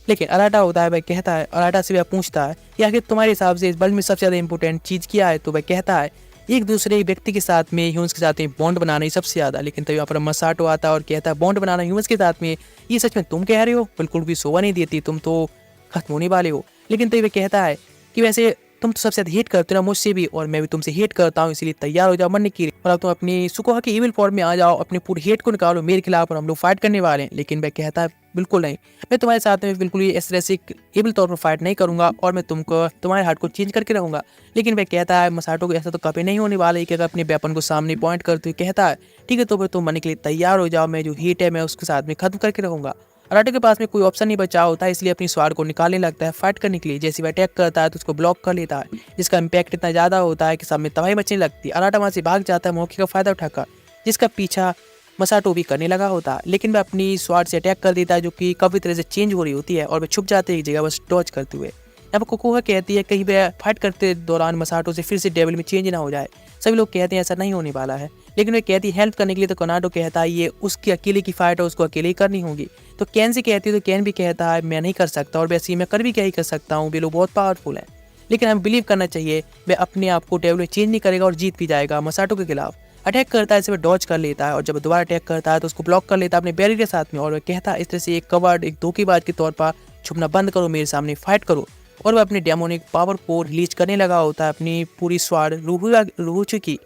लेकिन अराटा होता है वह कहता है, अराटा से वह पूछता है कि आखिर तुम्हारे हिसाब से इस वर्ल्ड में सबसे ज़्यादा इंपॉर्टेंट चीज़ क्या है। तो वह कहता है एक दूसरे व्यक्ति के साथ में ह्यूमंस के साथ में बॉन्ड बनाना ही सबसे ज़्यादा। लेकिन तभी यहाँ पर मसाटो आता है और कहता है बॉन्ड बनाना ह्यूमंस के साथ में, ये सच में तुम कह रहे हो, बिल्कुल भी शोभा नहीं देती, तुम तो खत्म होने वाले हो। लेकिन तभी वह कहता है कि वैसे तुम तो सबसे ज्यादा हेट करते हो ना मुझसे भी, और मैं भी तुमसे हेट करता हूँ, इसलिए तैयार हो जाओ मरने के लिए और अब तुम अपनी सुकोहा की इविल फॉर्म में आ जाओ, अपने पूरे हेट को निकालो मेरे खिलाफ और हम लोग फाइट करने वाले हैं। लेकिन वह कहता है बिल्कुल नहीं, मैं तुम्हारे साथ में बिल्कुल भी इस तरह से इविल तौर पर फाइट नहीं करूंगा और मैं तुमको तुम्हारे हार्ट को चेंज करके रहूंगा। लेकिन वह कहता है मसाटो को ऐसा तो कभी नहीं होने वाला है कि अगर अपने वेपन को सामने पॉइंट करते हुए कहता है ठीक है तो फिर तुम मरने के लिए तैयार हो जाओ, मैं जो हेट है मैं उसके साथ में खत्म करके रहूंगा। अराटा के पास में कोई ऑप्शन नहीं बचा होता है, इसलिए अपनी स्वाड को निकालने लगता है फाइट करने के लिए। जैसे वह अटैक करता है तो उसको ब्लॉक कर लेता है, जिसका इम्पैक्ट इतना ज़्यादा होता है कि सब में तबाही मचने लगती है। अराटा वहाँ से भाग जाता है मौके का फायदा उठाकर, जिसका पीछा मसाटो भी करने लगा होता है। लेकिन वह अपनी स्वाड से अटैक कर देता है जो कि काफ़ी तरह से चेंज हो रही होती है और वह छुप जाते हैं एक जगह बस डॉज करते हुए। अब कोकोहा कहती है कहीं वह फाइट करते दौरान मसाटो से फिर से डेविल में चेंज ना हो जाए। सभी लोग कहते हैं ऐसा नहीं होने वाला है, लेकिन वह कहती है हेल्प करने के लिए। तो कोनाडो कहता है ये उसकी अकेले की फाइट है, उसको अकेले ही करनी होगी। तो कैन से कहती है तो कैन भी कहता है मैं नहीं कर सकता, और वैसे ही मैं कर भी क्या ही कर सकता हूँ, वे लोग बहुत पावरफुल हैं। लेकिन हमें बिलीव करना चाहिए वह अपने आप को डेविल में चेंज नहीं करेगा और जीत भी जाएगा। मसाटो के खिलाफ अटैक करता है, इसे वह डॉज कर लेता है और जब दोबारा अटैक करता है तो उसको ब्लॉक कर लेता है अपने बैरियर के साथ में, और वह कहता है इस तरह से एक कवर्ड एक धोखेबाज के तौर पर छुपना बंद करो, मेरे सामने फाइट करो। और वह अपने डेमोनिक पावर को रिलीज करने लगा होता है, अपनी पूरी स्वाड रूहुचु की।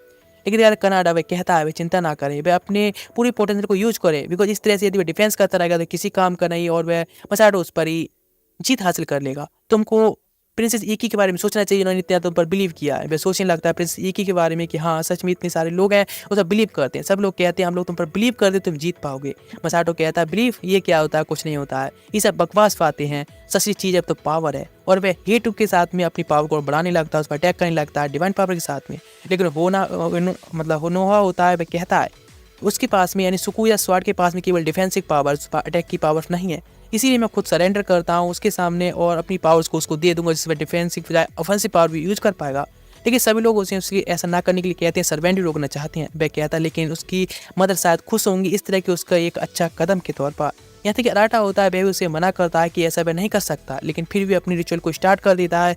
लेकिन यार कनाडा वह कहता है वह चिंता ना करे, वह अपने पूरी पोटेंशियल को यूज करे, बिकॉज इस तरह से यदि वह डिफेंस करता रहेगा तो किसी काम का नहीं और वह मसाटो उस पर ही जीत हासिल कर लेगा। तुमको प्रिंसेस इकी के बारे में सोचना चाहिए, उन्होंने इतना तुम पर बिलीव किया है। वह सोचने लगता है प्रिंसेस इकी के बारे में कि हाँ सच में इतने सारे लोग हैं वो सब बिलीव करते हैं, सब लोग कहते हैं हम लोग तुम पर बिलीव करते तुम जीत पाओगे। मसाटो कहता है बिलीव ये क्या होता है, कुछ नहीं होता है, ये सब बकवास बातें हैं, सच्ची चीज़ अब तो पावर है। और वह हेटू के साथ में अपनी पावर को बढ़ाने लगता है, उस पर अटैक करने लगता है डिवाइन पावर के साथ में। लेकिन होनोहा होता है वह कहता है उसके पास में यानी सुकुया स्वाड के पास में केवल डिफेंसिव पावर अटैक की पावर नहीं है, इसीलिए मैं खुद सरेंडर करता हूँ उसके सामने और अपनी पावर्स को उसको दे दूंगा, जिससे डिफेंसिव बजाय ऑफेंसिव पावर भी यूज कर पाएगा। लेकिन सभी लोग उसे उसकी ऐसा ना करने के लिए कहते हैं, सर्वेंट भी रोकना चाहते हैं। वह कहता है लेकिन उसकी मदर शायद खुश होंगी इस तरह की उसका एक अच्छा कदम के तौर पर। यहाँ तक कि अराटा होता है वह उसे मना करता है कि ऐसा वह नहीं कर सकता, लेकिन फिर भी अपनी रिचुअल को स्टार्ट कर देता है।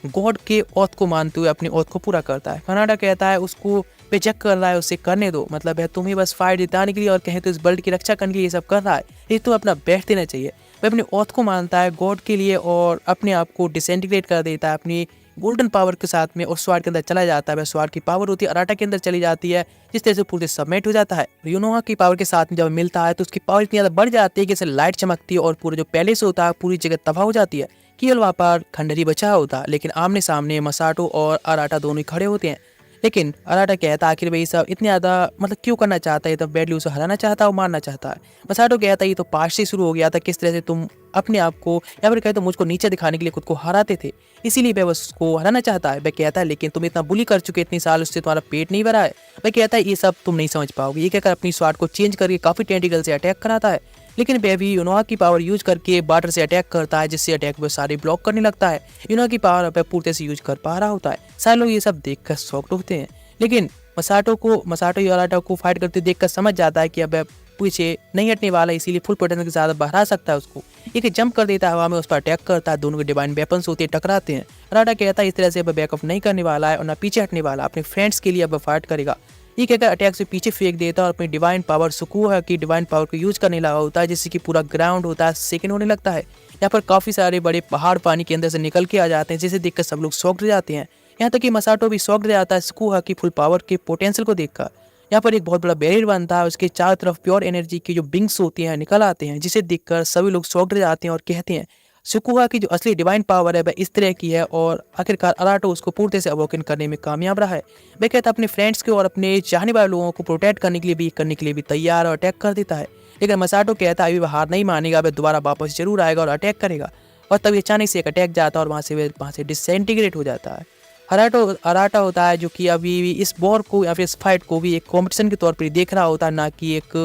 गॉड के औथ को मानते हुए अपनी औथ को पूरा करता है। अराटा कहता है उसको बेचक कर रहा है, उसे करने दो, मतलब है तुम्हें बस फाइट जिताने के लिए और कहें तो इस वर्ल्ड की रक्षा करने के लिए ये सब कर रहा है, ये तो अपना बेस्ट देना चाहिए। वह अपनी औथ को मानता है गॉड के लिए और अपने आप को डिसइंटीग्रेट कर देता है अपनी गोल्डन पावर के साथ में और स्वाड के अंदर चला जाता है। वह स्वाड की पावर होती है अराटा के अंदर चली जाती है, जिस तरह से पूरे सबमिट हो जाता है। यूनोहा की पावर के साथ में जब मिलता है तो उसकी पावर इतनी ज़्यादा बढ़ जाती है कि जैसे लाइट चमकती है और पूरा जो पैलेस होता है पूरी जगह तबाह हो जाती है। केवल वहाँ पर खंडर ही बचा होता है, लेकिन आमने सामने मसाटो और अराटा दोनों ही खड़े होते हैं। लेकिन अराटा कहता है आखिर भाई सब इतने ज़्यादा मतलब क्यों करना चाहता है, तब बैडली उसे हराना चाहता है और मारना चाहता है। मसाटो कहता है ये तो पास्ट से शुरू हो गया था, किस तरह से तुम अपने आप को या फिर कहे तो मुझको नीचे दिखाने के लिए खुद को हराते थे, इसीलिए वह उसको हराना चाहता है। वह कहता है लेकिन तुम इतना बुली कर चुके, इतनी साल उससे तुम्हारा पेट नहीं भरा है। वह कहता है ये सब तुम नहीं समझ पाओगे। ये कहकर अपनी स्वाड को चेंज करके काफ़ी टेंटिकल से अटैक कराता है, लेकिन वह भी यूनोहा की पावर यूज करके वाटर से अटैक करता है, जिससे अटैक वह सारे ब्लॉक करने लगता है। यूनोहा की पावर वह पूरी तरह से यूज कर पा रहा होता है। सारे लोग ये सब देखकर शॉक्ड होते हैं, लेकिन मसाटो अराटा को फाइट करते देखकर समझ जाता है कि अब वह पीछे नहीं हटने वाला, इसीलिए फुल पोटेंशियल के साथ बढ़ा सकता है उसको। एक जंप कर देता है हवा में, उस पर अटैक करता है। दोनों के डिवाइन वेपन्स होते हैं, टकराते हैं। अराटा कहता है इस तरह से अब बैकअप नहीं करने वाला है और ना पीछे हटने वाला, अपने फ्रेंड्स के लिए अब फाइट करेगा। ये कहकर अटैक से पीछे फेंक देता है और अपनी डिवाइन पावर सुकुहा की डिवाइन पावर को यूज करने लगा होता है, जिससे कि पूरा ग्राउंड होता है सेकंड होने लगता है। यहाँ पर काफी सारे बड़े पहाड़ पानी के अंदर से निकल के आ जाते हैं, जिसे देखकर सब लोग शॉक्ड हो जाते हैं। यहाँ तक कि मसाटो भी शॉक्ड हो जाता है सुकुहा की फुल पावर के पोटेंशियल को देखकर। यहाँ पर एक बहुत बड़ा बैरियर बनता है, उसके चारों तरफ प्योर एनर्जी की जो बिंग्स होती हैं निकल आते हैं, जिसे देखकर सभी लोग शॉक्ड हो जाते हैं और कहते हैं सुकुहा की जो असली डिवाइन पावर है वह इस तरह की है। और आखिरकार अराटो उसको पूरी तरह से अवोकन करने में कामयाब रहा है। वह कहता है अपने फ्रेंड्स को और अपने चाहने वाले लोगों को प्रोटेक्ट करने के लिए भी तैयार और अटैक कर देता है। लेकिन मसाटो कहता है अभी वह हार नहीं मानेगा, वह दोबारा वापस जरूर आएगा और अटैक करेगा। और तभी अचानक से एक अटैक जाता है और वहाँ से डिसइंटीग्रेट हो जाता है। अराटा होता है जो कि अभी इस वॉर को या फिर इस फाइट को भी एक कॉम्पिटिशन के तौर पर देख रहा होता है, ना कि एक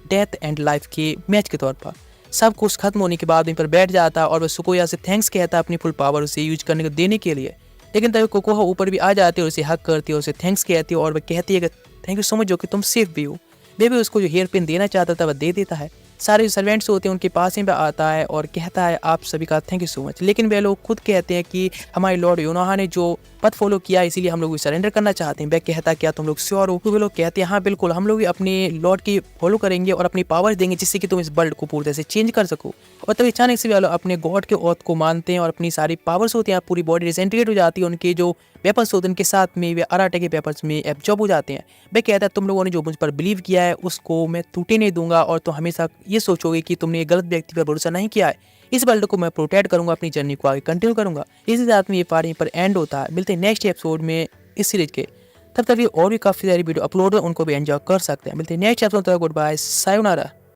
डेथ एंड लाइफ के मैच के तौर पर। सब कुछ खत्म होने के बाद वहीं पर बैठ जाता है और वह सुकोया से थैंक्स कहता है अपनी फुल पावर उसे यूज करने को देने के लिए। लेकिन तभी कोकोहा ऊपर भी आ जाती है और उसे हक करती है और उसे थैंक्स कहती है और वह कहती है कि थैंक यू सो मच जो कि तुम सेफ भी हो। वे भी उसको जो हेयर पिन देना चाहता था वह दे देता है। सारे जो सर्वेंट्स होते हैं उनके पास ही आता है और कहता है आप सभी का थैंक यू सो मच। लेकिन वे लोग खुद कहते हैं कि हमारे लॉर्ड यूनोहा ने जो पथ फॉलो किया इसीलिए हम लोग सरेंडर करना चाहते हैं। वह कहता है क्या तुम लोग श्योर हो? तो वे लोग कहते हैं हाँ बिल्कुल, हम लोग भी अपने लॉर्ड की फॉलो करेंगे और अपनी पावर देंगे जिससे कि तुम इस वर्ल्ड को पूरी तरह से चेंज कर सको। और तभी अचानक से वे लोग अपने गॉड के औथ को मानते हैं और अपनी सारी पावर्स होती हैं, पूरी बॉडी डिसइंटीग्रेट हो जाती है। उनके जो वेपन्स होते हैं उनके साथ में वे अराटा के वेपन्स में एब्जॉर्ब हो जाते हैं। वह कहता है तुम लोगों ने जो मुझ पर बिलीव किया है उसको मैं टूटे नहीं दूंगा और तुम हमेशा ये सोचोगे कि तुमने एक गलत व्यक्ति पर भरोसा नहीं किया है। इस वर्ल्ड को मैं प्रोटेक्ट करूंगा, अपनी जर्नी को आगे कंटिन्यू करूंगा। इसी साथ में ये पार्ट यहीं पर एंड होता है। मिलते हैं नेक्स्ट एपिसोड में इस सीरीज के। तब तक ये और भी काफ़ी सारी वीडियो अपलोड है, उनको भी एंजॉय कर सकते हैं। मिलते हैं नेक्स्ट एपिसोड तक। Good bye, sayonara.